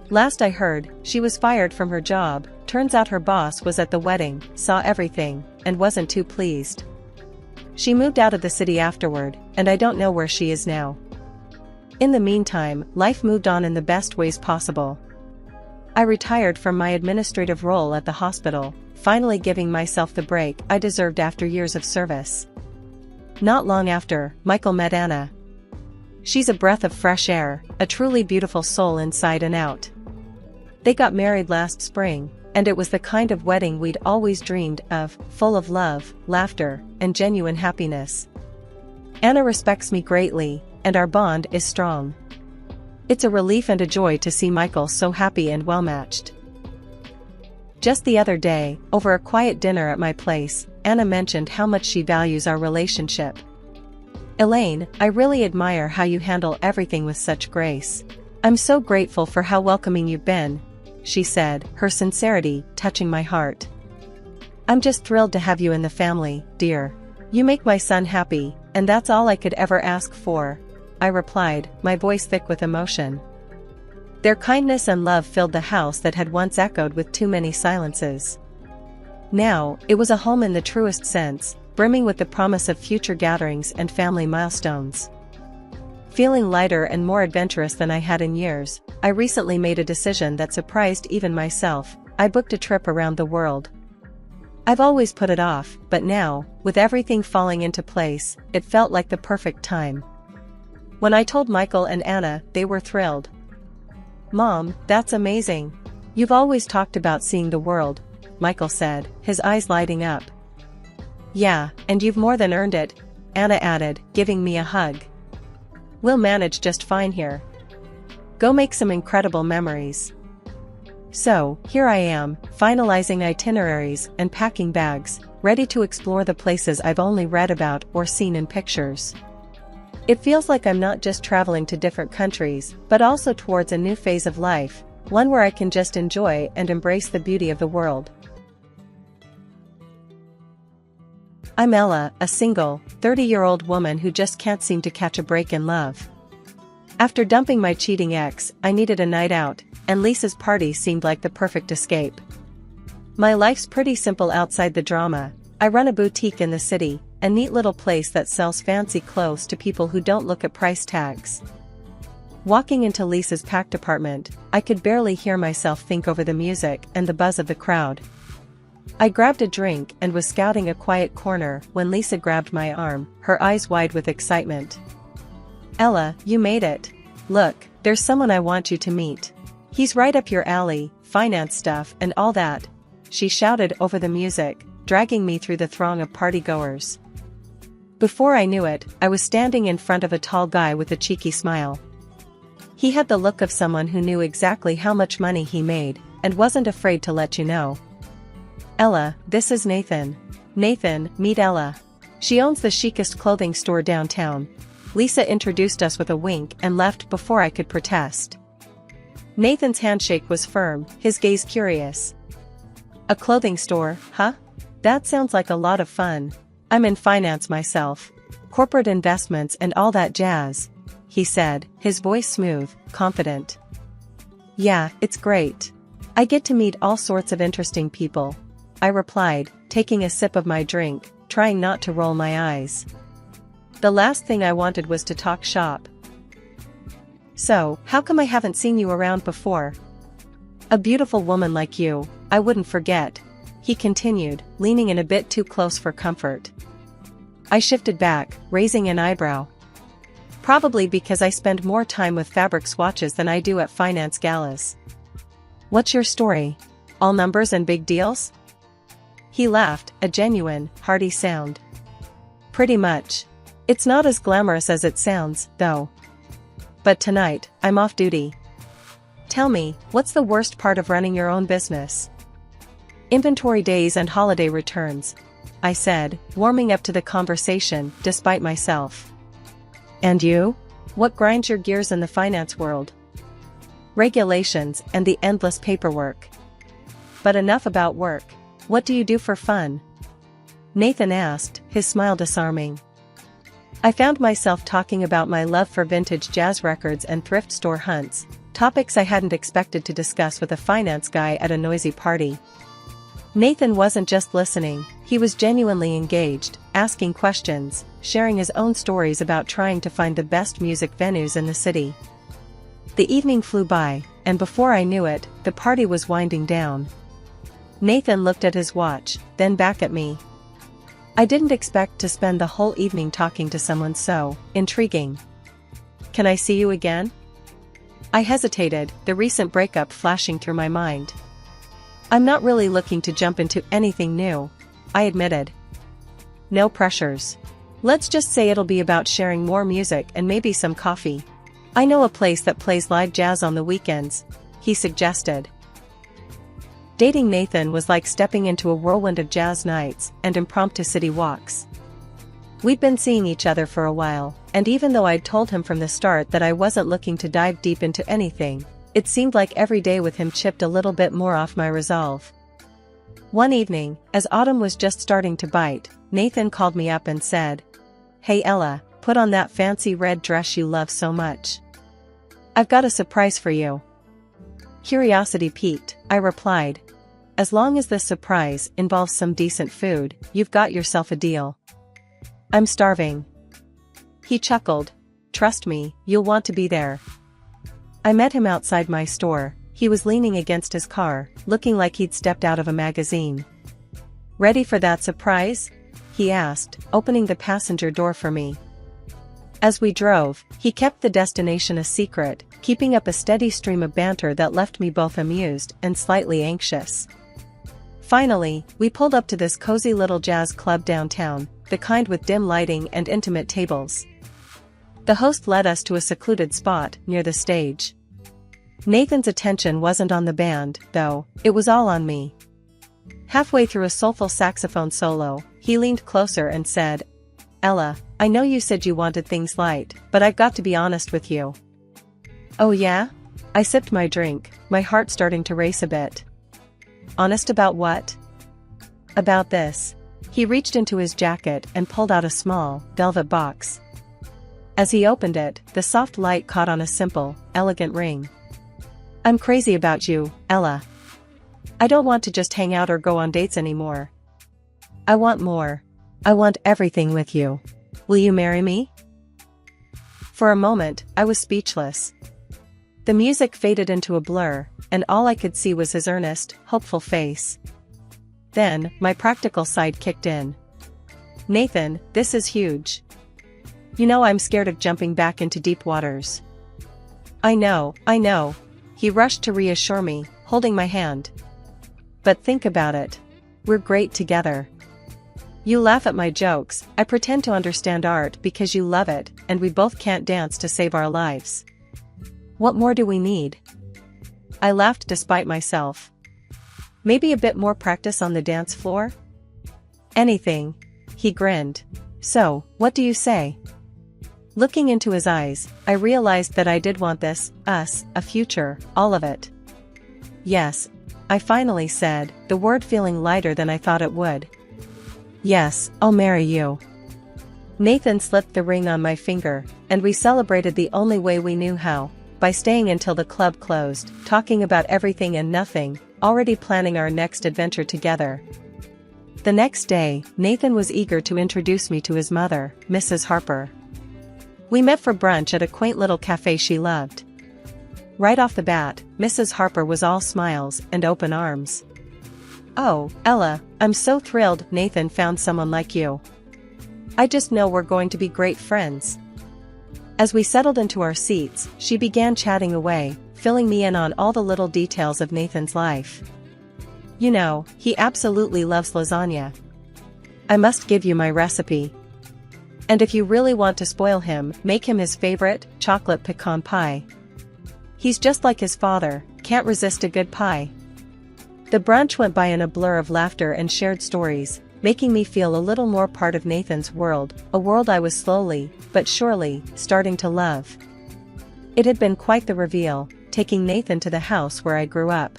Speaker 3: Last I heard, she was fired from her job. Turns out her boss was at the wedding, saw everything, and wasn't too pleased. She moved out of the city afterward, and I don't know where she is now. In the meantime, life moved on in the best ways possible. I retired from my administrative role at the hospital, finally giving myself the break I deserved after years of service. Not long after, Michael met Anna. She's a breath of fresh air, a truly beautiful soul inside and out. They got married last spring, and it was the kind of wedding we'd always dreamed of, full of love, laughter, and genuine happiness. Anna respects me greatly, and our bond is strong. It's a relief and a joy to see Michael so happy and well-matched. Just the other day, over a quiet dinner at my place, Anna mentioned how much she values our relationship. "Elaine, I really admire how you handle everything with such grace. I'm so grateful for how welcoming you've been," she said, her sincerity touching my heart. "I'm just thrilled to have you in the family, dear. You make my son happy, and that's all I could ever ask for," I replied, my voice thick with emotion. Their kindness and love filled the house that had once echoed with too many silences. Now, it was a home in the truest sense, brimming with the promise of future gatherings and family milestones. Feeling lighter and more adventurous than I had in years, I recently made a decision that surprised even myself. I booked a trip around the world. I've always put it off, but now, with everything falling into place, it felt like the perfect time. When I told Michael and Anna, they were thrilled. "Mom, that's amazing. You've always talked about seeing the world," Michael said, his eyes lighting up. "Yeah, and you've more than earned it," Anna added, giving me a hug. "We'll manage just fine here. Go make some incredible memories." So, here I am, finalizing itineraries and packing bags, ready to explore the places I've only read about or seen in pictures. It feels like I'm not just traveling to different countries, but also towards a new phase of life, one where I can just enjoy and embrace the beauty of the world. I'm Ella, a single, 30-year-old woman who just can't seem to catch a break in love. After dumping my cheating ex, I needed a night out, and Lisa's party seemed like the perfect escape. My life's pretty simple outside the drama. I run a boutique in the city, a neat little place that sells fancy clothes to people who don't look at price tags. Walking into Lisa's packed apartment, I could barely hear myself think over the music and the buzz of the crowd. I grabbed a drink and was scouting a quiet corner when Lisa grabbed my arm, her eyes wide with excitement. "Ella, you made it. Look, there's someone I want you to meet. He's right up your alley, finance stuff and all that," she shouted over the music, dragging me through the throng of partygoers. Before I knew it, I was standing in front of a tall guy with a cheeky smile. He had the look of someone who knew exactly how much money he made, and wasn't afraid to let you know. "Ella, this is Nathan. Nathan, meet Ella. She owns the chicest clothing store downtown." Lisa introduced us with a wink and left before I could protest. Nathan's handshake was firm, his gaze curious. "A clothing store, huh? That sounds like a lot of fun. I'm in finance myself. Corporate investments and all that jazz," he said, his voice smooth, confident. "Yeah, it's great. I get to meet all sorts of interesting people," I replied, taking a sip of my drink, trying not to roll my eyes. The last thing I wanted was to talk shop. "So, how come I haven't seen you around before? A beautiful woman like you, I wouldn't forget," he continued, leaning in a bit too close for comfort. I shifted back, raising an eyebrow. "Probably because I spend more time with fabric swatches than I do at finance galas." "What's your story? All numbers and big deals?" He laughed, a genuine, hearty sound. "Pretty much. It's not as glamorous as it sounds, though. But tonight, I'm off duty." "Tell me, what's the worst part of running your own business?" "Inventory days and holiday returns," I said, warming up to the conversation, despite myself. "And you? What grinds your gears in the finance world?" "Regulations and the endless paperwork." "But enough about work. What do you do for fun?" Nathan asked, his smile disarming. I found myself talking about my love for vintage jazz records and thrift store hunts, topics I hadn't expected to discuss with a finance guy at a noisy party. Nathan wasn't just listening, he was genuinely engaged, asking questions, sharing his own stories about trying to find the best music venues in the city. The evening flew by, and before I knew it, the party was winding down. Nathan looked at his watch, then back at me. I didn't expect to spend the whole evening talking to someone so intriguing. "Can I see you again?" I hesitated, the recent breakup flashing through my mind. "I'm not really looking to jump into anything new," I admitted. "No pressures. Let's just say it'll be about sharing more music and maybe some coffee. I know a place that plays live jazz on the weekends," he suggested. Dating Nathan was like stepping into a whirlwind of jazz nights and impromptu city walks. We'd been seeing each other for a while, and even though I'd told him from the start that I wasn't looking to dive deep into anything, it seemed like every day with him chipped a little bit more off my resolve. One evening, as autumn was just starting to bite, Nathan called me up and said, "Hey Ella, put on that fancy red dress you love so much. I've got a surprise for you." Curiosity piqued, I replied. "As long as this surprise involves some decent food, you've got yourself a deal." "I'm starving." He chuckled. "Trust me, you'll want to be there." I met him outside my store. He was leaning against his car, looking like he'd stepped out of a magazine. "Ready for that surprise?" he asked, opening the passenger door for me. As we drove, he kept the destination a secret, keeping up a steady stream of banter that left me both amused and slightly anxious. Finally, we pulled up to this cozy little jazz club downtown, the kind with dim lighting and intimate tables. The host led us to a secluded spot near the stage. Nathan's attention wasn't on the band, though, it was all on me. Halfway through a soulful saxophone solo, he leaned closer and said, Ella, I know you said you wanted things light, but I've got to be honest with you. Oh yeah? I sipped my drink, my heart starting to race a bit. Honest about what? About this. He reached into his jacket and pulled out a small, velvet box. As he opened it, the soft light caught on a simple, elegant ring. I'm crazy about you, Ella. I don't want to just hang out or go on dates anymore. I want more. I want everything with you. Will you marry me? For a moment, I was speechless. The music faded into a blur, and all I could see was his earnest, hopeful face. Then, my practical side kicked in. Nathan, this is huge. You know I'm scared of jumping back into deep waters. I know. He rushed to reassure me, holding my hand. But think about it. We're great together. You laugh at my jokes, I pretend to understand art because you love it, and we both can't dance to save our lives. What more do we need? I laughed despite myself. Maybe a bit more practice on the dance floor? Anything. He grinned. So, what do you say? Looking into his eyes, I realized that I did want this, us, a future, all of it. Yes, I finally said, the word feeling lighter than I thought it would. Yes, I'll marry you. Nathan slipped the ring on my finger, and we celebrated the only way we knew how, by staying until the club closed, talking about everything and nothing, already planning our next adventure together. The next day, Nathan was eager to introduce me to his mother, Mrs. Harper. We met for brunch at a quaint little cafe she loved. Right off the bat, Mrs. Harper was all smiles and open arms. Oh, Ella, I'm so thrilled Nathan found someone like you. I just know we're going to be great friends. As we settled into our seats, she began chatting away, filling me in on all the little details of Nathan's life. You know, he absolutely loves lasagna. I must give you my recipe. And if you really want to spoil him, make him his favorite, chocolate pecan pie. He's just like his father, can't resist a good pie. The brunch went by in a blur of laughter and shared stories, making me feel a little more part of Nathan's world, a world I was slowly, but surely, starting to love. It had been quite the reveal, taking Nathan to the house where I grew up.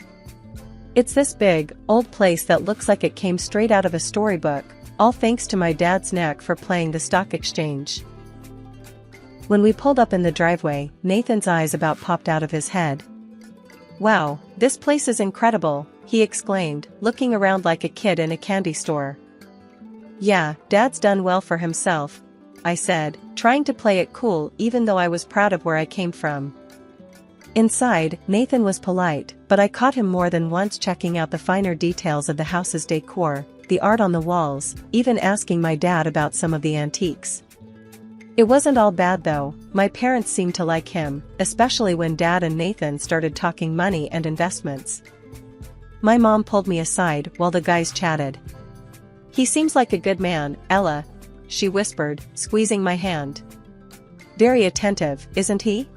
Speaker 3: It's this big, old place that looks like it came straight out of a storybook, all thanks to my dad's knack for playing the stock exchange. When we pulled up in the driveway, Nathan's eyes about popped out of his head. Wow, this place is incredible, he exclaimed, looking around like a kid in a candy store. Yeah, Dad's done well for himself, I said, trying to play it cool even though I was proud of where I came from. Inside, Nathan was polite, but I caught him more than once checking out the finer details of the house's decor, the art on the walls, even asking my dad about some of the antiques. It wasn't all bad though, my parents seemed to like him, especially when Dad and Nathan started talking money and investments. My mom pulled me aside while the guys chatted. He seems like a good man, Ella, she whispered, squeezing my hand. Very attentive, isn't he?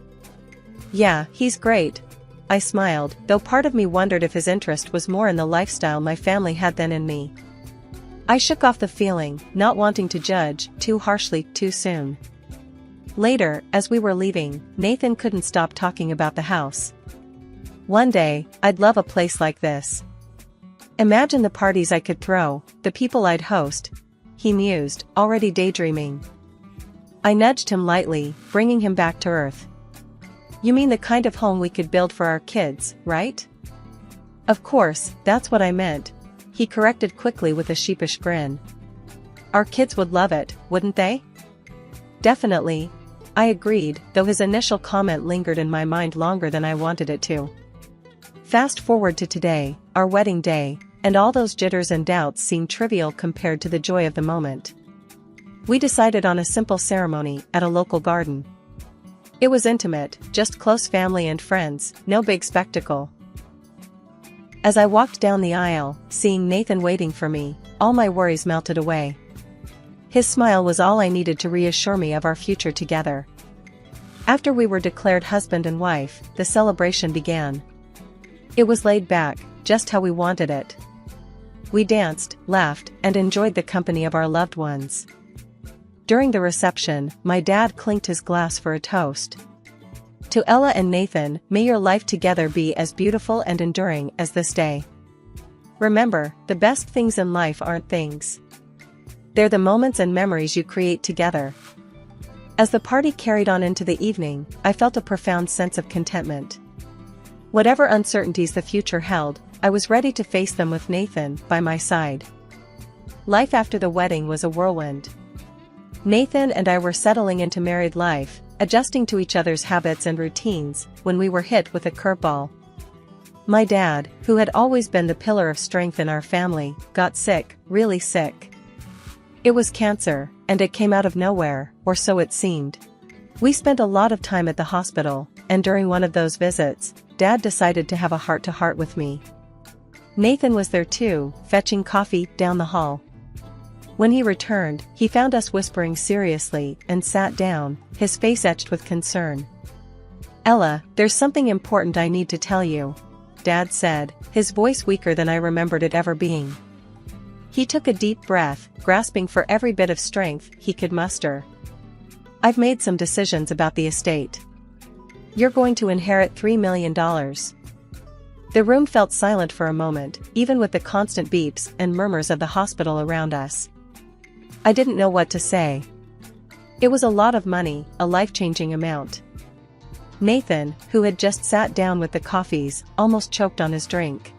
Speaker 3: Yeah, he's great. I smiled, though part of me wondered if his interest was more in the lifestyle my family had than in me. I shook off the feeling, not wanting to judge too harshly too soon. Later, as we were leaving, Nathan couldn't stop talking about the house. One day, I'd love a place like this. Imagine the parties I could throw, the people I'd host, he mused, already daydreaming. I nudged him lightly, bringing him back to earth. You mean the kind of home we could build for our kids, right? Of course, that's what I meant, he corrected quickly with a sheepish grin. Our kids would love it, wouldn't they? Definitely, I agreed, though his initial comment lingered in my mind longer than I wanted it to. Fast forward to today, our wedding day, and all those jitters and doubts seemed trivial compared to the joy of the moment. We decided on a simple ceremony at a local garden. It was intimate, just close family and friends, no big spectacle. As I walked down the aisle, seeing Nathan waiting for me, all my worries melted away. His smile was all I needed to reassure me of our future together. After we were declared husband and wife, the celebration began. It was laid back, just how we wanted it. We danced, laughed, and enjoyed the company of our loved ones. During the reception, my dad clinked his glass for a toast. To Ella and Nathan, may your life together be as beautiful and enduring as this day. Remember, the best things in life aren't things. They're the moments and memories you create together. As the party carried on into the evening, I felt a profound sense of contentment. Whatever uncertainties the future held, I was ready to face them with Nathan by my side. Life after the wedding was a whirlwind. Nathan and I were settling into married life, adjusting to each other's habits and routines, when we were hit with a curveball. My dad, who had always been the pillar of strength in our family, got sick, really sick. It was cancer, and it came out of nowhere, or so it seemed. We spent a lot of time at the hospital, and during one of those visits, Dad decided to have a heart-to-heart with me. Nathan was there too, fetching coffee down the hall. When he returned, he found us whispering seriously and sat down, his face etched with concern. "Ella, there's something important I need to tell you," Dad said, his voice weaker than I remembered it ever being. He took a deep breath, grasping for every bit of strength he could muster. "I've made some decisions about the estate. You're going to inherit $3 million. The room felt silent for a moment, even with the constant beeps and murmurs of the hospital around us. I didn't know what to say. It was a lot of money, a life-changing amount. Nathan, who had just sat down with the coffees, almost choked on his drink.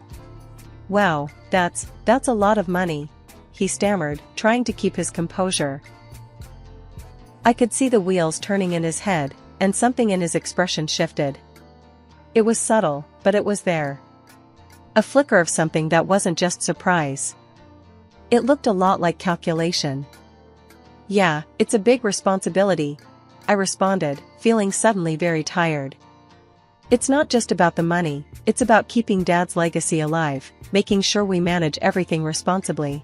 Speaker 3: "Wow, that's a lot of money," he stammered, trying to keep his composure. I could see the wheels turning in his head, and something in his expression shifted. It was subtle, but it was there. A flicker of something that wasn't just surprise. It looked a lot like calculation. "Yeah, it's a big responsibility," I responded, feeling suddenly very tired. "It's not just about the money, it's about keeping Dad's legacy alive, making sure we manage everything responsibly."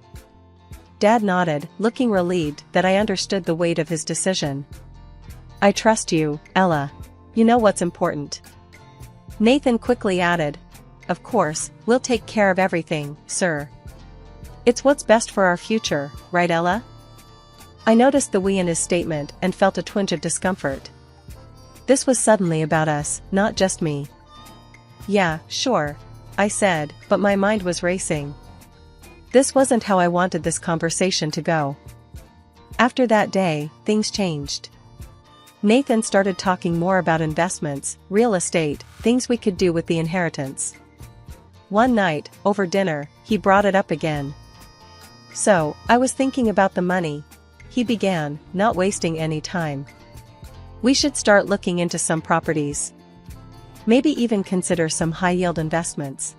Speaker 3: Dad nodded, looking relieved that I understood the weight of his decision. "I trust you, Ella. You know what's important." Nathan quickly added, "Of course, we'll take care of everything, sir. It's what's best for our future, right, Ella?" I noticed the we in his statement and felt a twinge of discomfort. This was suddenly about us, not just me. "Yeah, sure," I said, but my mind was racing. This wasn't how I wanted this conversation to go. After that day, things changed. Nathan started talking more about investments, real estate, things we could do with the inheritance. One night, over dinner, he brought it up again. "So, I was thinking about the money," he began, not wasting any time. "We should start looking into some properties. Maybe even consider some high-yield investments."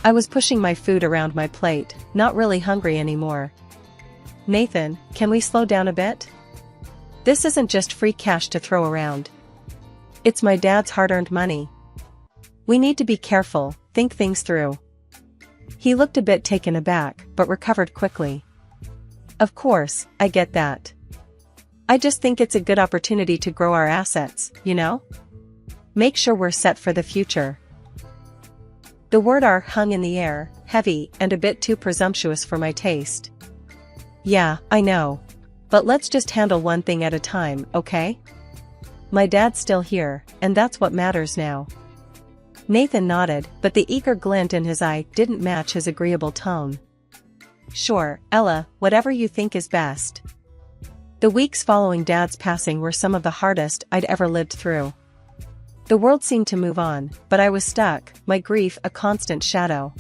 Speaker 3: I was pushing my food around my plate, not really hungry anymore. "Nathan, can we slow down a bit? This isn't just free cash to throw around. It's my dad's hard-earned money. We need to be careful, think things through." He looked a bit taken aback, but recovered quickly. "Of course, I get that. I just think it's a good opportunity to grow our assets, you know? Make sure we're set for the future." The word "are" hung in the air, heavy and a bit too presumptuous for my taste. "Yeah, I know. But let's just handle one thing at a time, okay? My dad's still here, and that's what matters now." Nathan nodded, but the eager glint in his eye didn't match his agreeable tone. "Sure, Ella, whatever you think is best." The weeks following Dad's passing were some of the hardest I'd ever lived through. The world seemed to move on, but I was stuck, my grief a constant shadow.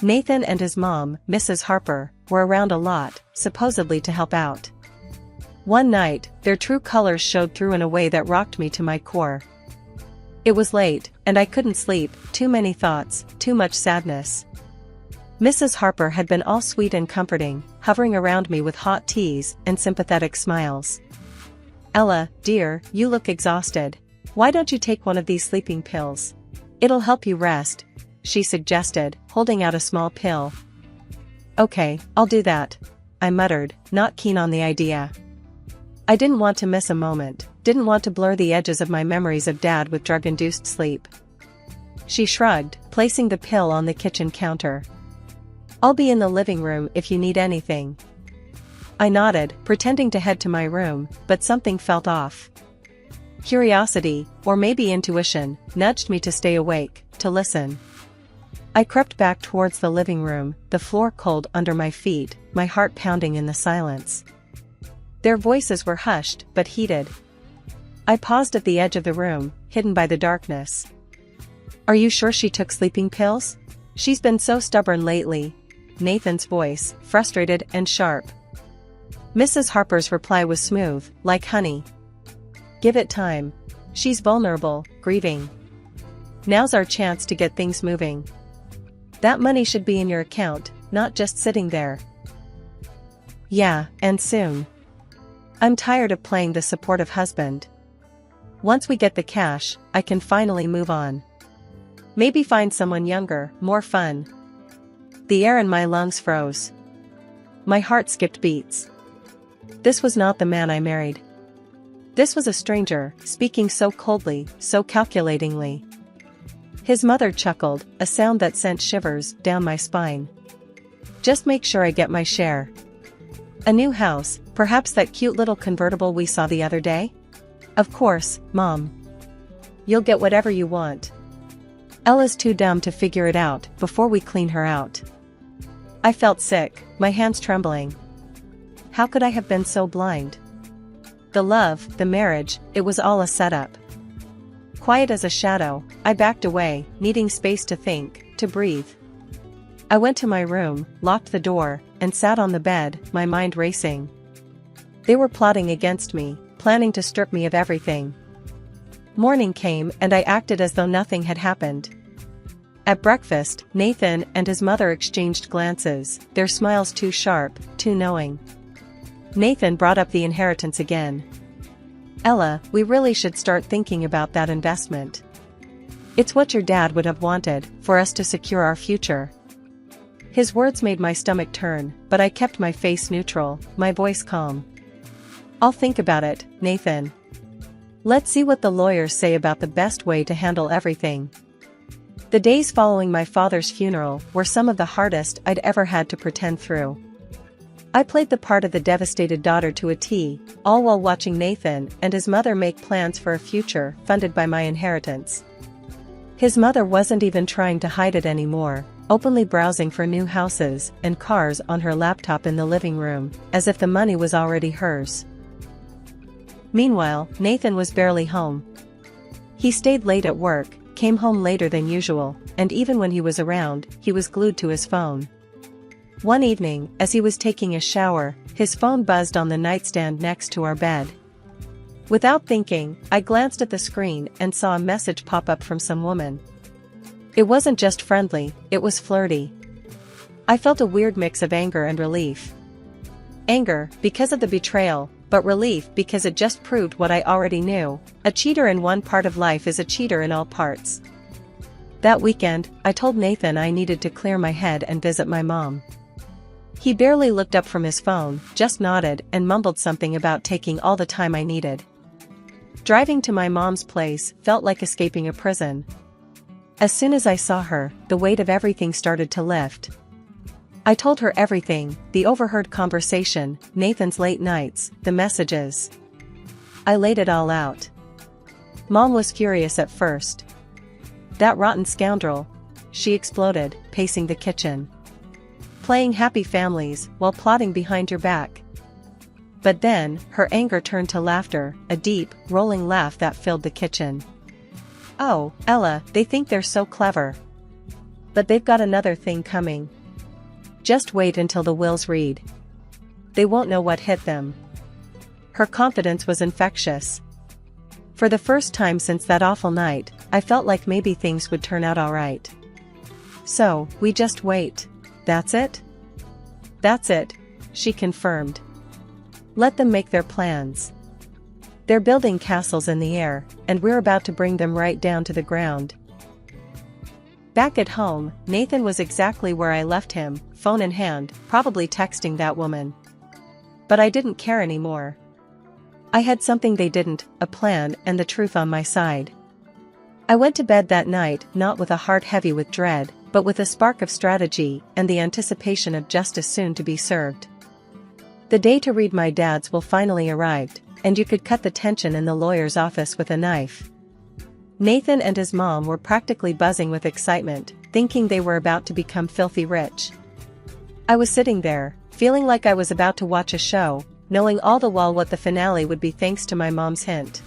Speaker 3: Nathan and his mom, Mrs. Harper, were around a lot, supposedly to help out. One night, their true colors showed through in a way that rocked me to my core. It was late, and I couldn't sleep, too many thoughts, too much sadness. Mrs. Harper had been all sweet and comforting, hovering around me with hot teas and sympathetic smiles. "Ella, dear, you look exhausted. Why don't you take one of these sleeping pills? It'll help you rest," she suggested, holding out a small pill. "Okay, I'll do that," I muttered, not keen on the idea. I didn't want to miss a moment, didn't want to blur the edges of my memories of Dad with drug-induced sleep. She shrugged, placing the pill on the kitchen counter. "I'll be in the living room if you need anything." I nodded, pretending to head to my room, but something felt off. Curiosity, or maybe intuition, nudged me to stay awake, to listen. I crept back towards the living room, the floor cold under my feet, my heart pounding in the silence. Their voices were hushed, but heated. I paused at the edge of the room, hidden by the darkness. "Are you sure she took sleeping pills? She's been so stubborn lately." Nathan's voice, frustrated and sharp. Mrs. Harper's reply was smooth, like honey. "Give it time. She's vulnerable, grieving. Now's our chance to get things moving. That money should be in your account, not just sitting there." "Yeah, and soon. I'm tired of playing the supportive husband. Once we get the cash, I can finally move on. Maybe find someone younger, more fun." The air in my lungs froze. My heart skipped beats. This was not the man I married. This was a stranger, speaking so coldly, so calculatingly. His mother chuckled, a sound that sent shivers down my spine. "Just make sure I get my share. A new house, perhaps that cute little convertible we saw the other day?" "Of course, Mom. You'll get whatever you want. Ella's too dumb to figure it out before we clean her out." I felt sick, my hands trembling. How could I have been so blind? The love, the marriage, it was all a setup. Quiet as a shadow, I backed away, needing space to think, to breathe. I went to my room, locked the door, and sat on the bed, my mind racing. They were plotting against me, planning to strip me of everything. Morning came and I acted as though nothing had happened. At breakfast, Nathan and his mother exchanged glances, their smiles too sharp, too knowing. Nathan brought up the inheritance again. "Ella, we really should start thinking about that investment. It's what your dad would have wanted, for us to secure our future." His words made my stomach turn, but I kept my face neutral, my voice calm. "I'll think about it, Nathan. Let's see what the lawyers say about the best way to handle everything." The days following my father's funeral were some of the hardest I'd ever had to pretend through. I played the part of the devastated daughter to a T, all while watching Nathan and his mother make plans for a future funded by my inheritance. His mother wasn't even trying to hide it anymore, openly browsing for new houses and cars on her laptop in the living room, as if the money was already hers. Meanwhile, Nathan was barely home. He stayed late at work, came home later than usual, and even when he was around, he was glued to his phone. One evening, as he was taking a shower, his phone buzzed on the nightstand next to our bed. Without thinking, I glanced at the screen and saw a message pop up from some woman. It wasn't just friendly, it was flirty. I felt a weird mix of anger and relief. Anger, because of the betrayal, but relief because it just proved what I already knew: a cheater in one part of life is a cheater in all parts. That weekend, I told Nathan I needed to clear my head and visit my mom. He barely looked up from his phone, just nodded and mumbled something about taking all the time I needed. Driving to my mom's place felt like escaping a prison. As soon as I saw her, the weight of everything started to lift. I told her everything: the overheard conversation, Nathan's late nights, the messages. I laid it all out. Mom was furious at first. "That rotten scoundrel," she exploded, pacing the kitchen. "Playing happy families while plotting behind your back." But then, her anger turned to laughter, a deep, rolling laugh that filled the kitchen. "Oh, Ella, they think they're so clever. But they've got another thing coming. Just wait until the wills read. They won't know what hit them." Her confidence was infectious. For the first time since that awful night, I felt like maybe things would turn out alright. "So, we just wait. That's it?" "That's it," she confirmed. "Let them make their plans. They're building castles in the air, and we're about to bring them right down to the ground." Back at home, Nathan was exactly where I left him, phone in hand, probably texting that woman. But I didn't care anymore. I had something they didn't, a plan and the truth on my side. I went to bed that night not with a heart heavy with dread, but with a spark of strategy and the anticipation of justice soon to be served. The day to read my dad's will finally arrived, and you could cut the tension in the lawyer's office with a knife. Nathan and his mom were practically buzzing with excitement, thinking they were about to become filthy rich. I was sitting there, feeling like I was about to watch a show, knowing all the while what the finale would be thanks to my mom's hint.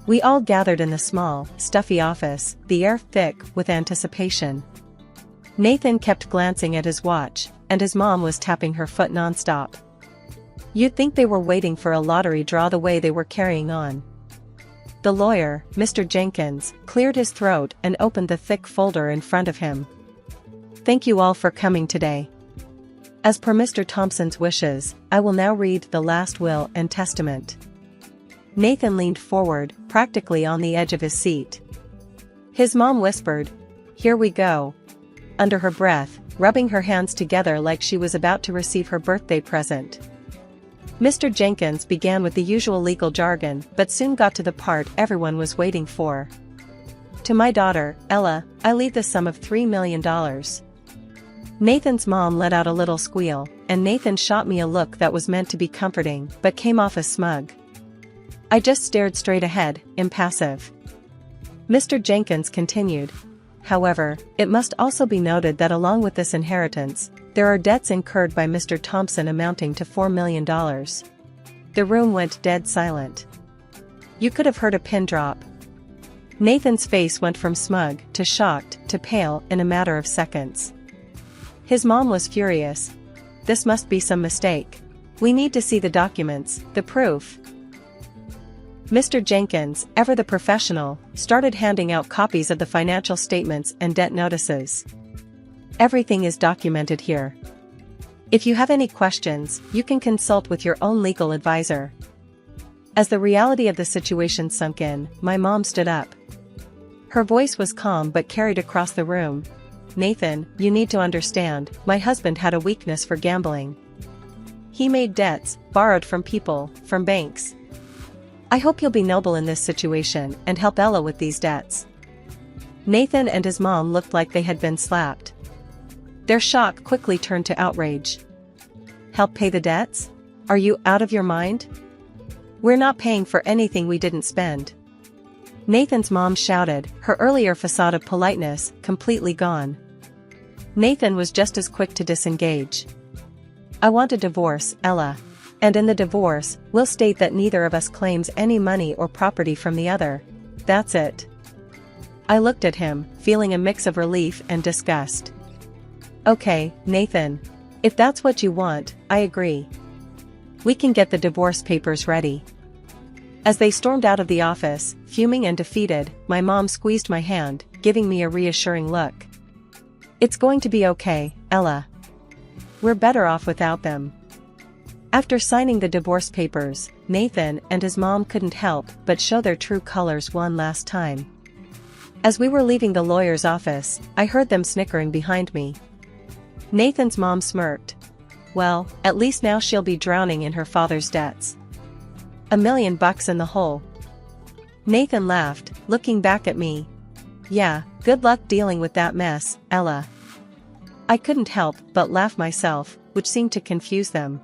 Speaker 3: We all gathered in the small, stuffy office, the air thick with anticipation. Nathan kept glancing at his watch, and his mom was tapping her foot nonstop. You'd think they were waiting for a lottery draw the way they were carrying on. The lawyer, Mr. Jenkins, cleared his throat and opened the thick folder in front of him. Thank you all for coming today. As per Mr. Thompson's wishes, I will now read the last will and testament. Nathan leaned forward, practically on the edge of his seat. His mom whispered, "Here we go," under her breath, rubbing her hands together like she was about to receive her birthday present. Mr. Jenkins began with the usual legal jargon but soon got to the part everyone was waiting for. To my daughter, Ella, I leave the sum of $3 million. Nathan's mom let out a little squeal, and Nathan shot me a look that was meant to be comforting but came off as smug. I just stared straight ahead, impassive. Mr. Jenkins continued. However, it must also be noted that along with this inheritance, there are debts incurred by Mr. Thompson amounting to $4 million. The room went dead silent. You could have heard a pin drop. Nathan's face went from smug to shocked to pale in a matter of seconds. His mom was furious. This must be some mistake. We need to see the documents, the proof. Mr. Jenkins, ever the professional, started handing out copies of the financial statements and debt notices. Everything is documented here. If you have any questions, you can consult with your own legal advisor. As the reality of the situation sunk in, my mom stood up. Her voice was calm but carried across the room. Nathan, you need to understand, my husband had a weakness for gambling. He made debts, borrowed from people, from banks. I hope you'll be noble in this situation and help Ella with these debts. Nathan and his mom looked like they had been slapped. Their shock quickly turned to outrage. Help pay the debts? Are you out of your mind? We're not paying for anything we didn't spend. Nathan's mom shouted, her earlier facade of politeness completely gone. Nathan was just as quick to disengage. I want a divorce, Ella. And in the divorce, we'll state that neither of us claims any money or property from the other. That's it. I looked at him, feeling a mix of relief and disgust. Okay, Nathan. If that's what you want, I agree. We can get the divorce papers ready. As they stormed out of the office, fuming and defeated, my mom squeezed my hand, giving me a reassuring look. It's going to be okay, Ella. We're better off without them. After signing the divorce papers, Nathan and his mom couldn't help but show their true colors one last time. As we were leaving the lawyer's office, I heard them snickering behind me. Nathan's mom smirked. Well, at least now she'll be drowning in her father's debts. $1 million in the hole. Nathan laughed, looking back at me. Yeah, good luck dealing with that mess, Ella. I couldn't help but laugh myself, which seemed to confuse them.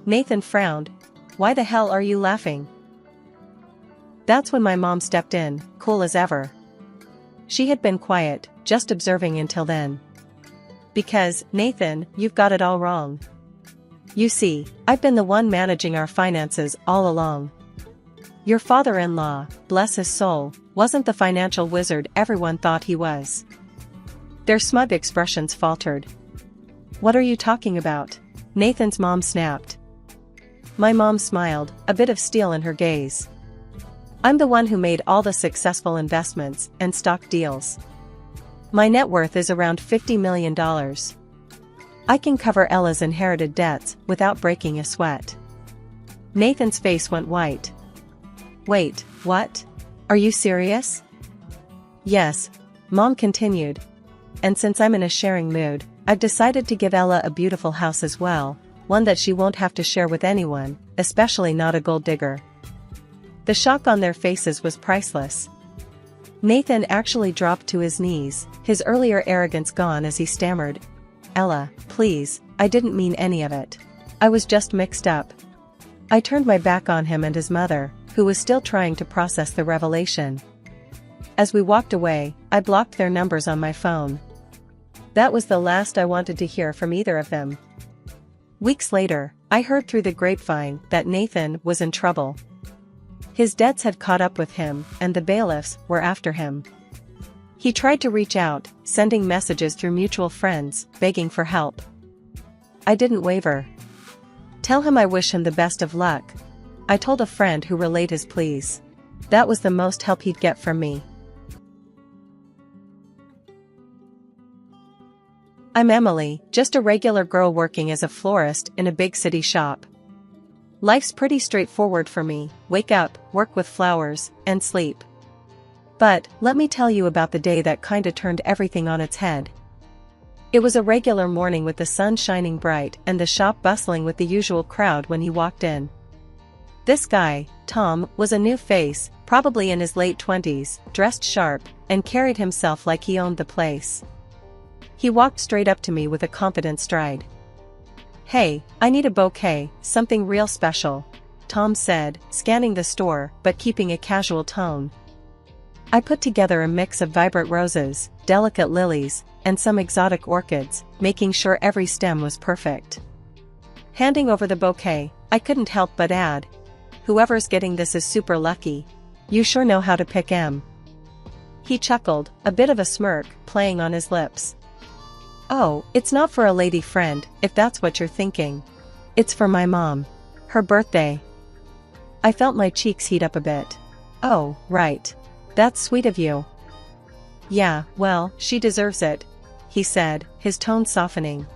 Speaker 3: Nathan frowned. Why the hell are you laughing? That's when my mom stepped in, cool as ever. She had been quiet, just observing until then. Because, Nathan, you've got it all wrong. You see, I've been the one managing our finances all along. Your father-in-law, bless his soul, wasn't the financial wizard everyone thought he was. Their smug expressions faltered. What are you talking about? Nathan's mom snapped. My mom smiled, a bit of steel in her gaze. I'm the one who made all the successful investments and stock deals. My net worth is around $50 million. I can cover Ella's inherited debts without breaking a sweat. Nathan's face went white. Wait, what? Are you serious? Yes, Mom continued. And since I'm in a sharing mood, I've decided to give Ella a beautiful house as well, one that she won't have to share with anyone, especially not a gold digger. The shock on their faces was priceless. Nathan actually dropped to his knees, his earlier arrogance gone as he stammered, Ella, please, I didn't mean any of it. I was just mixed up. I turned my back on him and his mother, who was still trying to process the revelation. As we walked away, I blocked their numbers on my phone. That was the last I wanted to hear from either of them. Weeks later, I heard through the grapevine that Nathan was in trouble. His debts had caught up with him, and the bailiffs were after him. He tried to reach out, sending messages through mutual friends, begging for help. I didn't waver. Tell him I wish him the best of luck, I told a friend who relayed his pleas. That was the most help he'd get from me. I'm Emily, just a regular girl working as a florist in a big city shop. Life's pretty straightforward for me: wake up, work with flowers, and sleep. But, let me tell you about the day that kinda turned everything on its head. It was a regular morning with the sun shining bright and the shop bustling with the usual crowd when he walked in. This guy, Tom, was a new face, probably in his late 20s, dressed sharp, and carried himself like he owned the place. He walked straight up to me with a confident stride. "Hey, I need a bouquet, something real special," Tom said, scanning the store but keeping a casual tone. I put together a mix of vibrant roses, delicate lilies, and some exotic orchids, making sure every stem was perfect. Handing over the bouquet, I couldn't help but add, "Whoever's getting this is super lucky. You sure know how to pick 'em." He chuckled, a bit of a smirk playing on his lips. "Oh, it's not for a lady friend, if that's what you're thinking. It's for my mom. Her birthday." I felt my cheeks heat up a bit. "Oh, right. That's sweet of you." "Yeah, well, she deserves it," he said, his tone softening.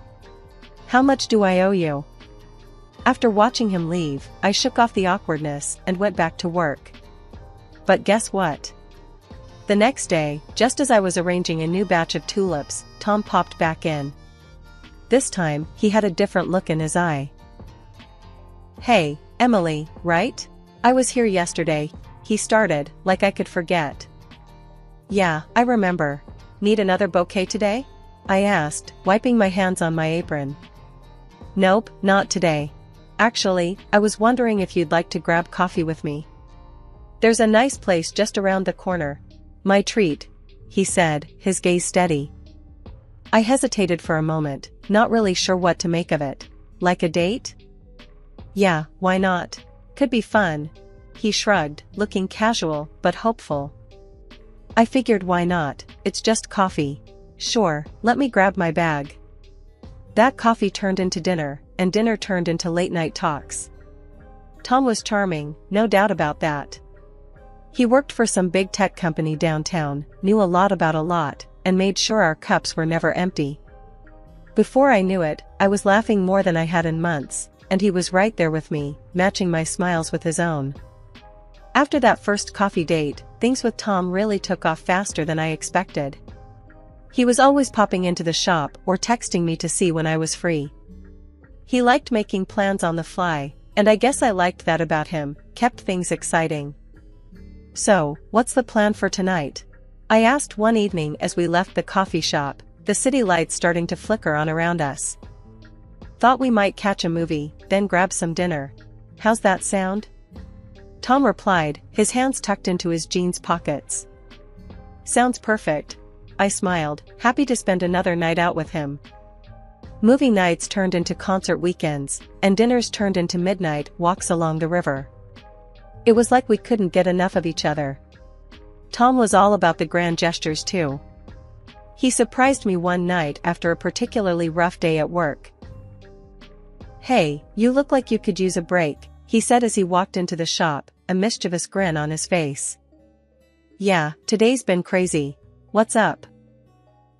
Speaker 3: "How much do I owe you?" After watching him leave, I shook off the awkwardness and went back to work. But guess what? The next day, just as I was arranging a new batch of tulips, Tom popped back in. This time, he had a different look in his eye. "Hey, Emily, right? I was here yesterday," he started, like I could forget. "Yeah, I remember. Need another bouquet today?" I asked, wiping my hands on my apron. "Nope, not today. Actually, I was wondering if you'd like to grab coffee with me. There's a nice place just around the corner. My treat," he said, his gaze steady. I hesitated for a moment, not really sure what to make of it. Like a date? "Yeah, why not? Could be fun." He shrugged, looking casual, but hopeful. I figured why not, it's just coffee. "Sure, let me grab my bag." That coffee turned into dinner, and dinner turned into late-night talks. Tom was charming, no doubt about that. He worked for some big tech company downtown, knew a lot about a lot, and made sure our cups were never empty. Before I knew it, I was laughing more than I had in months, and he was right there with me, matching my smiles with his own. After that first coffee date, things with Tom really took off faster than I expected. He was always popping into the shop or texting me to see when I was free. He liked making plans on the fly, and I guess I liked that about him, kept things exciting. "So, what's the plan for tonight?" I asked one evening as we left the coffee shop, the city lights starting to flicker on around us. "Thought we might catch a movie, then grab some dinner. How's that sound?" Tom replied, his hands tucked into his jeans pockets. "Sounds perfect." I smiled, happy to spend another night out with him. Movie nights turned into concert weekends, and dinners turned into midnight walks along the river. It was like we couldn't get enough of each other. Tom was all about the grand gestures too. He surprised me one night after a particularly rough day at work. "Hey, you look like you could use a break," he said as he walked into the shop, a mischievous grin on his face. "Yeah, today's been crazy. What's up?"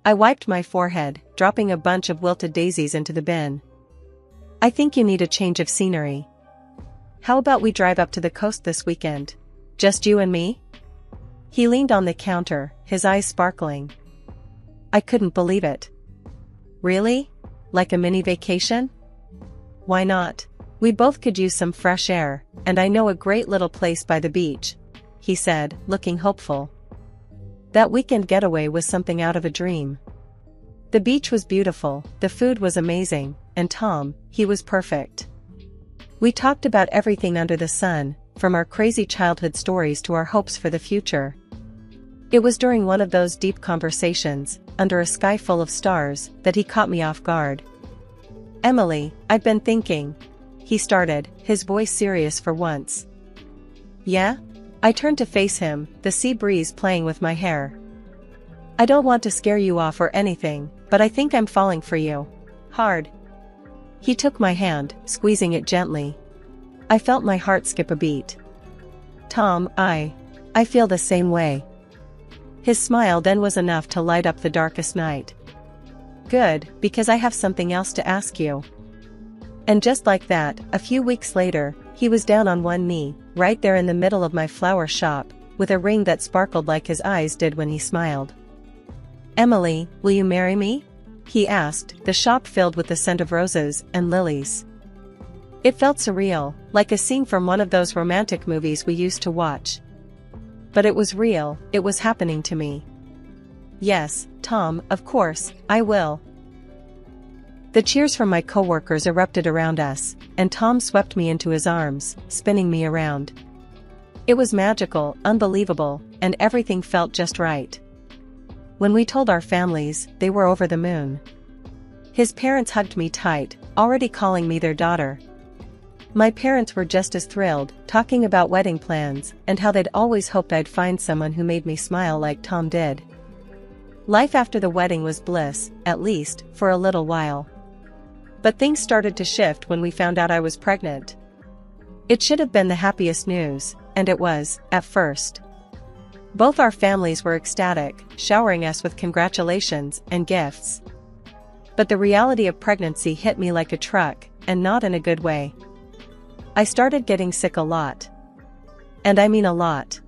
Speaker 3: I wiped my forehead, dropping a bunch of wilted daisies into the bin. "I think you need a change of scenery. How about we drive up to the coast this weekend? Just you and me?" He leaned on the counter, his eyes sparkling. I couldn't believe it. "Really? Like a mini vacation?" "Why not? We both could use some fresh air, and I know a great little place by the beach," he said, looking hopeful. That weekend getaway was something out of a dream. The beach was beautiful, the food was amazing, and Tom, he was perfect. We talked about everything under the sun, from our crazy childhood stories to our hopes for the future. It was during one of those deep conversations, under a sky full of stars, that he caught me off guard. "Emily, I've been thinking," he started, his voice serious for once. "Yeah?" I turned to face him, the sea breeze playing with my hair. "I don't want to scare you off or anything, but I think I'm falling for you. Hard." He took my hand, squeezing it gently. I felt my heart skip a beat. "Tom, I feel the same way." His smile then was enough to light up the darkest night. "Good, because I have something else to ask you." And just like that, a few weeks later, he was down on one knee, right there in the middle of my flower shop, with a ring that sparkled like his eyes did when he smiled. "Emily, will you marry me?" he asked, the shop filled with the scent of roses and lilies. It felt surreal, like a scene from one of those romantic movies we used to watch. But it was real, it was happening to me. "Yes, Tom, of course, I will." The cheers from my coworkers erupted around us, and Tom swept me into his arms, spinning me around. It was magical, unbelievable, and everything felt just right. When we told our families, they were over the moon. His parents hugged me tight, already calling me their daughter. My parents were just as thrilled, talking about wedding plans, and how they'd always hoped I'd find someone who made me smile like Tom did. Life after the wedding was bliss, at least, for a little while. But things started to shift when we found out I was pregnant. It should have been the happiest news, and it was, at first. Both our families were ecstatic, showering us with congratulations and gifts. But the reality of pregnancy hit me like a truck, and not in a good way. I started getting sick a lot. And I mean a lot.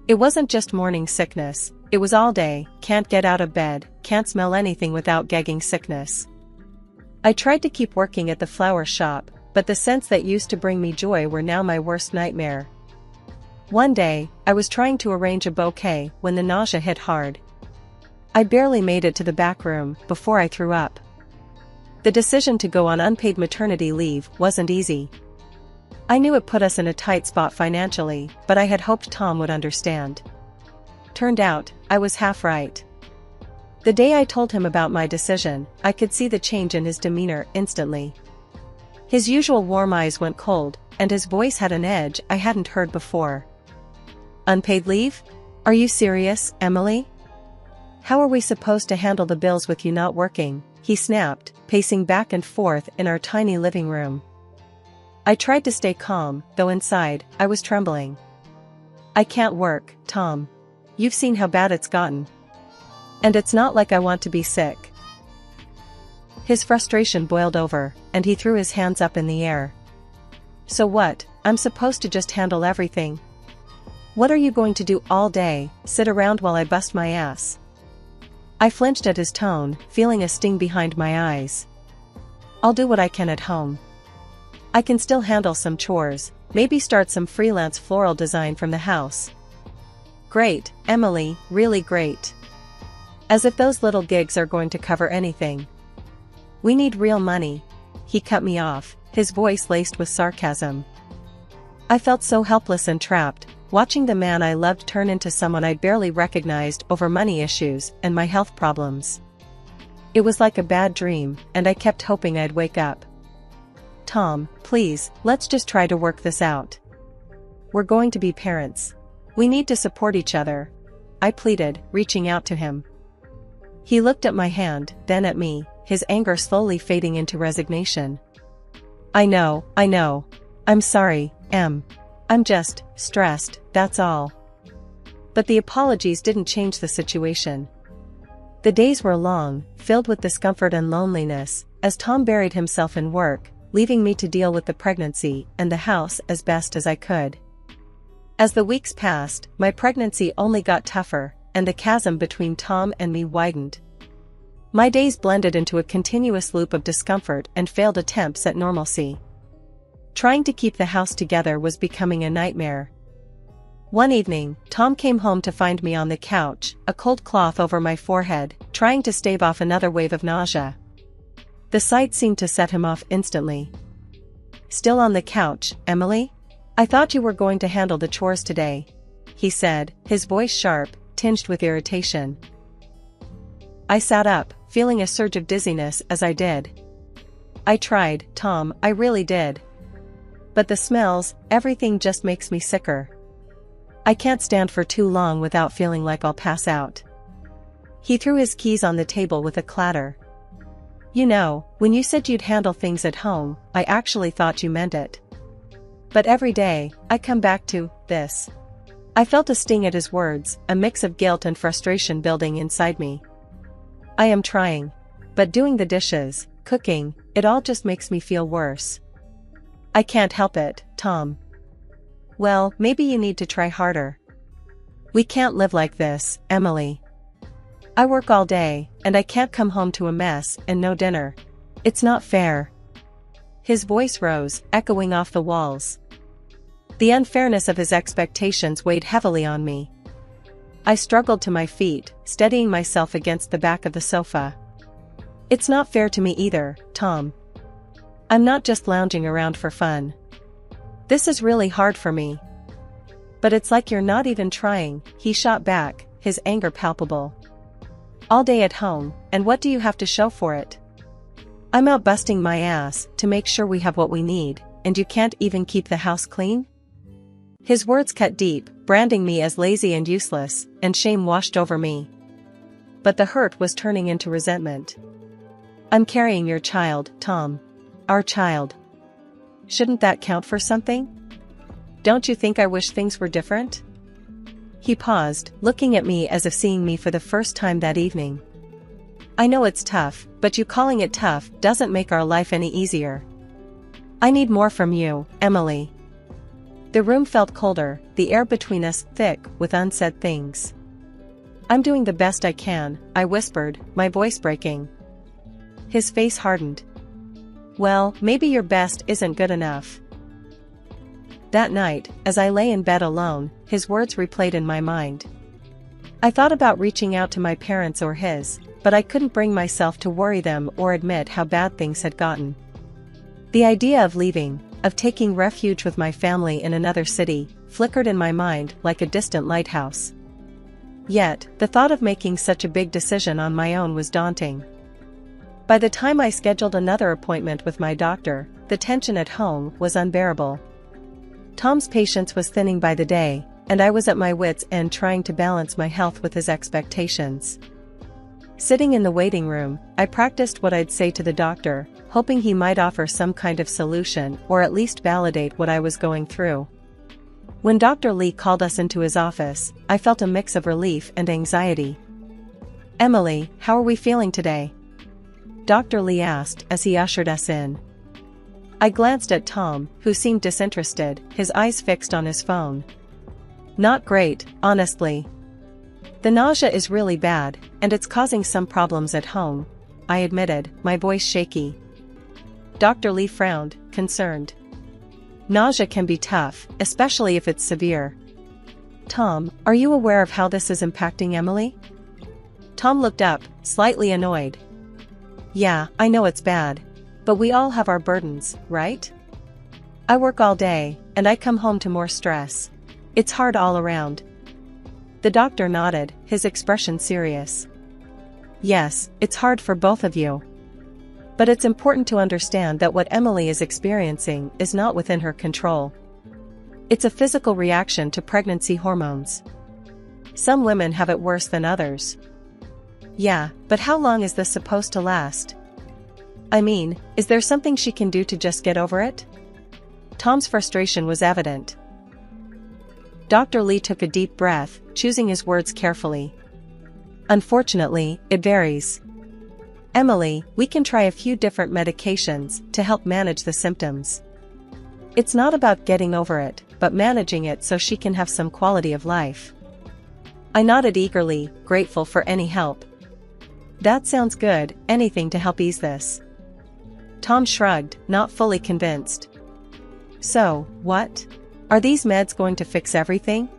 Speaker 3: It wasn't just morning sickness, it was all day, can't get out of bed, can't smell anything without gagging sickness. I tried to keep working at the flower shop, but the scents that used to bring me joy were now my worst nightmare. One day, I was trying to arrange a bouquet when the nausea hit hard. I barely made it to the back room before I threw up. The decision to go on unpaid maternity leave wasn't easy. I knew it put us in a tight spot financially, but I had hoped Tom would understand. Turned out, I was half right. The day I told him about my decision, I could see the change in his demeanor instantly. His usual warm eyes went cold, and his voice had an edge I hadn't heard before. "Unpaid leave? Are you serious, Emily? How are we supposed to handle the bills with you not working?" he snapped, pacing back and forth in our tiny living room. I tried to stay calm, though inside, I was trembling. "I can't work, Tom. You've seen how bad it's gotten. And it's not like I want to be sick." His frustration boiled over, and he threw his hands up in the air. "So what, I'm supposed to just handle everything? What are you going to do all day, sit around while I bust my ass?" I flinched at his tone, feeling a sting behind my eyes. "I'll do what I can at home. I can still handle some chores, maybe start some freelance floral design from the house." "Great, Emily, really great. As if those little gigs are going to cover anything. We need real money." He cut me off, his voice laced with sarcasm. I felt so helpless and trapped, watching the man I loved turn into someone I barely recognized over money issues and my health problems. It was like a bad dream, and I kept hoping I'd wake up. "Tom, please, let's just try to work this out. We're going to be parents. We need to support each other," I pleaded, reaching out to him. He looked at my hand, then at me, his anger slowly fading into resignation. I know. I'm sorry, Em. I'm just stressed, that's all." But the apologies didn't change the situation. The days were long, filled with discomfort and loneliness, as Tom buried himself in work, leaving me to deal with the pregnancy and the house as best as I could. As the weeks passed, my pregnancy only got tougher, and the chasm between Tom and me widened. My days blended into a continuous loop of discomfort and failed attempts at normalcy. Trying to keep the house together was becoming a nightmare. One evening, Tom came home to find me on the couch, a cold cloth over my forehead, trying to stave off another wave of nausea. The sight seemed to set him off instantly. Still on the couch, Emily? I thought you were going to handle the chores today, he said, his voice sharp, tinged with irritation. I sat up, feeling a surge of dizziness as I did. I tried, Tom, I really did. But the smells, everything just makes me sicker. I can't stand for too long without feeling like I'll pass out. He threw his keys on the table with a clatter. You know, when you said you'd handle things at home, I actually thought you meant it. But every day, I come back to this. I felt a sting at his words, a mix of guilt and frustration building inside me. I am trying. But doing the dishes, cooking, it all just makes me feel worse. I can't help it, Tom. Well, maybe you need to try harder. We can't live like this, Emily. I work all day, and I can't come home to a mess and no dinner. It's not fair. His voice rose, echoing off the walls. The unfairness of his expectations weighed heavily on me. I struggled to my feet, steadying myself against the back of the sofa. It's not fair to me either, Tom. I'm not just lounging around for fun. This is really hard for me. But it's like you're not even trying, he shot back, his anger palpable. All day at home, and what do you have to show for it? I'm out busting my ass to make sure we have what we need, and you can't even keep the house clean? His words cut deep, branding me as lazy and useless, and shame washed over me. But the hurt was turning into resentment. I'm carrying your child, Tom. Our child. Shouldn't that count for something? Don't you think I wish things were different? He paused, looking at me as if seeing me for the first time that evening. I know it's tough, but you calling it tough doesn't make our life any easier. I need more from you, Emily. The room felt colder, the air between us thick with unsaid things. I'm doing the best I can, I whispered, my voice breaking. His face hardened. Well, maybe your best isn't good enough. That night, as I lay in bed alone, his words replayed in my mind. I thought about reaching out to my parents or his, but I couldn't bring myself to worry them or admit how bad things had gotten. The idea of leaving, of taking refuge with my family in another city, flickered in my mind like a distant lighthouse. Yet, the thought of making such a big decision on my own was daunting. By the time I scheduled another appointment with my doctor, the tension at home was unbearable. Tom's patience was thinning by the day, and I was at my wits' end trying to balance my health with his expectations. Sitting in the waiting room, I practiced what I'd say to the doctor, hoping he might offer some kind of solution or at least validate what I was going through. When Dr. Lee called us into his office, I felt a mix of relief and anxiety. Emily, how are we feeling today? Dr. Lee asked as he ushered us in. I glanced at Tom, who seemed disinterested, his eyes fixed on his phone. Not great, honestly. The nausea is really bad, and it's causing some problems at home, I admitted, my voice shaky. Dr. Lee frowned, concerned. Nausea can be tough, especially if it's severe. Tom, are you aware of how this is impacting Emily? Tom looked up, slightly annoyed. Yeah, I know it's bad. But we all have our burdens, right? I work all day, and I come home to more stress. It's hard all around. The doctor nodded, his expression serious. Yes, it's hard for both of you. But it's important to understand that what Emily is experiencing is not within her control. It's a physical reaction to pregnancy hormones. Some women have it worse than others. Yeah, but how long is this supposed to last? I mean, is there something she can do to just get over it? Tom's frustration was evident. Dr. Lee took a deep breath, choosing his words carefully. Unfortunately, it varies. Emily, we can try a few different medications to help manage the symptoms. It's not about getting over it, but managing it so she can have some quality of life. I nodded eagerly, grateful for any help. That sounds good, anything to help ease this. Tom shrugged, not fully convinced. So, what? Are these meds going to fix everything?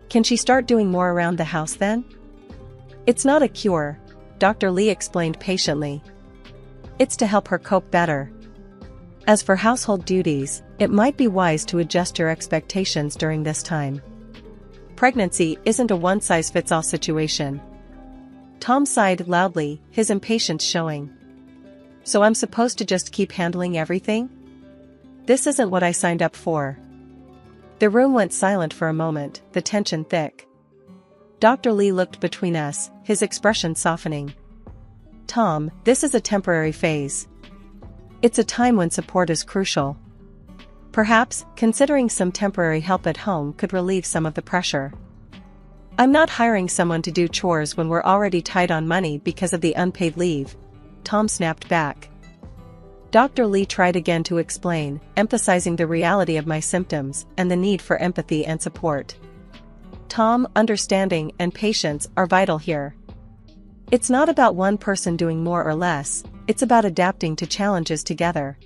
Speaker 3: Can she start doing more around the house then? It's not a cure, Dr. Lee explained patiently. It's to help her cope better. As for household duties, it might be wise to adjust your expectations during this time. Pregnancy isn't a one-size-fits-all situation. Tom sighed loudly, his impatience showing. So I'm supposed to just keep handling everything? This isn't what I signed up for. The room went silent for a moment, the tension thick. Dr. Lee looked between us, his expression softening. Tom, this is a temporary phase. It's a time when support is crucial. Perhaps, considering some temporary help at home could relieve some of the pressure. I'm not hiring someone to do chores when we're already tight on money because of the unpaid leave, Tom snapped back. Dr. Lee tried again to explain, emphasizing the reality of my symptoms and the need for empathy and support. Tom, understanding and patience are vital here. It's not about one person doing more or less, it's about adapting to challenges together.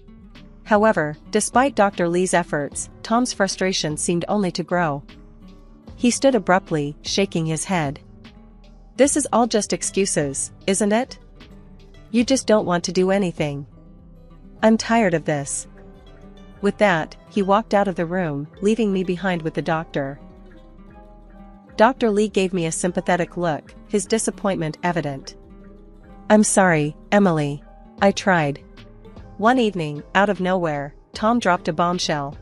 Speaker 3: However, despite Dr. Lee's efforts, Tom's frustration seemed only to grow. He stood abruptly, shaking his head. This is all just excuses, isn't it? You just don't want to do anything. I'm tired of this. With that, he walked out of the room, leaving me behind with the doctor. Dr. Lee gave me a sympathetic look, his disappointment evident. I'm sorry, Emily. I tried. One evening, out of nowhere, Tom dropped a bombshell.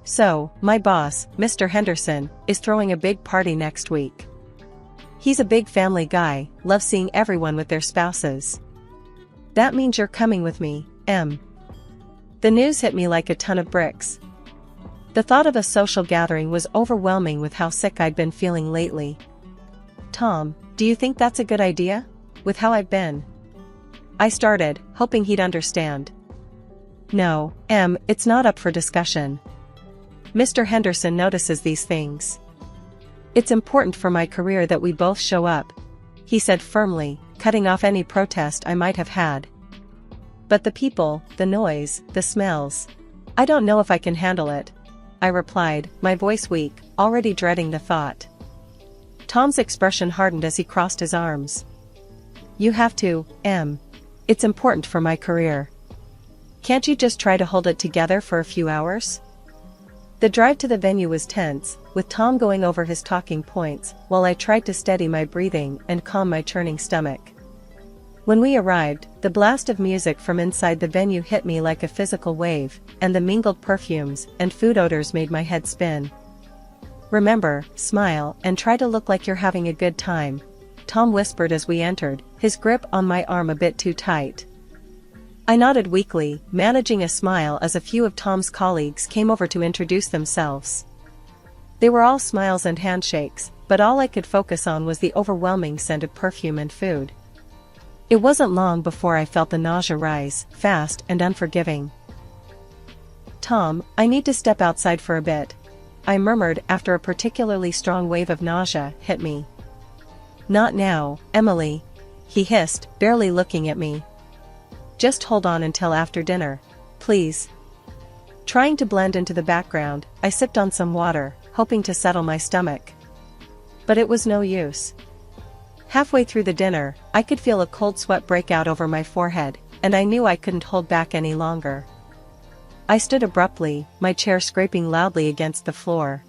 Speaker 3: So, my boss, Mr. Henderson, is throwing a big party next week. He's a big family guy, loves seeing everyone with their spouses. That means you're coming with me, Em. The news hit me like a ton of bricks. The thought of a social gathering was overwhelming with how sick I'd been feeling lately. Tom, do you think that's a good idea? With how I've been? I started, hoping he'd understand. No, Em, it's not up for discussion. Mr. Henderson notices these things. It's important for my career that we both show up, he said firmly, cutting off any protest I might have had. But the people, the noise, the smells. I don't know if I can handle it, I replied, my voice weak, already dreading the thought. Tom's expression hardened as he crossed his arms. You have to, Em. It's important for my career. Can't you just try to hold it together for a few hours? The drive to the venue was tense, with Tom going over his talking points, while I tried to steady my breathing and calm my churning stomach. When we arrived, the blast of music from inside the venue hit me like a physical wave, and the mingled perfumes and food odors made my head spin. Remember, smile and try to look like you're having a good time, Tom whispered as we entered, his grip on my arm a bit too tight. I nodded weakly, managing a smile as a few of Tom's colleagues came over to introduce themselves. They were all smiles and handshakes, but all I could focus on was the overwhelming scent of perfume and food. It wasn't long before I felt the nausea rise, fast and unforgiving. Tom, I need to step outside for a bit, I murmured after a particularly strong wave of nausea hit me. Not now, Emily, he hissed, barely looking at me. Just hold on until after dinner, please. Trying to blend into the background, I sipped on some water, hoping to settle my stomach. But it was no use. Halfway through the dinner, I could feel a cold sweat break out over my forehead, and I knew I couldn't hold back any longer. I stood abruptly, my chair scraping loudly against the floor.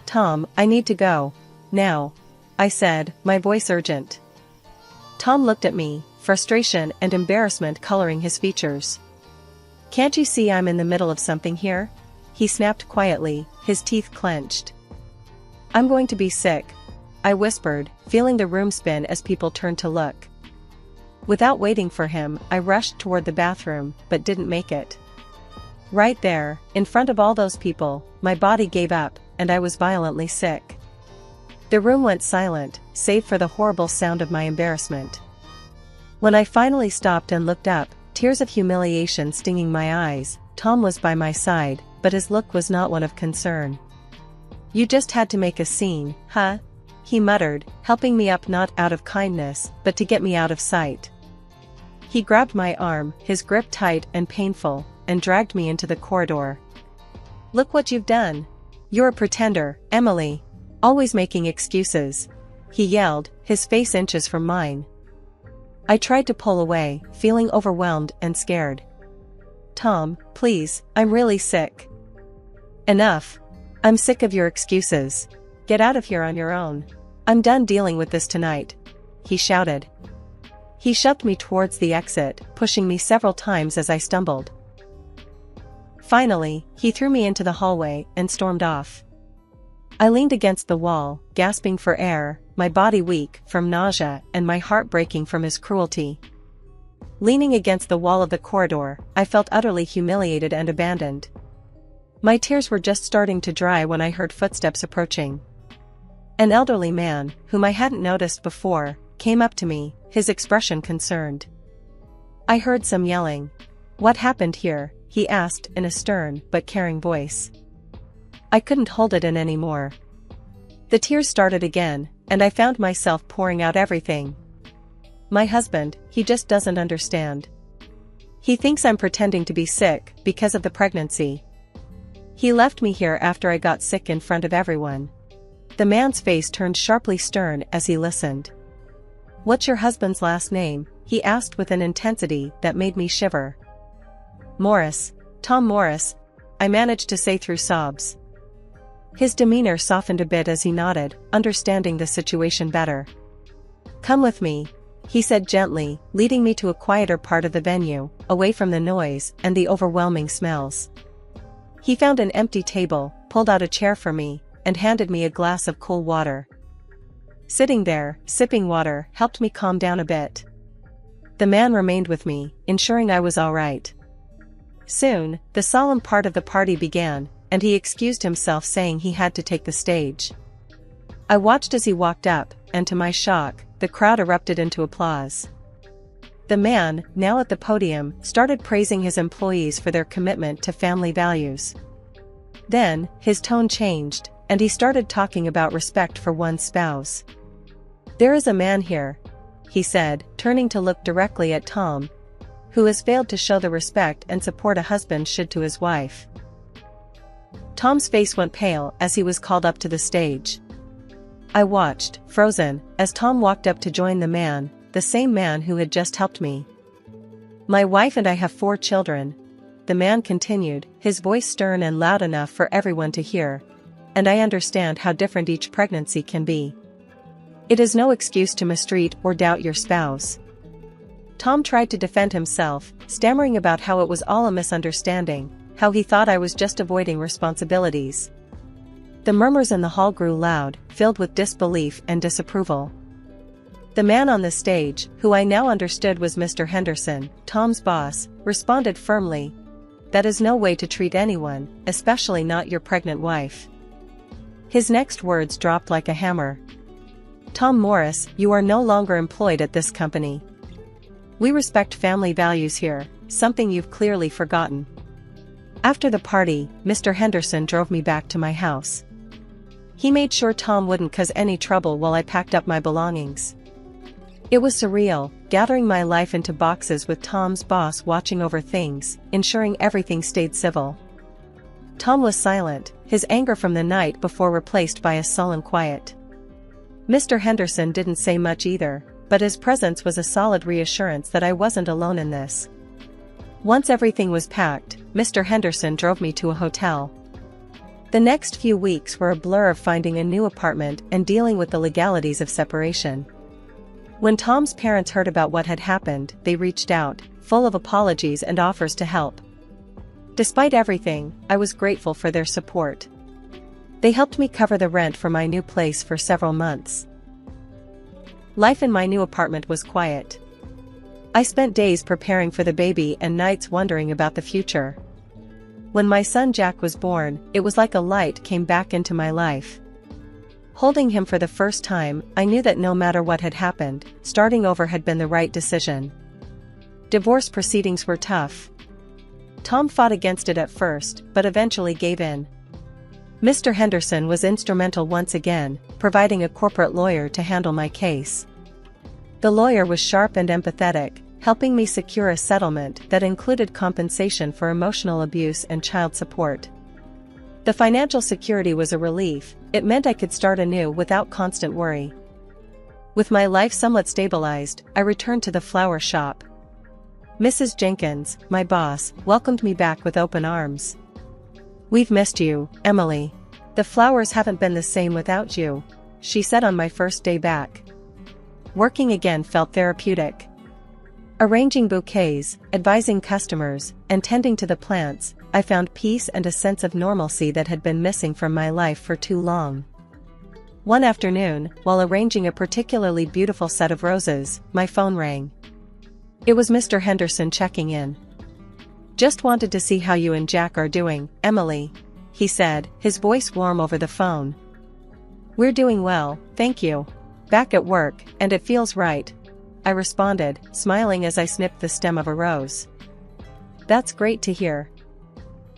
Speaker 3: Tom, I need to go. Now, I said, my voice urgent. Tom looked at me, frustration and embarrassment coloring his features. Can't you see I'm in the middle of something here? He snapped quietly, his teeth clenched. I'm going to be sick, I whispered, feeling the room spin as people turned to look. Without waiting for him, I rushed toward the bathroom, but didn't make it. Right there, in front of all those people, my body gave up, and I was violently sick. The room went silent, save for the horrible sound of my embarrassment. When I finally stopped and looked up, tears of humiliation stinging my eyes, Tom was by my side, but his look was not one of concern. You just had to make a scene, huh? He muttered, helping me up not out of kindness, but to get me out of sight. He grabbed my arm, his grip tight and painful, and dragged me into the corridor. Look what you've done. You're a pretender, Emily. Always making excuses, he yelled, his face inches from mine. I tried to pull away, feeling overwhelmed and scared. Tom, please, I'm really sick. Enough. I'm sick of your excuses. Get out of here on your own. I'm done dealing with this tonight, he shouted. He shoved me towards the exit, pushing me several times as I stumbled. Finally, he threw me into the hallway and stormed off. I leaned against the wall, gasping for air, my body weak from nausea and my heart breaking from his cruelty. Leaning against the wall of the corridor, I felt utterly humiliated and abandoned. My tears were just starting to dry when I heard footsteps approaching. An elderly man, whom I hadn't noticed before, came up to me, his expression concerned. I heard some yelling. "What happened here?" he asked in a stern but caring voice. I couldn't hold it in anymore. The tears started again, and I found myself pouring out everything. My husband, he just doesn't understand. He thinks I'm pretending to be sick because of the pregnancy. He left me here after I got sick in front of everyone. The man's face turned sharply stern as he listened. "What's your husband's last name?" he asked with an intensity that made me shiver. "Morris, Tom Morris," I managed to say through sobs. His demeanor softened a bit as he nodded, understanding the situation better. "Come with me," he said gently, leading me to a quieter part of the venue, away from the noise and the overwhelming smells. He found an empty table, pulled out a chair for me, and handed me a glass of cool water. Sitting there, sipping water, helped me calm down a bit. The man remained with me, ensuring I was all right. Soon, the solemn part of the party began, and he excused himself saying he had to take the stage. I watched as he walked up, and to my shock, the crowd erupted into applause. The man, now at the podium, started praising his employees for their commitment to family values. Then, his tone changed, and he started talking about respect for one's spouse. "There is a man here," he said, turning to look directly at Tom, "who has failed to show the respect and support a husband should to his wife." Tom's face went pale as he was called up to the stage. I watched, frozen, as Tom walked up to join the same man who had just helped me. "My wife and I have 4 children," the man continued, his voice stern and loud enough for everyone to hear, "and I understand how different each pregnancy can be. It is no excuse to mistreat or doubt your spouse." Tom tried to defend himself, stammering about how it was all a misunderstanding, how he thought I was just avoiding responsibilities. The murmurs in the hall grew loud, filled with disbelief and disapproval. The man on the stage, who I now understood was Mr. Henderson, Tom's boss, responded firmly, "That is no way to treat anyone, especially not your pregnant wife." His next words dropped like a hammer. "Tom Morris, you are no longer employed at this company. We respect family values here, something you've clearly forgotten." After the party, Mr. Henderson drove me back to my house. He made sure Tom wouldn't cause any trouble while I packed up my belongings. It was surreal, gathering my life into boxes with Tom's boss watching over things, ensuring everything stayed civil. Tom was silent, his anger from the night before replaced by a sullen quiet. Mr. Henderson didn't say much either, but his presence was a solid reassurance that I wasn't alone in this. Once everything was packed, Mr. Henderson drove me to a hotel. The next few weeks were a blur of finding a new apartment and dealing with the legalities of separation. When Tom's parents heard about what had happened, they reached out, full of apologies and offers to help. Despite everything, I was grateful for their support. They helped me cover the rent for my new place for several months. Life in my new apartment was quiet. I spent days preparing for the baby and nights wondering about the future. When my son Jack was born, it was like a light came back into my life. Holding him for the first time, I knew that no matter what had happened, starting over had been the right decision. Divorce proceedings were tough. Tom fought against it at first, but eventually gave in. Mr. Henderson was instrumental once again, providing a corporate lawyer to handle my case. The lawyer was sharp and empathetic, helping me secure a settlement that included compensation for emotional abuse and child support. The financial security was a relief. It meant I could start anew without constant worry. With my life somewhat stabilized, I returned to the flower shop. Mrs. Jenkins, my boss, welcomed me back with open arms. "We've missed you, Emily. The flowers haven't been the same without you," she said on my first day back. Working again felt therapeutic. Arranging bouquets, advising customers, and tending to the plants, I found peace and a sense of normalcy that had been missing from my life for too long. One afternoon, while arranging a particularly beautiful set of roses, my phone rang. It was Mr. Henderson checking in. "Just wanted to see how you and Jack are doing, Emily," he said, his voice warm over the phone. "We're doing well, thank you. Back at work, and it feels right," I responded, smiling as I snipped the stem of a rose. "That's great to hear.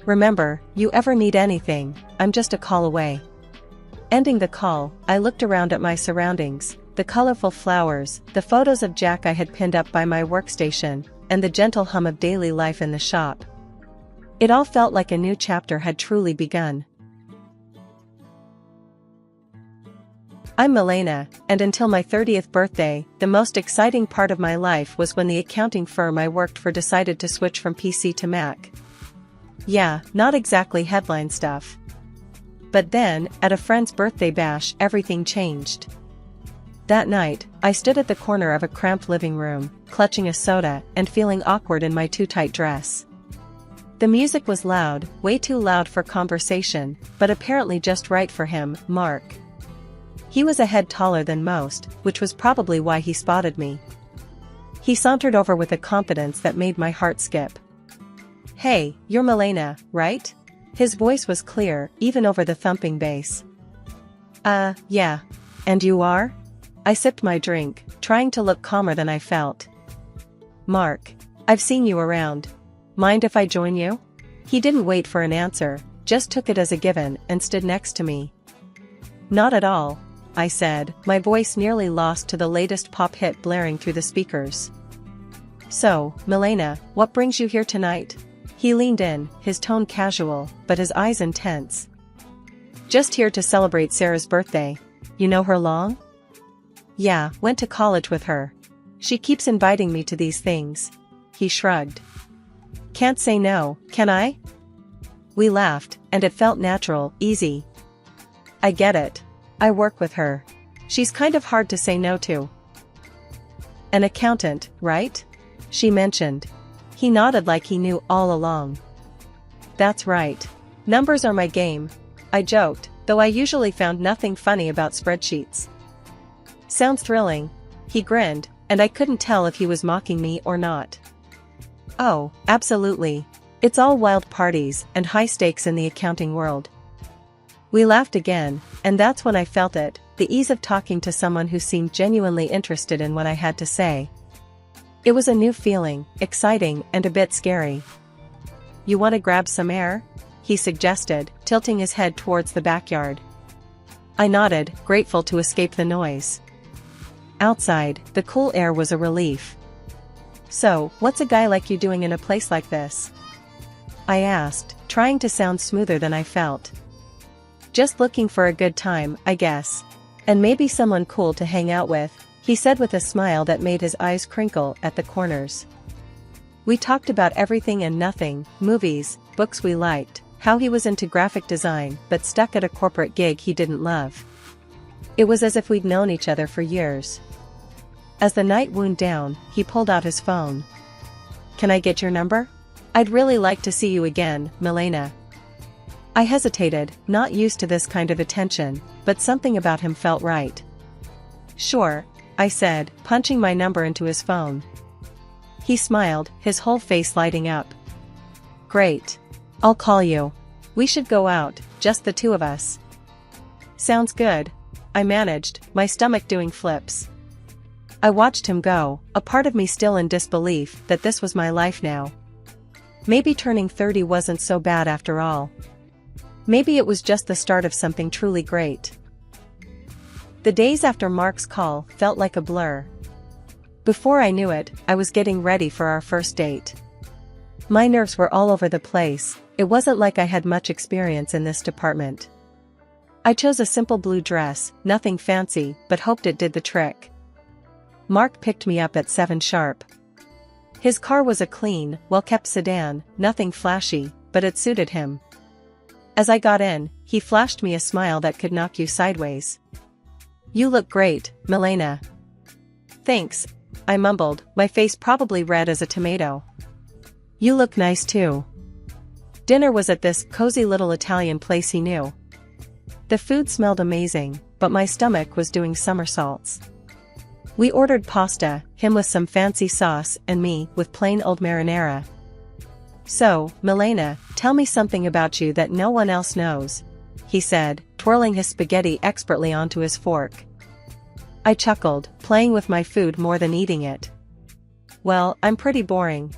Speaker 3: Remember, you ever need anything, I'm just a call away." Ending the call, I looked around at my surroundings, the colorful flowers, the photos of Jack I had pinned up by my workstation, and the gentle hum of daily life in the shop. It all felt like a new chapter had truly begun. I'm Milena, and until my 30th birthday, the most exciting part of my life was when the accounting firm I worked for decided to switch from PC to Mac. Yeah, not exactly headline stuff. But then, at a friend's birthday bash, everything changed. That night, I stood at the corner of a cramped living room, clutching a soda and feeling awkward in my too-tight dress. The music was loud, way too loud for conversation, but apparently just right for him, Mark. He was a head taller than most, which was probably why he spotted me. He sauntered over with a confidence that made my heart skip. "Hey, you're Milena, right?" His voice was clear, even over the thumping bass. Yeah. And you are?" I sipped my drink, trying to look calmer than I felt. "Mark. I've seen you around. Mind if I join you?" He didn't wait for an answer, just took it as a given and stood next to me. "Not at all," I said, my voice nearly lost to the latest pop hit blaring through the speakers. "So, Milena, what brings you here tonight?" He leaned in, his tone casual, but his eyes intense. "Just here to celebrate Sarah's birthday. You know her long?" "Yeah, went to college with her. She keeps inviting me to these things." He shrugged. "Can't say no, can I?" We laughed, and it felt natural, easy. "I get it. I work with her. She's kind of hard to say no to." "An accountant, right?" she mentioned. He nodded like he knew all along. "That's right. Numbers are my game," I joked, though I usually found nothing funny about spreadsheets. "Sounds thrilling." He grinned, and I couldn't tell if he was mocking me or not. "Oh, absolutely. It's all wild parties and high stakes in the accounting world." We laughed again, and that's when I felt it, the ease of talking to someone who seemed genuinely interested in what I had to say. It was a new feeling, exciting and a bit scary. "You want to grab some air?" he suggested, tilting his head towards the backyard. I nodded, grateful to escape the noise. Outside, the cool air was a relief. "So, what's a guy like you doing in a place like this?" I asked, trying to sound smoother than I felt. "Just looking for a good time, I guess. And maybe someone cool to hang out with," he said with a smile that made his eyes crinkle at the corners. We talked about everything and nothing, movies, books we liked, how he was into graphic design but stuck at a corporate gig he didn't love. It was as if we'd known each other for years. As the night wound down, he pulled out his phone. "Can I get your number? I'd really like to see you again, Milena." I hesitated, not used to this kind of attention, but something about him felt right. "Sure," I said, punching my number into his phone. He smiled, his whole face lighting up. "Great. I'll call you. We should go out, just the two of us." "Sounds good," I managed, my stomach doing flips. I watched him go, a part of me still in disbelief that this was my life now. Maybe turning 30 wasn't so bad after all. Maybe it was just the start of something truly great. The days after Mark's call felt like a blur. Before I knew it, I was getting ready for our first date. My nerves were all over the place. It wasn't like I had much experience in this department. I chose a simple blue dress, nothing fancy, but hoped it did the trick. Mark picked me up at 7 sharp. His car was a clean, well-kept sedan, nothing flashy, but it suited him. As I got in, he flashed me a smile that could knock you sideways. "You look great, Milena." "Thanks," I mumbled, my face probably red as a tomato. "You look nice too." Dinner was at this cozy little Italian place he knew. The food smelled amazing, but my stomach was doing somersaults. We ordered pasta, him with some fancy sauce and me with plain old marinara. "So, Milena, tell me something about you that no one else knows," he said, twirling his spaghetti expertly onto his fork. I chuckled, playing with my food more than eating it. "Well, I'm pretty boring.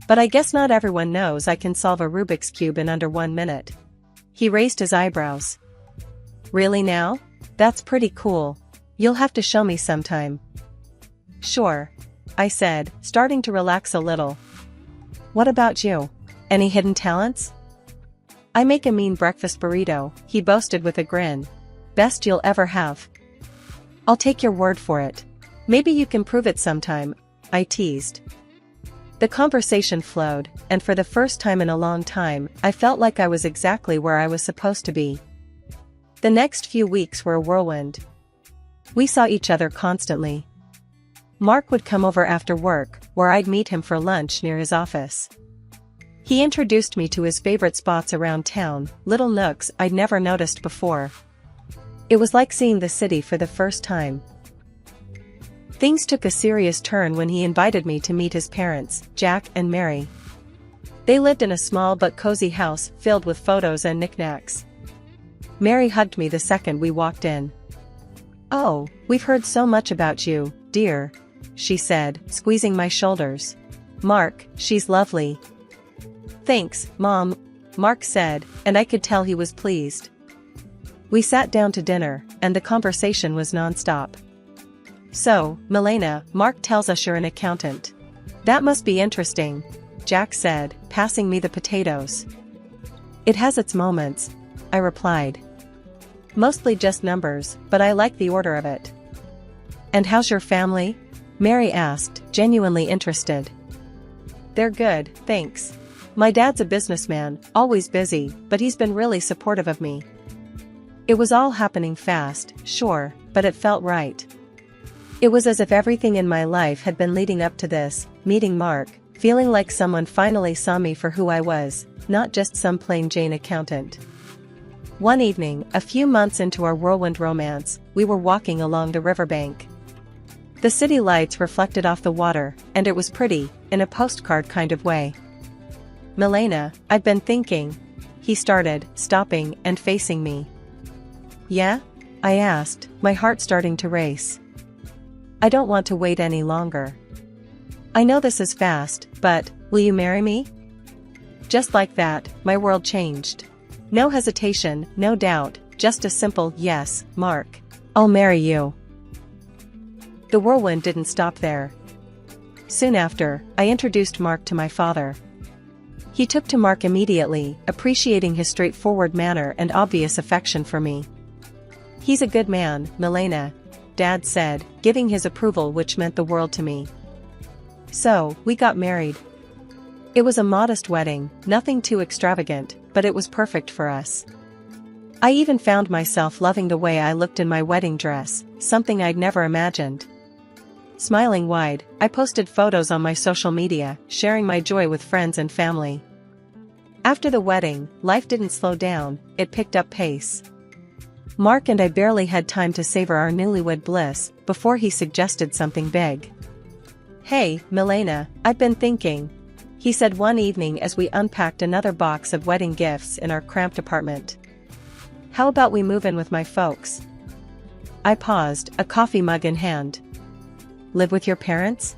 Speaker 3: But I guess not everyone knows I can solve a Rubik's Cube in under 1 minute." He raised his eyebrows. "Really now? That's pretty cool. You'll have to show me sometime." "Sure," I said, starting to relax a little. "What about you? Any hidden talents?" "I make a mean breakfast burrito," he boasted with a grin. "Best you'll ever have." "I'll take your word for it. Maybe you can prove it sometime," I teased. The conversation flowed, and for the first time in a long time, I felt like I was exactly where I was supposed to be. The next few weeks were a whirlwind. We saw each other constantly. Mark would come over after work, where I'd meet him for lunch near his office. He introduced me to his favorite spots around town, little nooks I'd never noticed before. It was like seeing the city for the first time. Things took a serious turn when he invited me to meet his parents, Jack and Mary. They lived in a small but cozy house filled with photos and knickknacks. Mary hugged me the second we walked in. "Oh, we've heard so much about you, dear," she said, squeezing my shoulders. "Mark, she's lovely." "Thanks, Mom," Mark said, and I could tell he was pleased. We sat down to dinner, and the conversation was non-stop. "So, Milena, Mark tells us you're an accountant. That must be interesting," Jack said, passing me the potatoes. "It has its moments," I replied. "Mostly just numbers, but I like the order of it." "And how's your family?" Mary asked, genuinely interested. "They're good, thanks. My dad's a businessman, always busy, but he's been really supportive of me." It was all happening fast, sure, but it felt right. It was as if everything in my life had been leading up to this, meeting Mark, feeling like someone finally saw me for who I was, not just some plain Jane accountant. One evening, a few months into our whirlwind romance, we were walking along the riverbank. The city lights reflected off the water, and it was pretty, in a postcard kind of way. "Milena, I've been thinking," he started, stopping and facing me. "Yeah?" I asked, my heart starting to race. "I don't want to wait any longer. I know this is fast, but, will you marry me?" Just like that, my world changed. No hesitation, no doubt, just a simple yes, Mark. "I'll marry you." The whirlwind didn't stop there. Soon after, I introduced Mark to my father. He took to Mark immediately, appreciating his straightforward manner and obvious affection for me. "He's a good man, Milena," Dad said, giving his approval, which meant the world to me. So, we got married. It was a modest wedding, nothing too extravagant, but it was perfect for us. I even found myself loving the way I looked in my wedding dress, something I'd never imagined. Smiling wide, I posted photos on my social media, sharing my joy with friends and family. After the wedding, life didn't slow down, it picked up pace. Mark and I barely had time to savor our newlywed bliss, before he suggested something big. "Hey, Milena, I've been thinking," he said one evening as we unpacked another box of wedding gifts in our cramped apartment. "How about we move in with my folks?" I paused, a coffee mug in hand. "Live with your parents?"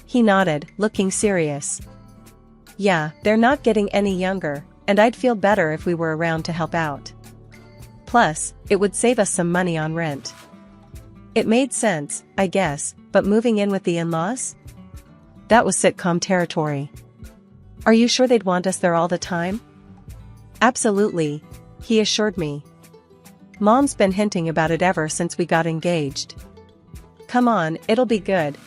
Speaker 3: He nodded, looking serious. "Yeah, they're not getting any younger, and I'd feel better if we were around to help out. Plus, it would save us some money on rent." It made sense, I guess, but moving in with the in-laws? That was sitcom territory. "Are you sure they'd want us there all the time?" "Absolutely," he assured me. "Mom's been hinting about it ever since we got engaged. Come on, it'll be good."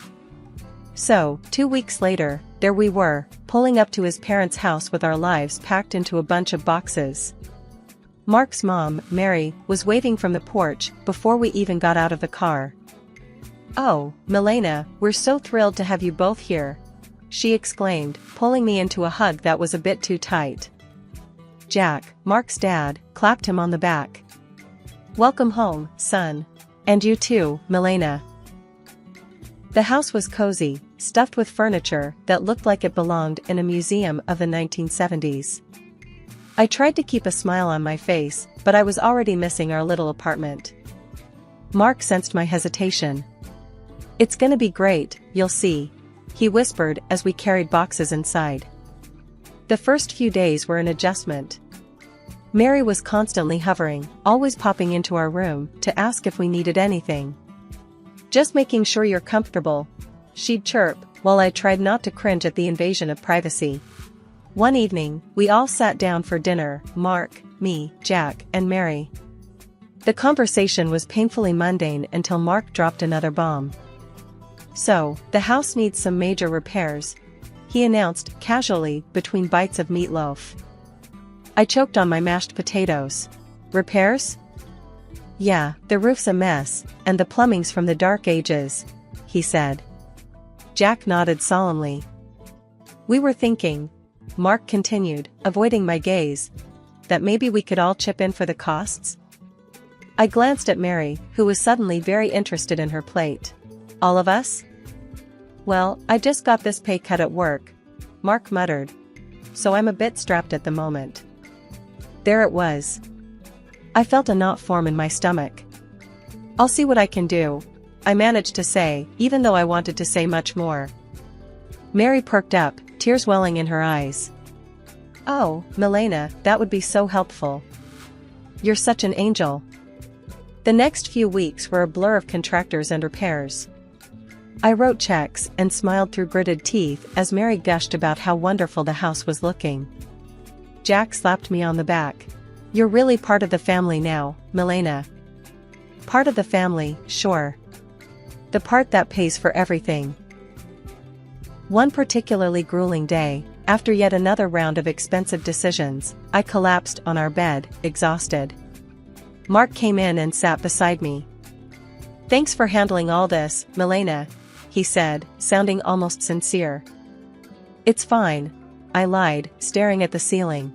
Speaker 3: So, 2 weeks later, there we were, pulling up to his parents' house with our lives packed into a bunch of boxes. Mark's mom, Mary, was waving from the porch before we even got out of the car. "Oh, Milena, we're so thrilled to have you both here," she exclaimed, pulling me into a hug that was a bit too tight. Jack, Mark's dad, clapped him on the back. "Welcome home, son. And you too, Milena." The house was cozy, stuffed with furniture that looked like it belonged in a museum of the 1970s. I tried to keep a smile on my face, but I was already missing our little apartment. Mark sensed my hesitation. "It's gonna be great, you'll see," he whispered as we carried boxes inside. The first few days were an adjustment. Mary was constantly hovering, always popping into our room to ask if we needed anything. "Just making sure you're comfortable," she'd chirp, while I tried not to cringe at the invasion of privacy. One evening, we all sat down for dinner, Mark, me, Jack, and Mary. The conversation was painfully mundane until Mark dropped another bomb. "So, the house needs some major repairs," he announced casually between bites of meatloaf. I choked on my mashed potatoes. "Repairs?" "Yeah, the roof's a mess, and the plumbing's from the dark ages," he said. Jack nodded solemnly. "We were thinking," Mark continued, avoiding my gaze, "that maybe we could all chip in for the costs?" I glanced at Mary, who was suddenly very interested in her plate. "All of us?" "Well, I just got this pay cut at work," Mark muttered. "So I'm a bit strapped at the moment." There it was. I felt a knot form in my stomach. "I'll see what I can do," I managed to say, even though I wanted to say much more. Mary perked up, tears welling in her eyes. "Oh, Milena, that would be so helpful. You're such an angel." The next few weeks were a blur of contractors and repairs. I wrote checks and smiled through gritted teeth as Mary gushed about how wonderful the house was looking. Jack slapped me on the back. "You're really part of the family now, Milena." Part of the family, sure. The part that pays for everything. One particularly grueling day, after yet another round of expensive decisions, I collapsed on our bed, exhausted. Mark came in and sat beside me. "Thanks for handling all this, Milena," he said, sounding almost sincere. "It's fine," I lied, staring at the ceiling.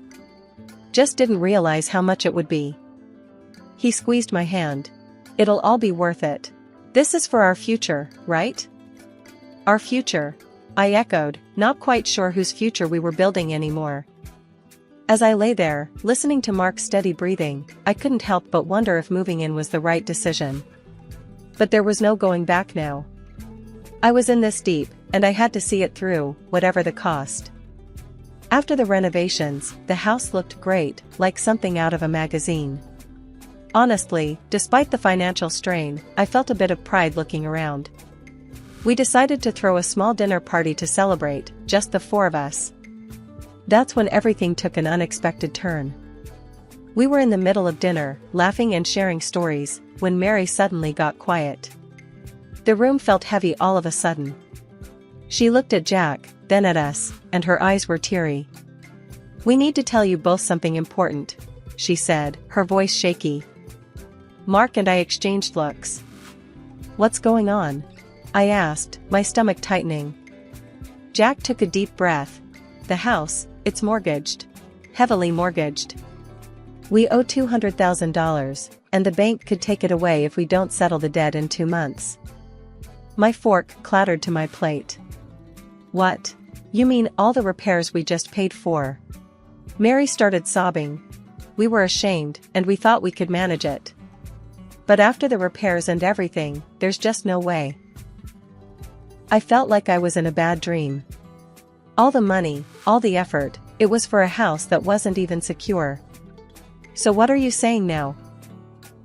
Speaker 3: "Just didn't realize how much it would be." He squeezed my hand. "It'll all be worth it. This is for our future, right?" "Our future," I echoed, not quite sure whose future we were building anymore. As I lay there, listening to Mark's steady breathing, I couldn't help but wonder if moving in was the right decision. But there was no going back now. I was in this deep, and I had to see it through, whatever the cost. After the renovations, the house looked great, like something out of a magazine. Honestly, despite the financial strain, I felt a bit of pride looking around. We decided to throw a small dinner party to celebrate, just the four of us. That's when everything took an unexpected turn. We were in the middle of dinner, laughing and sharing stories, when Mary suddenly got quiet. The room felt heavy all of a sudden. She looked at Jack, then at us, and her eyes were teary. "We need to tell you both something important," she said, her voice shaky. Mark and I exchanged looks. "What's going on?" I asked, my stomach tightening. Jack took a deep breath. "The house, it's mortgaged. Heavily mortgaged. We owe $200,000, and the bank could take it away if we don't settle the debt in 2 months." My fork clattered to my plate. "What? You mean all the repairs we just paid for?" Mary started sobbing. "We were ashamed, and we thought we could manage it. But after the repairs and everything, there's just no way." I felt like I was in a bad dream. All the money, all the effort, it was for a house that wasn't even secure. "So what are you saying now?"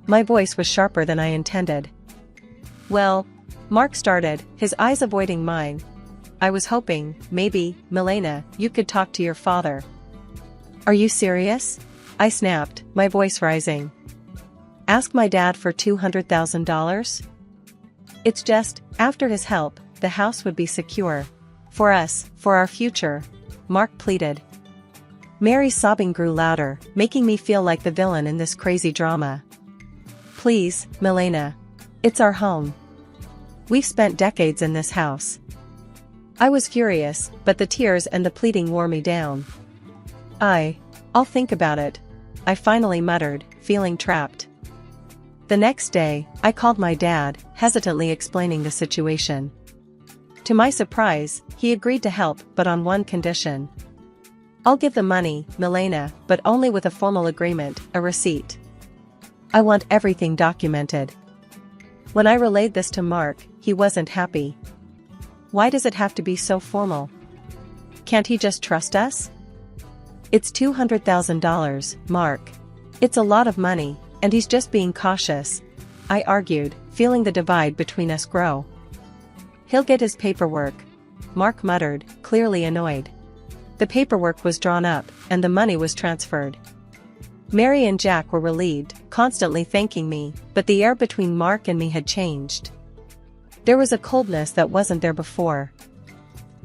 Speaker 3: My voice was sharper than I intended. "Well," Mark started, his eyes avoiding mine. "I was hoping, maybe, Milena, you could talk to your father." "Are you serious?" I snapped, my voice rising. "Ask my dad for $200,000? It's just, after his help, the house would be secure. For us, for our future. Mark pleaded. Mary's sobbing grew louder, making me feel like the villain in this crazy drama. Please, Milena. It's our home. We've spent decades in this house. I was furious, but the tears and the pleading wore me down. I'll think about it, I finally muttered, feeling trapped. The next day, I called my dad, hesitantly explaining the situation. To my surprise, he agreed to help, but on one condition. I'll give the money, Milena, but only with a formal agreement, a receipt. I want everything documented. When I relayed this to Mark, he wasn't happy. Why does it have to be so formal? Can't he just trust us? It's $200,000, Mark. It's a lot of money, and he's just being cautious, I argued, feeling the divide between us grow. He'll get his paperwork, Mark muttered, clearly annoyed. The paperwork was drawn up, and the money was transferred. Mary and Jack were relieved, constantly thanking me, but the air between Mark and me had changed. There was a coldness that wasn't there before.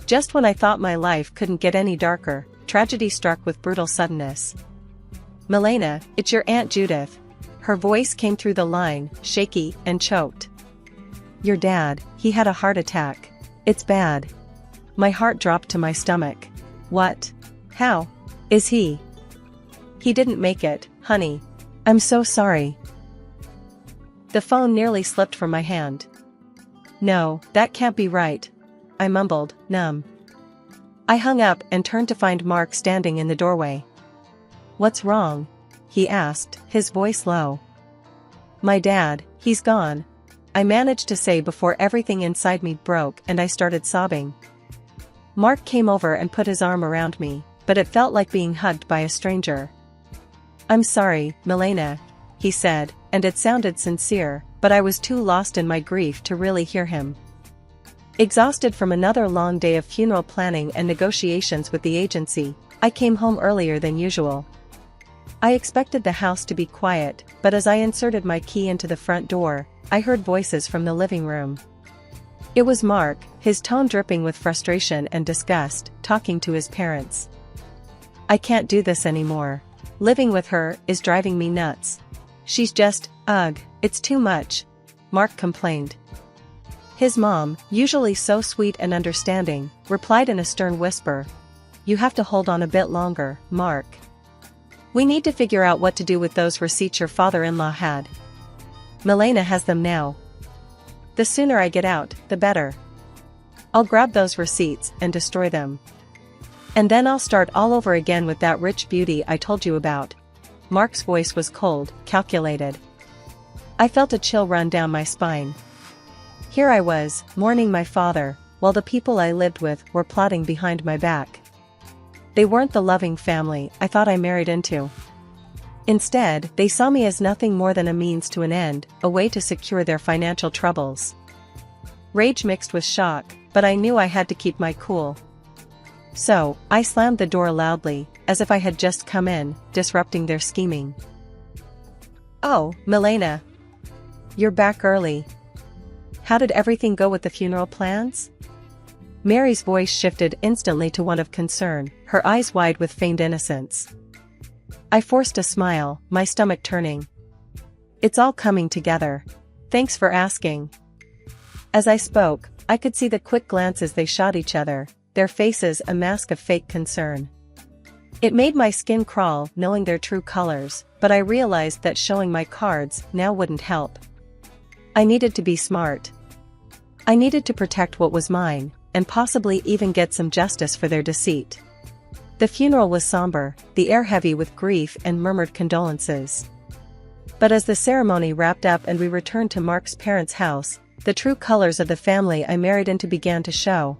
Speaker 3: Just when I thought my life couldn't get any darker, tragedy struck with brutal suddenness. Milena, it's your Aunt Judith. Her voice came through the line, shaky and choked. Your dad, he had a heart attack. It's bad. My heart dropped to my stomach. What? How? Is he? He didn't make it, honey. I'm so sorry. The phone nearly slipped from my hand. No, that can't be right. I mumbled, numb. I hung up and turned to find Mark standing in the doorway. What's wrong? He asked, his voice low. My dad, he's gone. I managed to say before everything inside me broke and I started sobbing. Mark came over and put his arm around me, but it felt like being hugged by a stranger. I'm sorry, Milena, he said, and it sounded sincere, but I was too lost in my grief to really hear him. Exhausted from another long day of funeral planning and negotiations with the agency, I came home earlier than usual. I expected the house to be quiet, but as I inserted my key into the front door, I heard voices from the living room. It was Mark, his tone dripping with frustration and disgust, talking to his parents. I can't do this anymore. Living with her is driving me nuts. She's just, ugh, it's too much, Mark complained. His mom, usually so sweet and understanding, replied in a stern whisper. You have to hold on a bit longer, Mark. We need to figure out what to do with those receipts your father-in-law had. Milena has them now. The sooner I get out, the better. I'll grab those receipts and destroy them. And then I'll start all over again with that rich beauty I told you about. Mark's voice was cold, calculated. I felt a chill run down my spine. Here I was, mourning my father, while the people I lived with were plotting behind my back. They weren't the loving family I thought I married into. Instead, they saw me as nothing more than a means to an end, a way to secure their financial troubles. Rage mixed with shock, but I knew I had to keep my cool. So, I slammed the door loudly, as if I had just come in, disrupting their scheming. Oh, Milena. You're back early. How did everything go with the funeral plans? Mary's voice shifted instantly to one of concern, her eyes wide with feigned innocence. I forced a smile, my stomach turning. It's all coming together. Thanks for asking. As I spoke, I could see the quick glances they shot each other, their faces a mask of fake concern. It made my skin crawl knowing their true colors, but I realized that showing my cards now wouldn't help. I needed to be smart. I needed to protect what was mine, and possibly even get some justice for their deceit. The funeral was somber, the air heavy with grief and murmured condolences. But as the ceremony wrapped up and we returned to Mark's parents' house, the true colors of the family I married into began to show.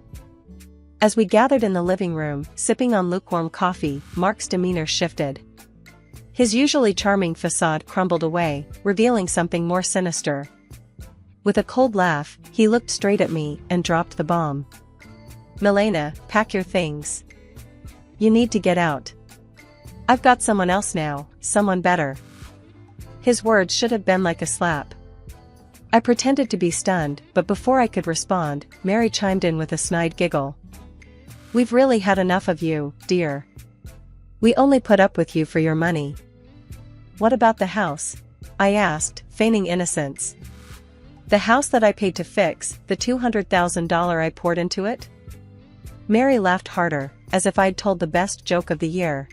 Speaker 3: As we gathered in the living room, sipping on lukewarm coffee, Mark's demeanor shifted. His usually charming facade crumbled away, revealing something more sinister. With a cold laugh, he looked straight at me and dropped the bomb. Milena, pack your things. You need to get out. I've got someone else now, someone better. His words should have been like a slap. I pretended to be stunned, but before I could respond, Mary chimed in with a snide giggle. "We've really had enough of you, dear. We only put up with you for your money." "What about the house?" I asked, feigning innocence. "The house that I paid to fix, the $200,000 I poured into it?" Mary laughed harder, as if I'd told the best joke of the year.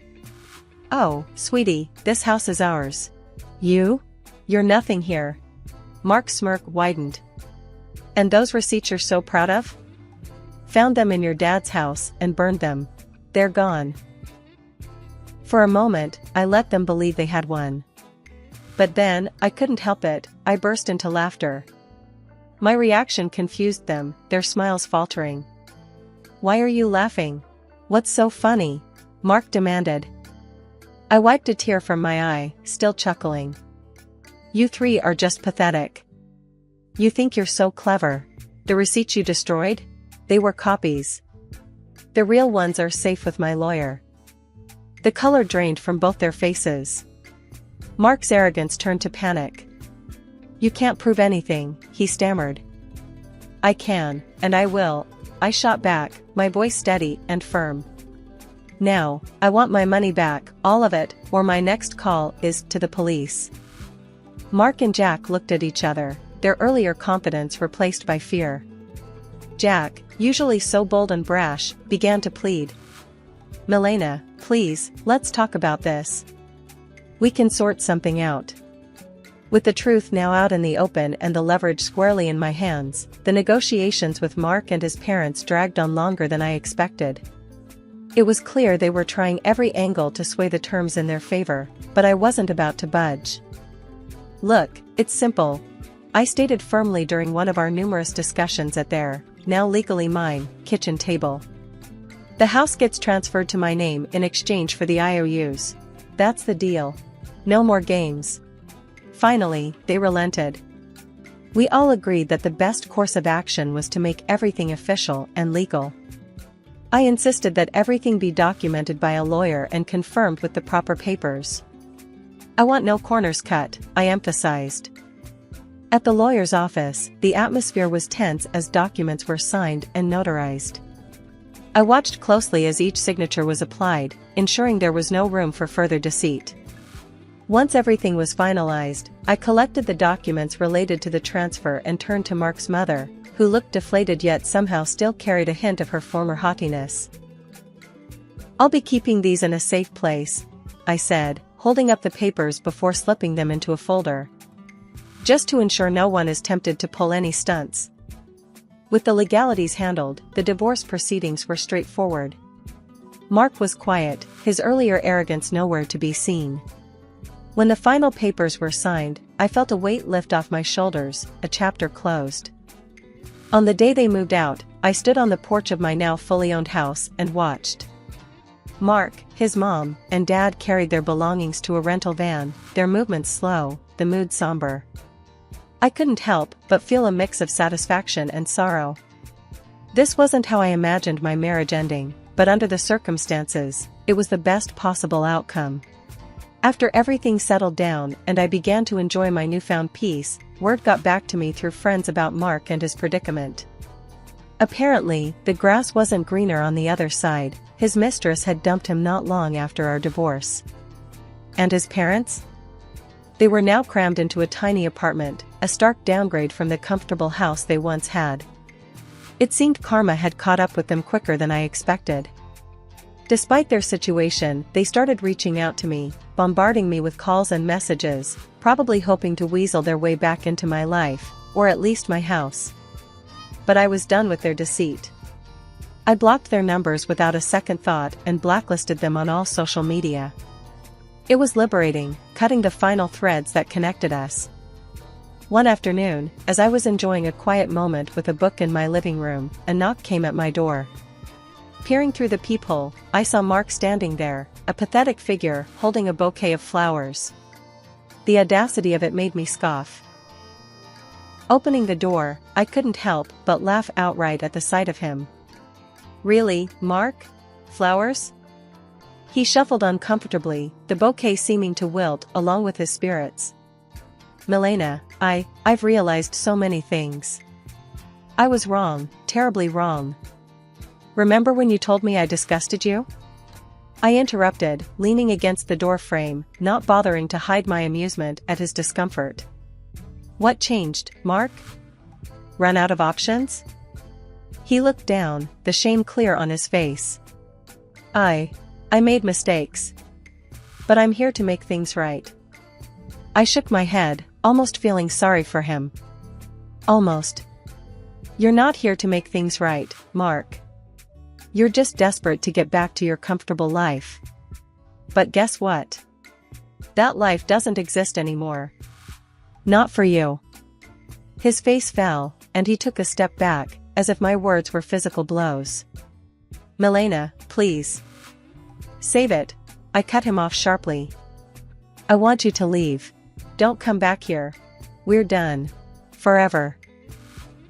Speaker 3: "Oh, sweetie, this house is ours. You're nothing here." Mark's smirk widened. "And those receipts you're so proud of? Found them in your dad's house and burned them. They're gone." For a moment, I let them believe they had won. But then, I couldn't help it, I burst into laughter. My reaction confused them, their smiles faltering. "Why are you laughing? What's so funny?" Mark demanded. I wiped a tear from my eye, still chuckling. "You three are just pathetic. You think you're so clever. The receipts you destroyed? They were copies. The real ones are safe with my lawyer." The color drained from both their faces. Mark's arrogance turned to panic. "You can't prove anything," he stammered. "I can, and I will," I shot back, my voice steady and firm. "Now, I want my money back, all of it, or my next call is to the police." Mark and Jack looked at each other, their earlier confidence replaced by fear. Jack, usually so bold and brash, began to plead. "Milena, please, let's talk about this. We can sort something out." With the truth now out in the open and the leverage squarely in my hands, the negotiations with Mark and his parents dragged on longer than I expected. It was clear they were trying every angle to sway the terms in their favor, but I wasn't about to budge. "Look, it's simple," I stated firmly during one of our numerous discussions at their, now legally mine, kitchen table. "The house gets transferred to my name in exchange for the IOUs. That's the deal. No more games." Finally, they relented. We all agreed that the best course of action was to make everything official and legal. I insisted that everything be documented by a lawyer and confirmed with the proper papers. "I want no corners cut," I emphasized. At the lawyer's office, the atmosphere was tense as documents were signed and notarized. I watched closely as each signature was applied, ensuring there was no room for further deceit. Once everything was finalized, I collected the documents related to the transfer and turned to Mark's mother, who looked deflated yet somehow still carried a hint of her former haughtiness. "I'll be keeping these in a safe place," I said, holding up the papers before slipping them into a folder. "Just to ensure no one is tempted to pull any stunts." With the legalities handled, the divorce proceedings were straightforward. Mark was quiet, his earlier arrogance nowhere to be seen. When the final papers were signed, I felt a weight lift off my shoulders, a chapter closed. On the day they moved out, I stood on the porch of my now fully owned house and watched. Mark, his mom, and dad carried their belongings to a rental van, their movements slow, the mood somber. I couldn't help but feel a mix of satisfaction and sorrow. This wasn't how I imagined my marriage ending, but under the circumstances, it was the best possible outcome. After everything settled down and I began to enjoy my newfound peace, word got back to me through friends about Mark and his predicament. Apparently, the grass wasn't greener on the other side, his mistress had dumped him not long after our divorce. And his parents? They were now crammed into a tiny apartment, a stark downgrade from the comfortable house they once had. It seemed karma had caught up with them quicker than I expected. Despite their situation, they started reaching out to me, bombarding me with calls and messages, probably hoping to weasel their way back into my life, or at least my house. But I was done with their deceit. I blocked their numbers without a second thought and blacklisted them on all social media. It was liberating, cutting the final threads that connected us. One afternoon, as I was enjoying a quiet moment with a book in my living room, a knock came at my door. Peering through the peephole, I saw Mark standing there, a pathetic figure holding a bouquet of flowers. The audacity of it made me scoff. Opening the door, I couldn't help but laugh outright at the sight of him. "Really, Mark? Flowers?" He shuffled uncomfortably, the bouquet seeming to wilt along with his spirits. Milena, I've realized so many things. I was wrong, terribly wrong. Remember when you told me I disgusted you? I interrupted, leaning against the door frame, not bothering to hide my amusement at his discomfort. What changed, Mark? Run out of options? He looked down, the shame clear on his face. I made mistakes. But I'm here to make things right. I shook my head, almost feeling sorry for him. Almost. You're not here to make things right, Mark. You're just desperate to get back to your comfortable life. But guess what? That life doesn't exist anymore. Not for you. His face fell, and he took a step back, as if my words were physical blows. Milena, please. Save it. I cut him off sharply. I want you to leave. Don't come back here. We're done. Forever.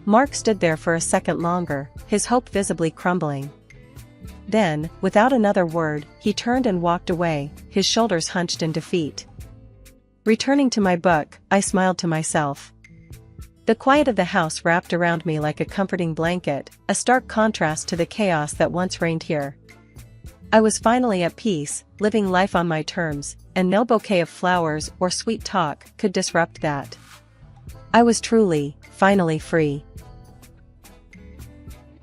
Speaker 3: Mark stood there for a second longer, his hope visibly crumbling. Then, without another word, he turned and walked away, his shoulders hunched in defeat. Returning to my book, I smiled to myself. The quiet of the house wrapped around me like a comforting blanket, a stark contrast to the chaos that once reigned here. I was finally at peace, living life on my terms, and no bouquet of flowers or sweet talk could disrupt that. I was truly, finally free.